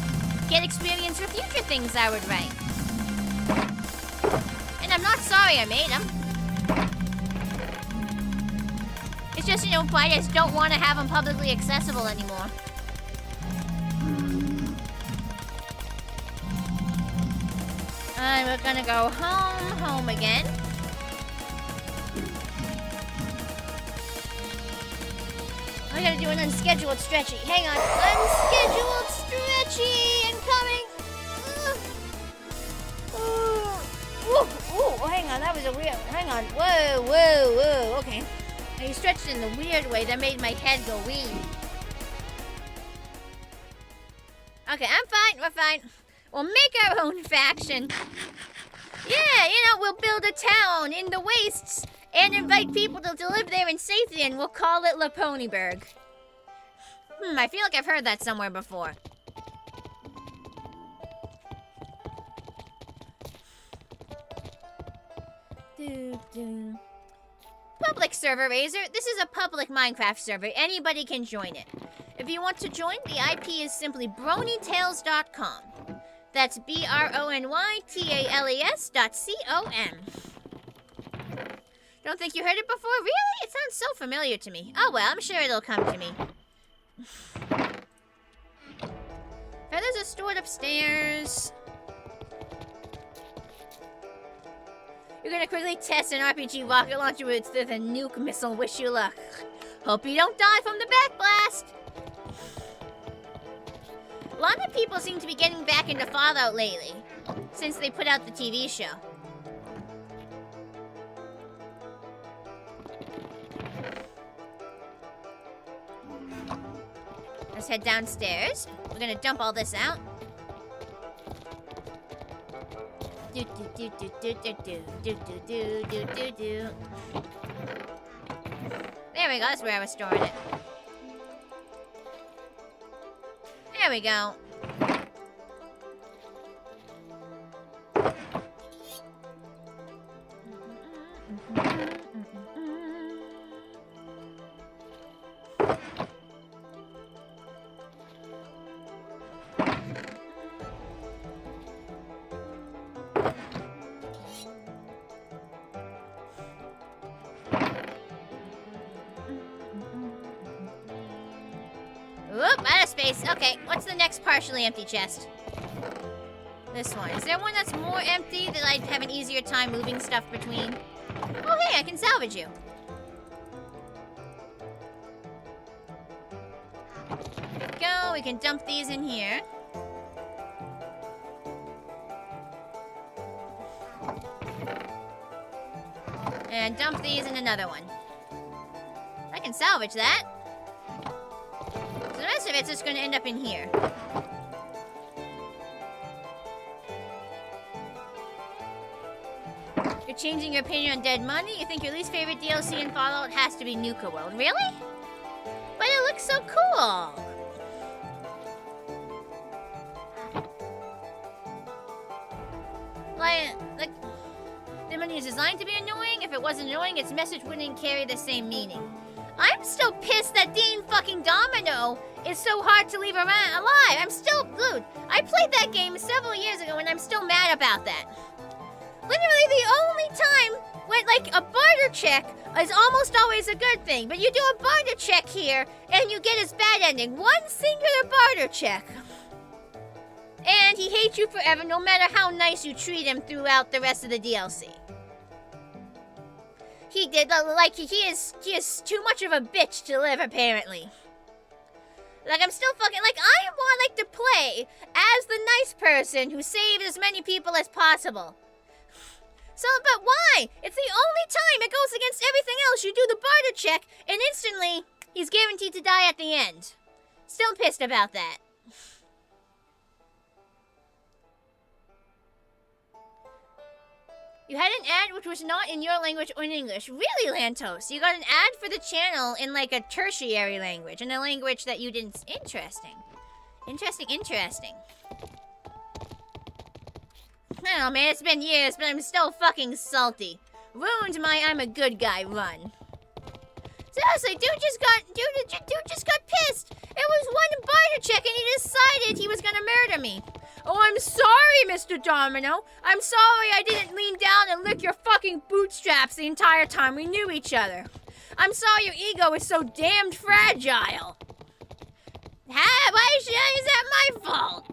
get experience for future things I would write. And I'm not sorry I made them. It's just, you know, I just don't want to have them publicly accessible anymore. And we're gonna go home again. I gotta do an unscheduled stretchy. Hang on. Unscheduled stretchy incoming. Ooh, hang on. That was a weird. Hang on. Whoa. Okay. Now you stretched in the weird way that made my head go wee. Okay, I'm fine. We're fine. We'll make our own faction. Yeah, you know, we'll build a town in the wastes and invite people to live there in safety, and we'll call it Laponyburg. I feel like I've heard that somewhere before. Public server, Razor. This is a public Minecraft server. Anybody can join it. If you want to join, the IP is simply BronyTales.com. That's BronyTales.com. Don't think you heard it before? Really? It sounds so familiar to me. Oh well, I'm sure it'll come to me. Feathers are stored upstairs. You're gonna quickly test an RPG rocket launcher with a nuke missile. Wish you luck. Hope you don't die from the backblast. A lot of people seem to be getting back into Fallout lately, since they put out the TV show. Let's head downstairs. We're gonna dump all this out. There we go, that's where I was storing it. There we go. Whoop, out of space. Okay, what's the next partially empty chest? This one. Is there one that's more empty that I'd have an easier time moving stuff between? Oh, hey, I can salvage you. We can dump these in here. And dump these in another one. I can salvage that. So the rest of it's just gonna end up in here. You're changing your opinion on Dead Money? You think your least favorite DLC in Fallout has to be Nuka World? Really? But it looks so cool! Like, Dead Money is designed to be annoying. If it wasn't annoying, its message wouldn't carry the same meaning. I'm still pissed that Dean fucking Domino is so hard to leave around alive. I'm still, dude, I played that game several years ago and I'm still mad about that. Literally the only time when, like, a barter check is almost always a good thing, but you do a barter check here and you get his bad ending. One singular barter check. And he hates you forever no matter how nice you treat him throughout the rest of the DLC. He did, like, he is too much of a bitch to live, apparently. Like, I'm still fucking, like, I want, like, to play as the nice person who saved as many people as possible. So, but why? It's the only time it goes against everything else. You do the barter check, and instantly, he's guaranteed to die at the end. Still pissed about that. You had an ad which was not in your language or in English. Really, Lantos? You got an ad for the channel in, like, a tertiary language, in a language that you didn't... Interesting. Interesting. I don't know, man. It's been years, but I'm still fucking salty. Ruined my I'm a good guy run. Seriously, dude just got pissed. It was one barter check and he decided he was gonna murder me. Oh, I'm sorry, Mr. Domino. I'm sorry I didn't lean down and lick your fucking bootstraps the entire time we knew each other. I'm sorry your ego is so damned fragile. Why is that my fault?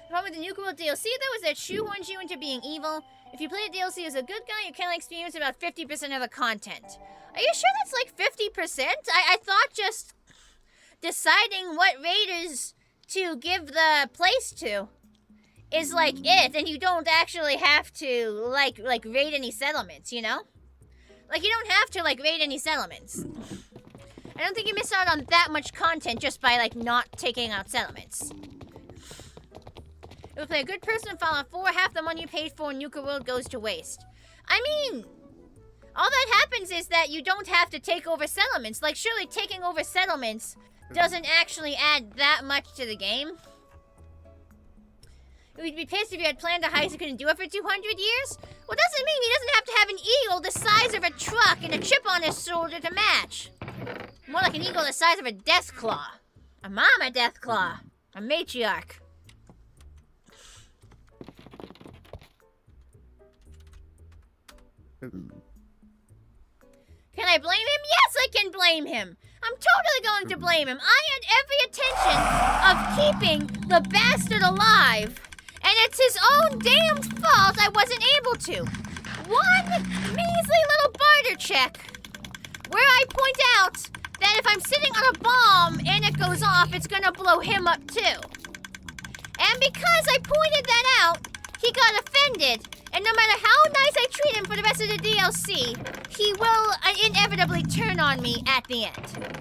The problem with the Nuka World DLC, though, is that shoehorns you into being evil. If you play the DLC as a good guy, you can only experience about 50% of the content. Are you sure that's like 50%? I thought just deciding what raiders to give the place to is like it, and you don't actually have to like raid any settlements, you know? Like, you don't have to like raid any settlements. I don't think you miss out on that much content just by like not taking out settlements. If you play a good person in Fallout 4, half the money you paid for in Nuka World goes to waste. I mean, all that happens is that you don't have to take over settlements. Like, surely taking over settlements doesn't actually add that much to the game. You'd be pissed if you had planned a heist and couldn't do it for 200 years? Well, doesn't mean he doesn't have to have an eagle the size of a truck and a chip on his shoulder to match. More like an eagle the size of a Deathclaw. A mama Deathclaw. A matriarch. Can I blame him? Yes, I can blame him. I'm totally going to blame him. I had every intention of keeping the bastard alive, and it's his own damned fault I wasn't able to. One measly little barter check where I point out that if I'm sitting on a bomb and it goes off, it's gonna blow him up too. And because I pointed that out, he got offended. And no matter how nice I treat him for the rest of the DLC, he will inevitably turn on me at the end.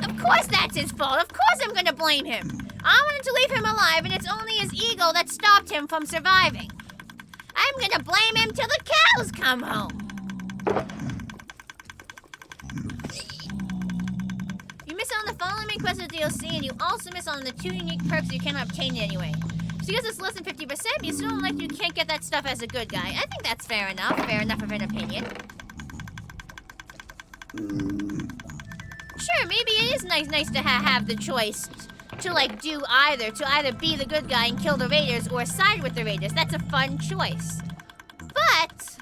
Of course that's his fault. Of course I'm gonna blame him. I wanted to leave him alive, and it's only his ego that stopped him from surviving. I'm gonna blame him till the cows come home. You miss out on the following main quest of the DLC, and you also miss out on the 2 unique perks you cannot obtain anyway. So because it's less than 50%, you still don't like you can't get that stuff as a good guy. I think that's fair enough. Fair enough of an opinion. Sure, maybe it is nice to have the choice to like do either. To either be the good guy and kill the raiders or side with the raiders. That's a fun choice. But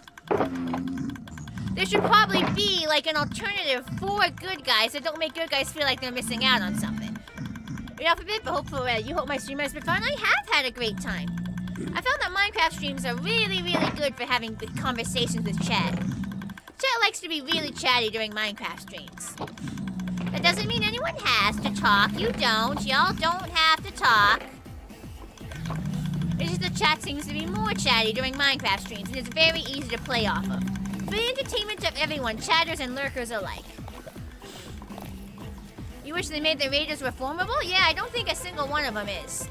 there should probably be like an alternative for good guys that don't make good guys feel like they're missing out on something. Off a bit, but hopefully you hope my stream has been fun. I have had a great time. I found that Minecraft streams are really good for having good conversations with chat. Chat likes to be really chatty during Minecraft streams. anyone has to talk. You don't. Y'all don't have to talk. It's just the chat seems to be more chatty during Minecraft streams, and it's very easy to play off of. For the entertainment of everyone, chatters and lurkers alike. You wish they made the raiders reformable? Yeah, I don't think a single one of them is.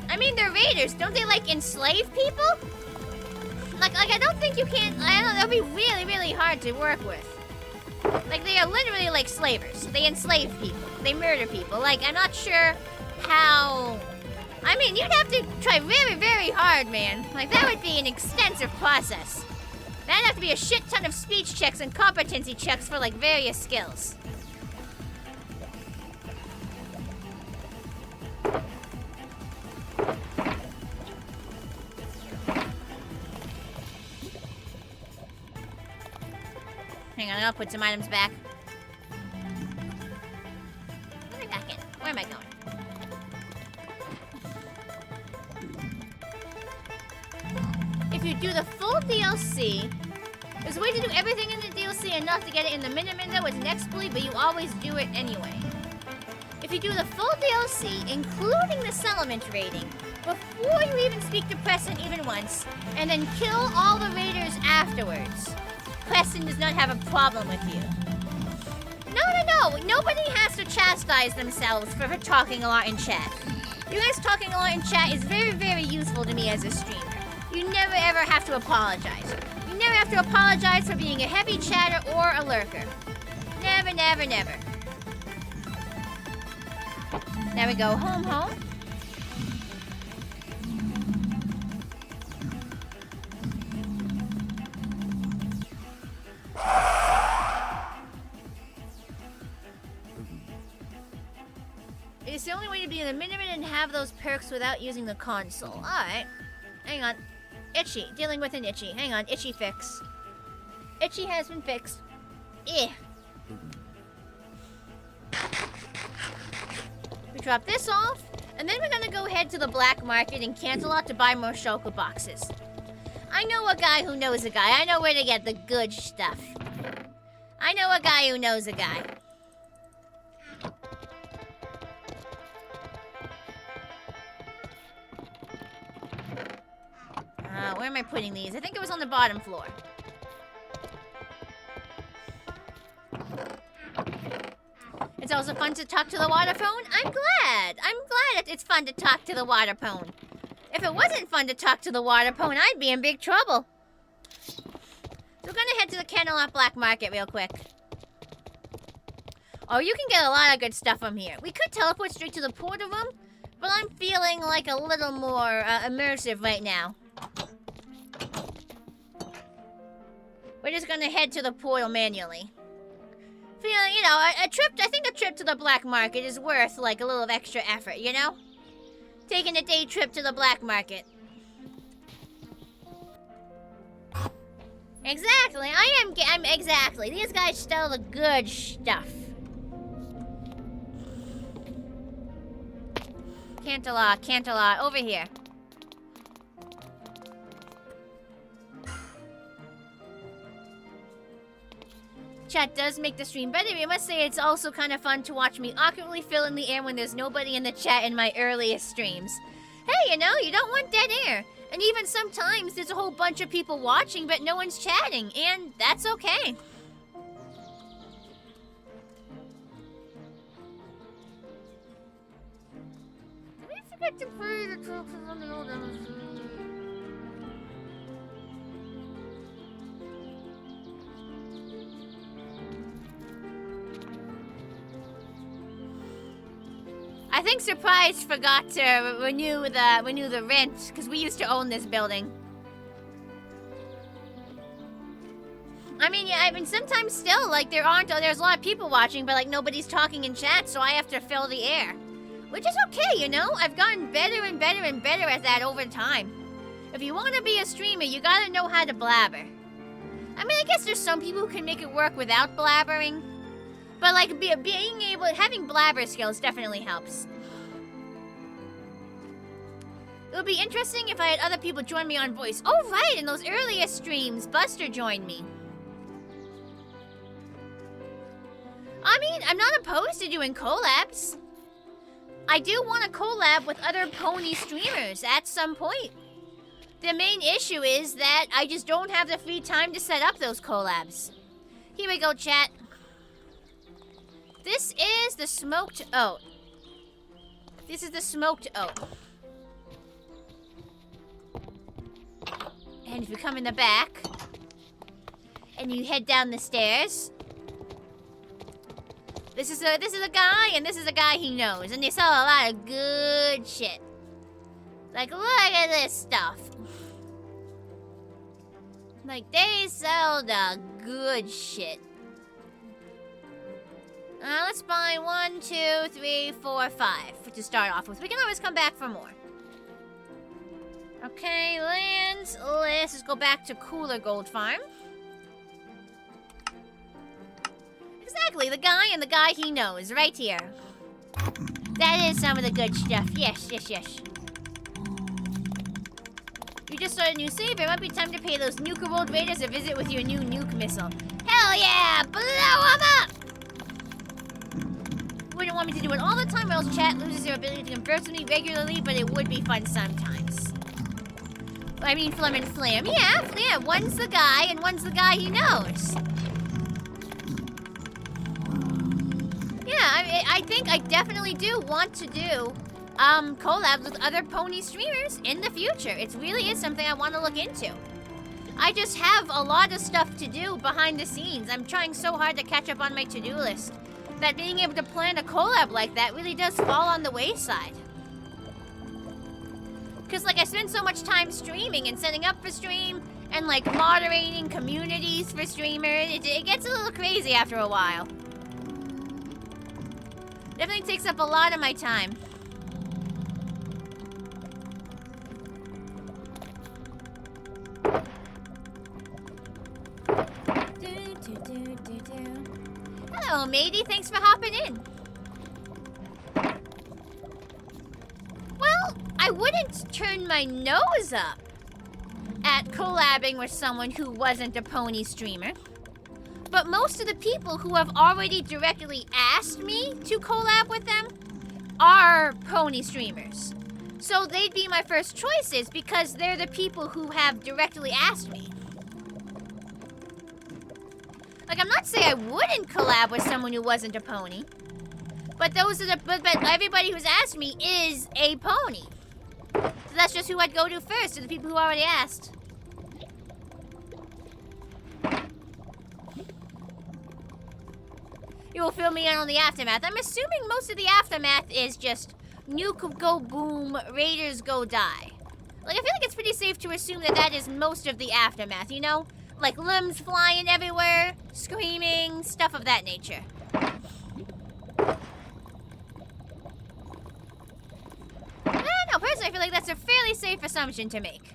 I mean, they're raiders. Don't they, like, enslave people? Like, I don't think you can... I don't know, that'll be really, really hard to work with. Like, they are literally, like, slavers. They enslave people. They murder people. Like, I'm not sure how... I mean, you'd have to try very, very hard, man. Like, that would be an extensive process. That'd have to be a shit ton of speech checks and competency checks for, like, various skills. Hang on, I'll put some items back. Put me back in. Where am I going? If you do the full DLC, there's a way to do everything in the DLC enough to get it in the minimum though with an exploit, but you always do it anyway. If you do the full DLC, including the settlement raiding, before you even speak to Preston even once, and then kill all the raiders afterwards, Preston does not have a problem with you. No. Nobody has to chastise themselves for talking a lot in chat. You guys talking a lot in chat is very, very useful to me as a streamer. You never ever have to apologize. You never have to apologize for being a heavy chatter or a lurker. Never, never, never. There we go. Home. It's the only way to be in the minimum and have those perks without using the console. Alright. Hang on. Itchy. Dealing with an itchy. Hang on. Itchy fix. Itchy has been fixed. We drop this off, and then we're gonna go head to the black market in Canterlot to buy more Shulker boxes. I know a guy who knows a guy. I know where to get the good stuff. I know a guy who knows a guy. Where am I putting these? I think it was on the bottom floor. It's also fun to talk to the water phone. I'm glad it's fun to talk to the water phone. If it wasn't fun to talk to the water phone, I'd be in big trouble. So we're gonna head to the Canterlot Black Market real quick. Oh, you can get a lot of good stuff from here. We could teleport straight to the portal room, but I'm feeling like a little more immersive right now. We're just gonna head to the portal manually. Feeling, you know, I think a trip to the black market is worth, like, a little extra effort, you know? Taking a day trip to the black market. Exactly, I'm exactly. These guys sell the good stuff. Canterlot, over here. Chat does make the stream better. I must say it's also kind of fun to watch me awkwardly fill in the air when there's nobody in the chat in my earliest streams. Hey, you know, you don't want dead air. And even sometimes there's a whole bunch of people watching but no one's chatting, and that's okay. Did we forget to play the troops on the old demonstration? I think Surprise forgot to renew the rent because we used to own this building. I mean, sometimes still, like, there's a lot of people watching, but, like, nobody's talking in chat, so I have to fill the air. Which is okay, you know? I've gotten better and better and better at that over time. If you want to be a streamer, you gotta know how to blabber. I mean, I guess there's some people who can make it work without blabbering. But, like, having blabber skills definitely helps. It would be interesting if I had other people join me on voice. Oh, right, in those earliest streams, Buster joined me. mean, I'm not opposed to doing collabs. I do want to collab with other pony streamers at some point. The main issue is that I just don't have the free time to set up those collabs. Here we go, chat. This is the smoked oat. This is the smoked oat. And if you come in the back, and you head down the stairs, this is a guy, and this is a guy he knows, and they sell a lot of good shit. Like, look at this stuff. Like, they sell the good shit. Let's buy 1, 2, 3, 4, 5 to start off with. We can always come back for more. Okay, lands. Let's just go back to Cooler Gold Farm. Exactly, the guy and the guy he knows, right here. That is some of the good stuff. Yes, yes, yes. You just started a new save. It might be time to pay those Nuka World Raiders a visit with your new nuke missile. Hell yeah! Blow them up! Wouldn't want me to do it all the time, or else chat loses their ability to converse with me regularly, but it would be fun sometimes. I mean, Flem and Flam. Yeah, one's the guy, and one's the guy he knows. Yeah, I think I definitely do want to do collabs with other pony streamers in the future. It really is something I want to look into. I just have a lot of stuff to do behind the scenes. I'm trying so hard to catch up on my to-do list that being able to plan a collab like that really does fall on the wayside. Because, like, I spend so much time streaming and setting up for stream and, like, moderating communities for streamers. It gets a little crazy after a while. Definitely takes up a lot of my time. Hello, matey. Thanks for hopping in. Well, I wouldn't turn my nose up at collabing with someone who wasn't a pony streamer. But most of the people who have already directly asked me to collab with them are pony streamers. So they'd be my first choices because they're the people who have directly asked me. Like, I'm not saying I wouldn't collab with someone who wasn't a pony. But but everybody who's asked me is a pony. So that's just who I'd go to first, are the people who already asked. You will fill me in on the aftermath. I'm assuming most of the aftermath is just nuke go boom, raiders go die. Like, I feel like it's pretty safe to assume that that is most of the aftermath, you know? Like limbs flying everywhere, screaming, stuff of that nature. No, personally I feel like that's a fairly safe assumption to make.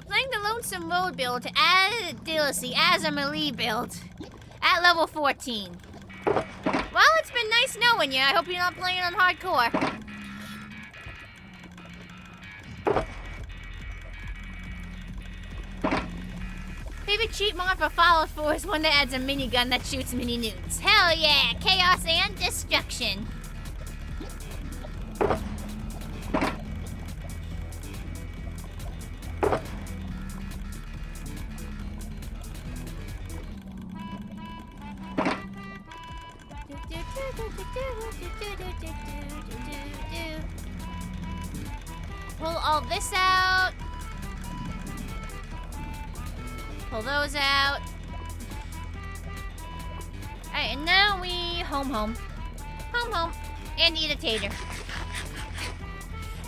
Playing the Lonesome Road build as a melee build at level 14. Well, it's been nice knowing you. I hope you're not playing on hardcore. Favorite cheat mod for Fallout 4 is one that adds a minigun that shoots mini nukes. Hell yeah! Chaos and destruction. Pull all this out. Pull those out. Alright, and now we home. And eat a tater.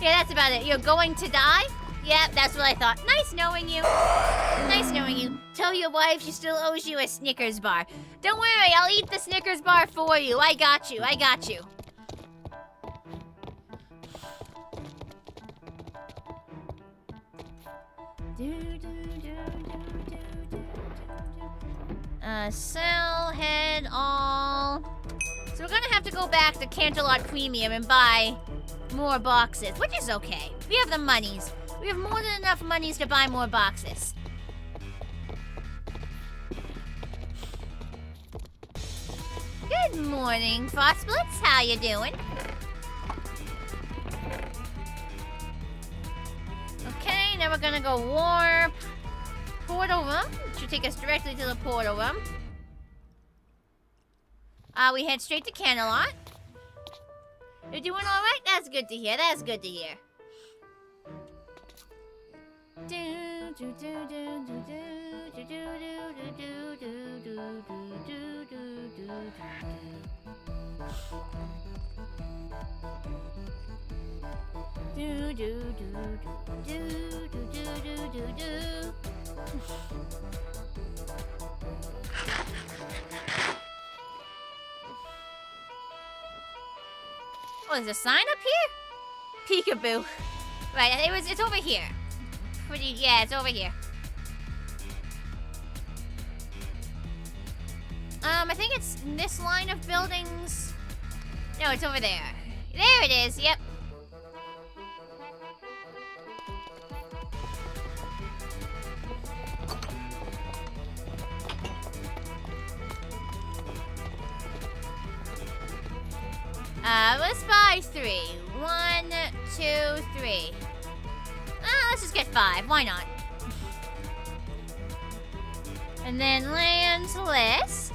Yeah, that's about it. You're going to die? Yeah, that's what I thought. Nice knowing you. Nice knowing you. Tell your wife she still owes you a Snickers bar. Don't worry, I'll eat the Snickers bar for you. I got you. Sell, head, all. So we're gonna have to go back to Canterlot Premium and buy more boxes, which is okay. We have the monies. We have more than enough monies to buy more boxes. Good morning, Frostblitz. How you doing? Okay, now we're gonna go warp. Portal room. Should take us directly to the portal room. We head straight to Canalot. You're doing alright? That's good to hear. That's good to hear. Oh, there's a sign up here? Peekaboo. Right, it's over here. Yeah, it's over here. I think it's in this line of buildings. No, it's over there. There it is, yep. Let's buy 3. 1, 2, 3. Let's just get 5. Why not? And then lands list.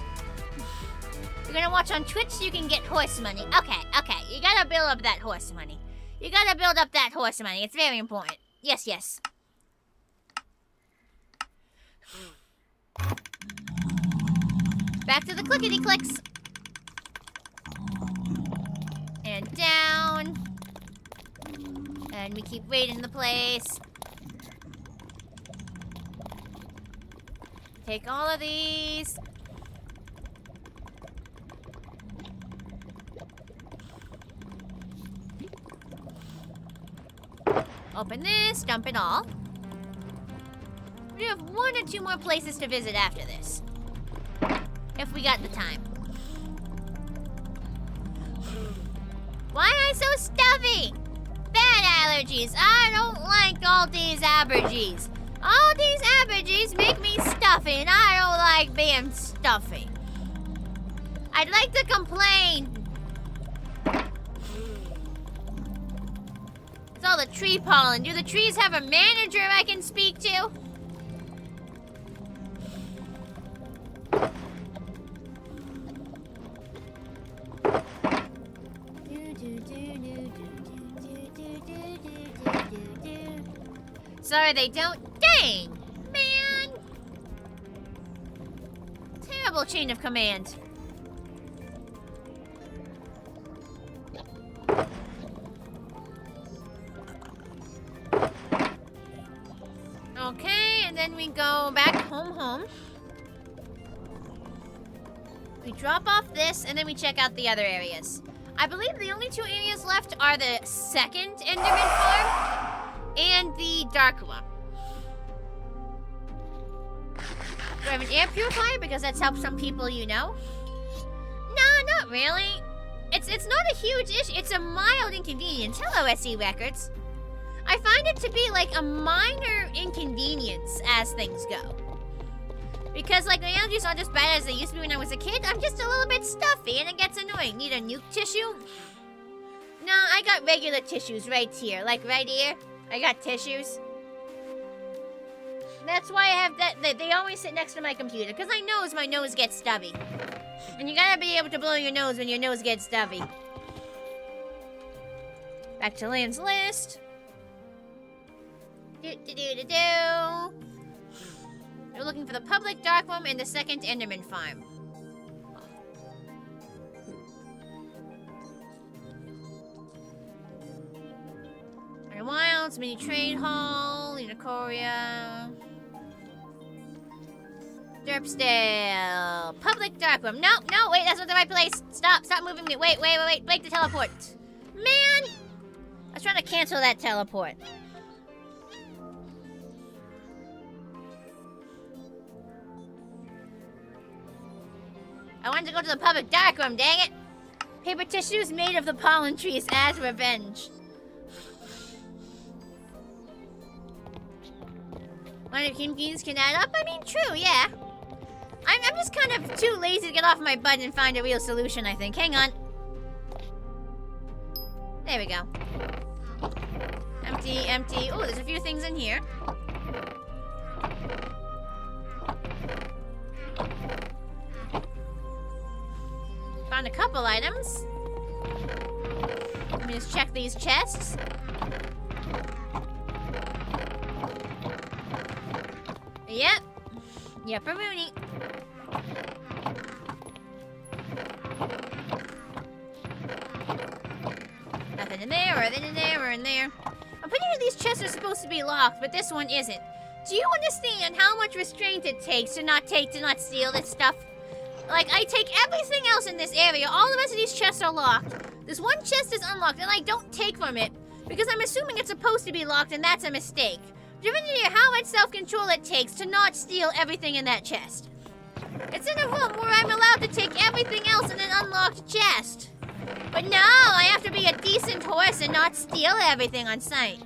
You're gonna watch on Twitch so you can get horse money. Okay. You gotta build up that horse money. It's very important. Yes. Back to the clickety-clicks. And down. And we keep raiding the place. Take all of these. Open this, dump it all. We have 1 or 2 more places to visit after this. If we got the time. Why am I so stuffy? Bad allergies. I don't like all these allergies. All these allergies make me stuffy, and I don't like being stuffy. I'd like to complain. It's all the tree pollen. Do the trees have a manager I can speak to? Sorry, they don't. Dang! Man! Terrible chain of command. Okay, and then we go back home. We drop off this, and then we check out the other areas. I believe the only 2 areas left are the second Enderman farm and the dark one. Do I have an air purifier? Because that's helped some people you know. No, not really. It's not a huge issue. It's a mild inconvenience. Hello, SE Records. I find it to be like a minor inconvenience as things go. Because like my allergies aren't as bad as they used to be when I was a kid. I'm just a little bit stuffy and it gets annoying. Need a nuke tissue? No, I got regular tissues right here. Like right here. I got tissues. That's why I have that. They always sit next to my computer. Because my nose gets stubby. And you gotta be able to blow your nose when your nose gets stubby. Back to Land's list. We're looking for the public dark room and the second Enderman farm. Inner Wilds, mini trade hall, Unicoria. Derpsdale. Public dark room. No, wait, that's not the right place. Stop moving me. Wait. Break the teleport. Man! I was trying to cancel that teleport. I wanted to go to the public dark room, dang it! Paper tissues made of the pollen trees as revenge. One of keys can add up? I mean, true, yeah. I'm just kind of too lazy to get off my butt and find a real solution, I think. Hang on. There we go. Empty, empty. Oh, there's a few things in here. Found a couple items. Let me just check these chests. Yep. Yep-a-rooney. Nothing in there, or in there, or in there. I'm pretty sure these chests are supposed to be locked, but this one isn't. Do you understand how much restraint it takes to not steal this stuff? Like, I take everything else in this area. All the rest of these chests are locked. This one chest is unlocked, and I don't take from it because I'm assuming it's supposed to be locked, and that's a mistake. Do you understand how much self-control it takes to not steal everything in that chest? It's in a room where I'm allowed to take everything else in an unlocked chest. But no, I have to be a decent horse and not steal everything on sight.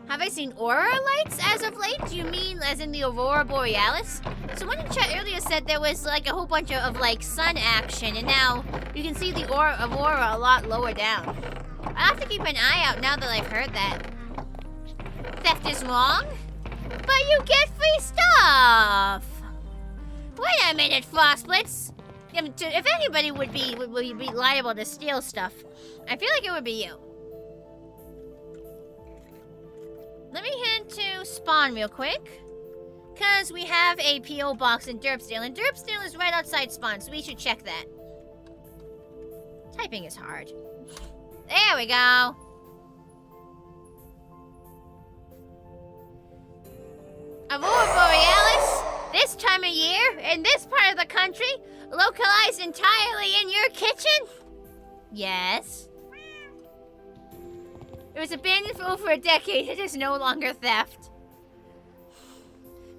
Have I seen aura lights as of late? Do you mean as in the Aurora Borealis? Someone in chat earlier said there was like a whole bunch of like sun action, and now you can see the aurora a lot lower down. I'll have to keep an eye out now that I've heard that. Theft is wrong, but you get free stuff. Wait a minute, Frostblitz. If anybody would be liable to steal stuff, I feel like it would be you. Let me head to spawn real quick, because we have a P.O. box in Derpsdale, and Derpsdale is right outside spawn, so we should check that. Typing is hard. There we go. Aurora Borealis, this time of year, in this part of the country, localized entirely in your kitchen? Yes. It was abandoned for over a decade. It is no longer theft.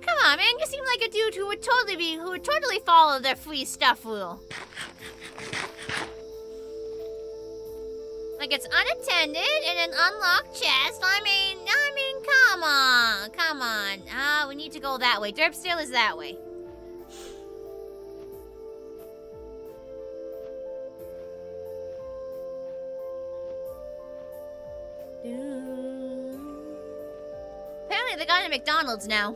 Come on, man. You seem like a dude who would totally follow the free stuff rule. Like it's unattended in an unlocked chest. I mean, come on. Ah, we need to go that way. Derpsdale is that way. Apparently they got a McDonald's now.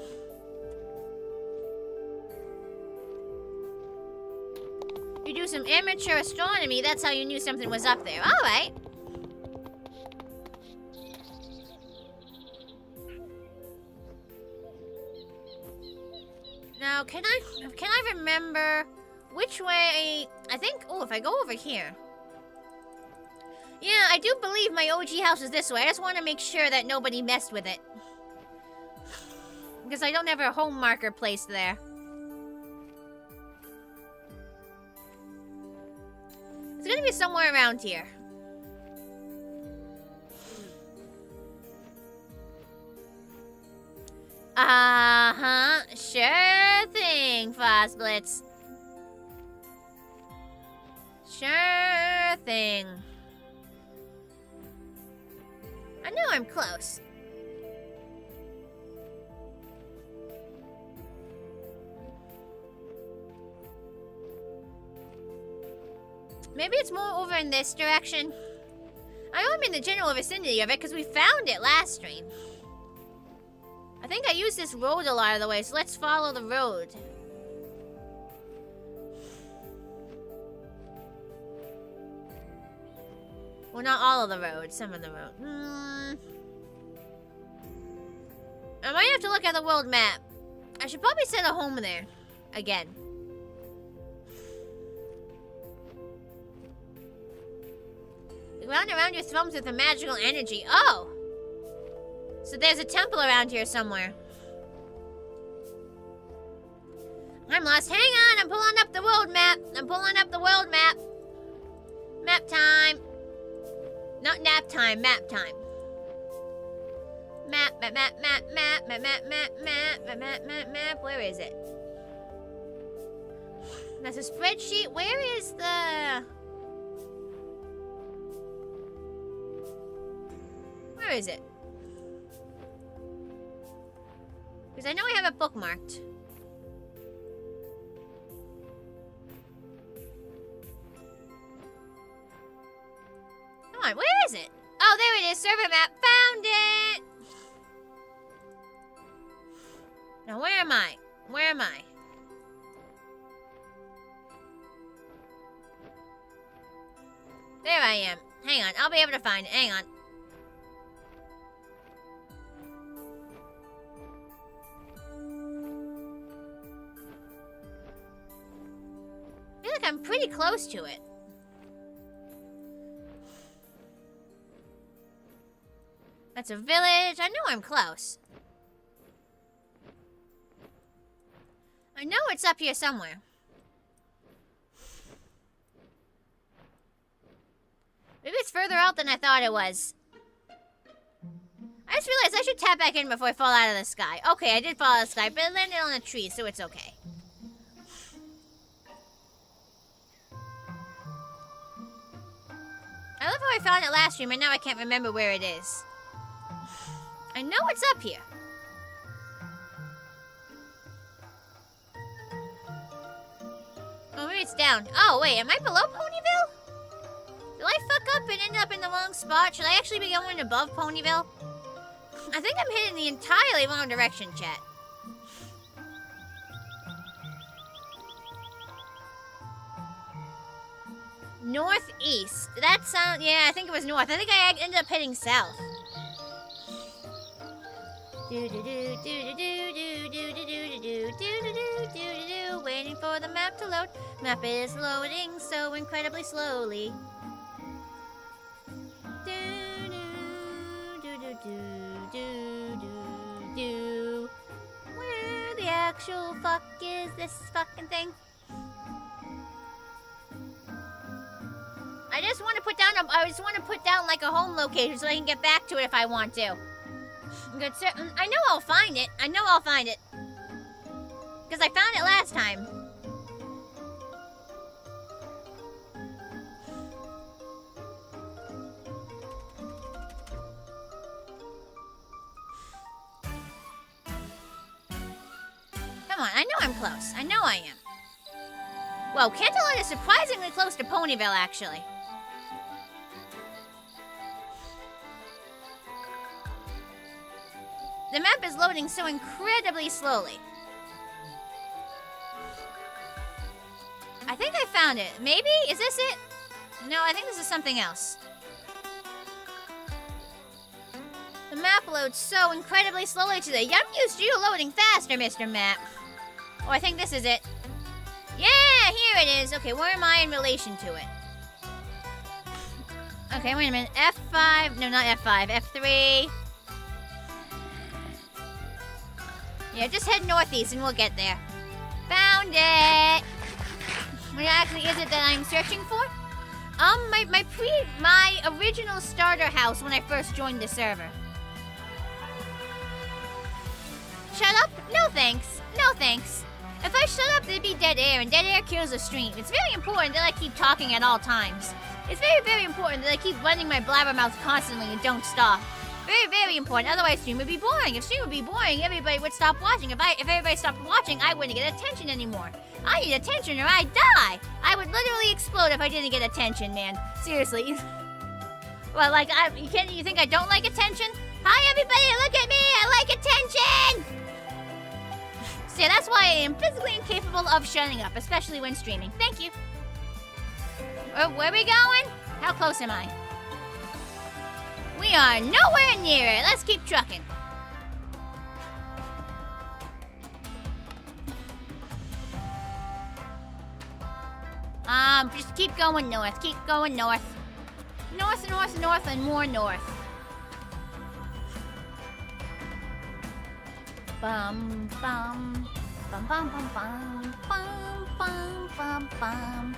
You do some amateur astronomy, that's how you knew something was up there. Alright. Now, can I remember which way I think, oh, if I go over here. Yeah, I do believe my OG house is this way. I just want to make sure that nobody messed with it. Because I don't have a home marker placed there. It's gonna be somewhere around here. Uh-huh. Sure thing, Frostblitz. Sure thing. I know I'm close. Maybe it's more over in this direction. I know I'm in the general vicinity of it because we found it last stream. I think I used this road a lot of the way, so let's follow the road. Well, not all of the road, some of the road. I might have to look at the world map. I should probably set a home there. Again. The ground around you thrums with a magical energy. Oh! So there's a temple around here somewhere. I'm lost. Hang on, I'm pulling up the world map. Map time. Not nap time, map time. Map. Where is it? That's a spreadsheet. Where is the... Where is it? Because I know I have it bookmarked. Come on, where is it? Oh, there it is. Server map. Found it! Now, where am I? Where am I? There I am. Hang on, I'll be able to find it. Hang on. I feel like I'm pretty close to it. That's a village. I know I'm close. I know it's up here somewhere. Maybe it's further out than I thought it was. I just realized I should tap back in before I fall out of the sky. Okay, I did fall out of the sky, but it landed on a tree, so it's okay. I love how I found it last stream, and now I can't remember where it is. I know it's up here. Oh, maybe it's down. Oh, wait, am I below Ponyville? Did I fuck up and end up in the wrong spot? Should I actually be going above Ponyville? I think I'm heading the entirely wrong direction, chat. Northeast. That sound... Yeah, I think it was north. I think I ended up heading south. Waiting for the map to load. Map is loading so incredibly slowly. Where the actual fuck is this fucking thing? I just want to put down like a home location so I can get back to it if I want to. Good, sir. I know I'll find it. I know I'll find it. Because I found it last time. Come on, I know I'm close. I know I am. Whoa, Cantaloupe is surprisingly close to Ponyville, actually. The map is loading so incredibly slowly. I think I found it. Maybe? Is this it? No, I think this is something else. The map loads so incredibly slowly today. I'm used to you loading faster, Mr. Map. Oh, I think this is it. Yeah, here it is. Okay, where am I in relation to it? Okay, wait a minute. F5. No, not F5. F3. Yeah, just head northeast and we'll get there. Found it! What actually is it that I'm searching for? My original starter house when I first joined the server. Shut up? No thanks. No thanks. If I shut up, there'd be dead air, and dead air kills the stream. It's very important that I keep talking at all times. It's very, very important that I keep running my blabbermouth constantly and don't stop. Very, very important. Otherwise, stream would be boring. If stream would be boring, everybody would stop watching. If everybody stopped watching, I wouldn't get attention anymore. I need attention or I'd die. I would literally explode if I didn't get attention, man. Seriously. Well, like, you think I don't like attention? Hi, everybody, look at me. I like attention. See, that's why I am physically incapable of shutting up, especially when streaming. Thank you. Where are we going? How close am I? We are nowhere near it. Let's keep trucking. Just keep going north. Keep going north. North, north, north, and more north. Bum, bum. Bum, bum, bum, bum. Bum, bum, bum, bum.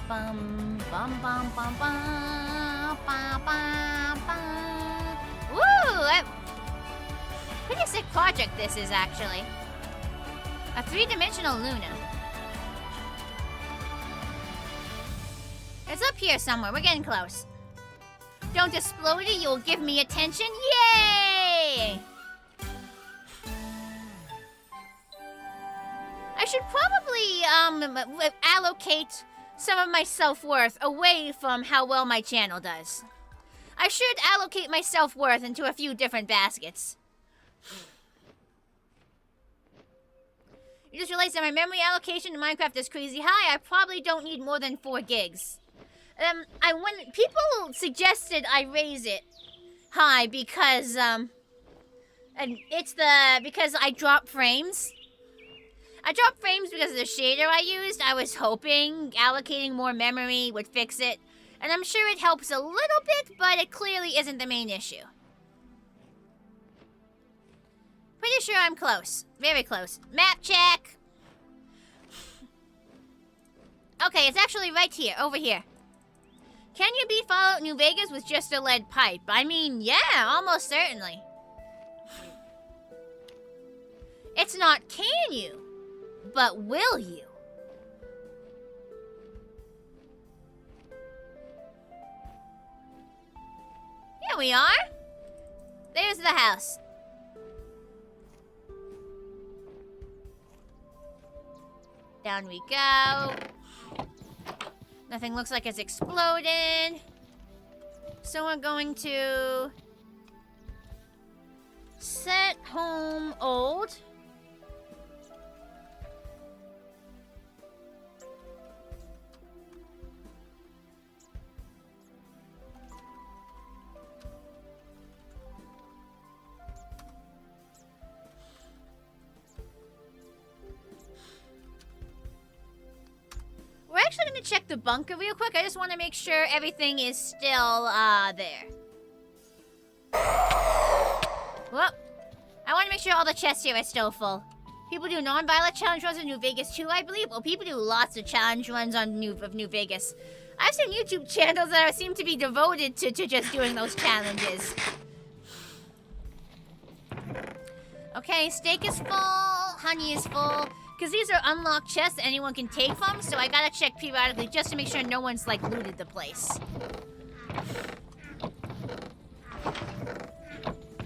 Bum, bum, bum, bum, bum. Bum, bum, bum. Woo! Pretty sick project this is, actually. A three-dimensional Luna. It's up here somewhere. We're getting close. Don't explode it. You'll give me attention. Yay! should probably allocate some of my self-worth away from how well my channel does. I should allocate my self-worth into a few different baskets. You just realized that my memory allocation in Minecraft is crazy high. I probably don't need more than 4 gigs. When people suggested I raise it high because and because I drop frames. I dropped frames because of the shader I used. I was hoping allocating more memory would fix it. And I'm sure it helps a little bit, but it clearly isn't the main issue. Pretty sure I'm close. Very close. Map check. Okay, it's actually right here, over here. Can you beat Fallout New Vegas with just a lead pipe? I mean, yeah, almost certainly. It's not can you, but will you? Here we are. There's the house. Down we go. Nothing looks like it's exploded. So we're going to set home old. We're actually going to check the bunker real quick. I just want to make sure everything is still there. Whoop. I want to make sure all the chests here are still full. People do non-violent challenge runs in New Vegas too, I believe. Well, people do lots of challenge runs on New Vegas. I've seen YouTube channels that seem to be devoted to just doing those challenges. Okay, steak is full. Honey is full. Because these are unlocked chests that anyone can take from, so I gotta check periodically just to make sure no one's, like, looted the place.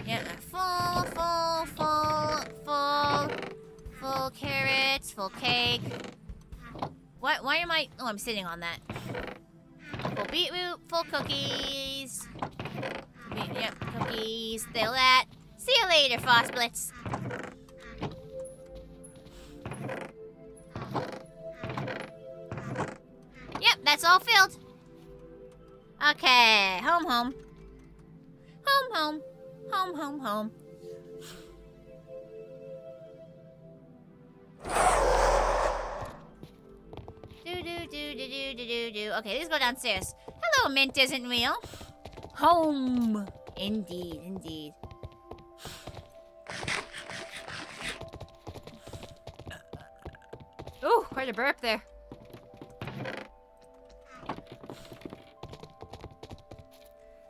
Yeah, full carrots, full cake. What? Why am I... Oh, I'm sitting on that. Full beetroot, full cookies. Yep, cookies, still that. See you later, Frostblitz. Yep, that's all filled. Okay, home. Home. Do. Okay, let's go downstairs. Hello, mint isn't real. Home. Indeed. Ooh, quite a burp there.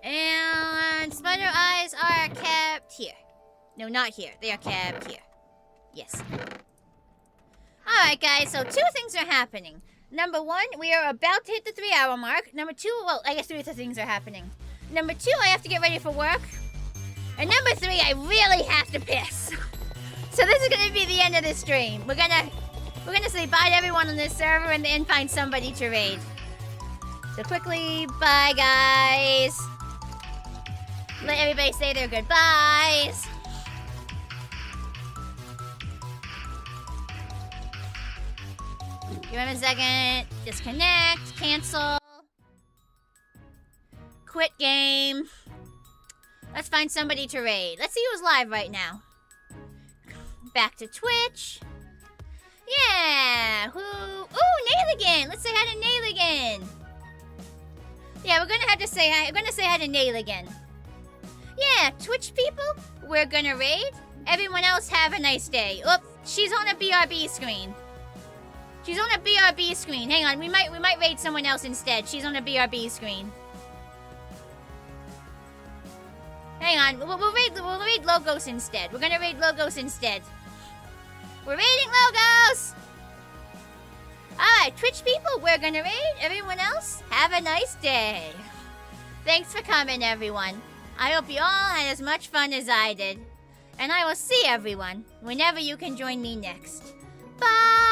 And spider eyes are kept here. No, not here. They are kept here. Yes. Alright, guys, so 2 things are happening. Number 1, we are about to hit the 3-hour mark. Number 2, well, I guess 3 things are happening. Number 2, I have to get ready for work. And number 3, I really have to piss. So this is gonna be the end of the stream. We're gonna say bye to everyone on this server and then find somebody to raid. So quickly, bye guys. Let everybody say their goodbyes. Give him a second. Disconnect. Cancel. Quit game. Let's find somebody to raid. Let's see who's live right now. Back to Twitch. Yeah. Who? Ooh, Nailigan. Let's say hi to Nailigan. Yeah, we're gonna have to say hi. We're gonna say hi to Nailigan. Yeah, Twitch people, we're gonna raid. Everyone else have a nice day. Oop, she's on a BRB screen. She's on a BRB screen. Hang on, we might raid someone else instead. She's on a BRB screen. Hang on, we'll raid Logos instead. We're gonna raid Logos instead. We're raiding Logos! Alright, Twitch people, we're gonna raid. Everyone else, have a nice day. Thanks for coming, everyone. I hope you all had as much fun as I did. And I will see everyone whenever you can join me next. Bye!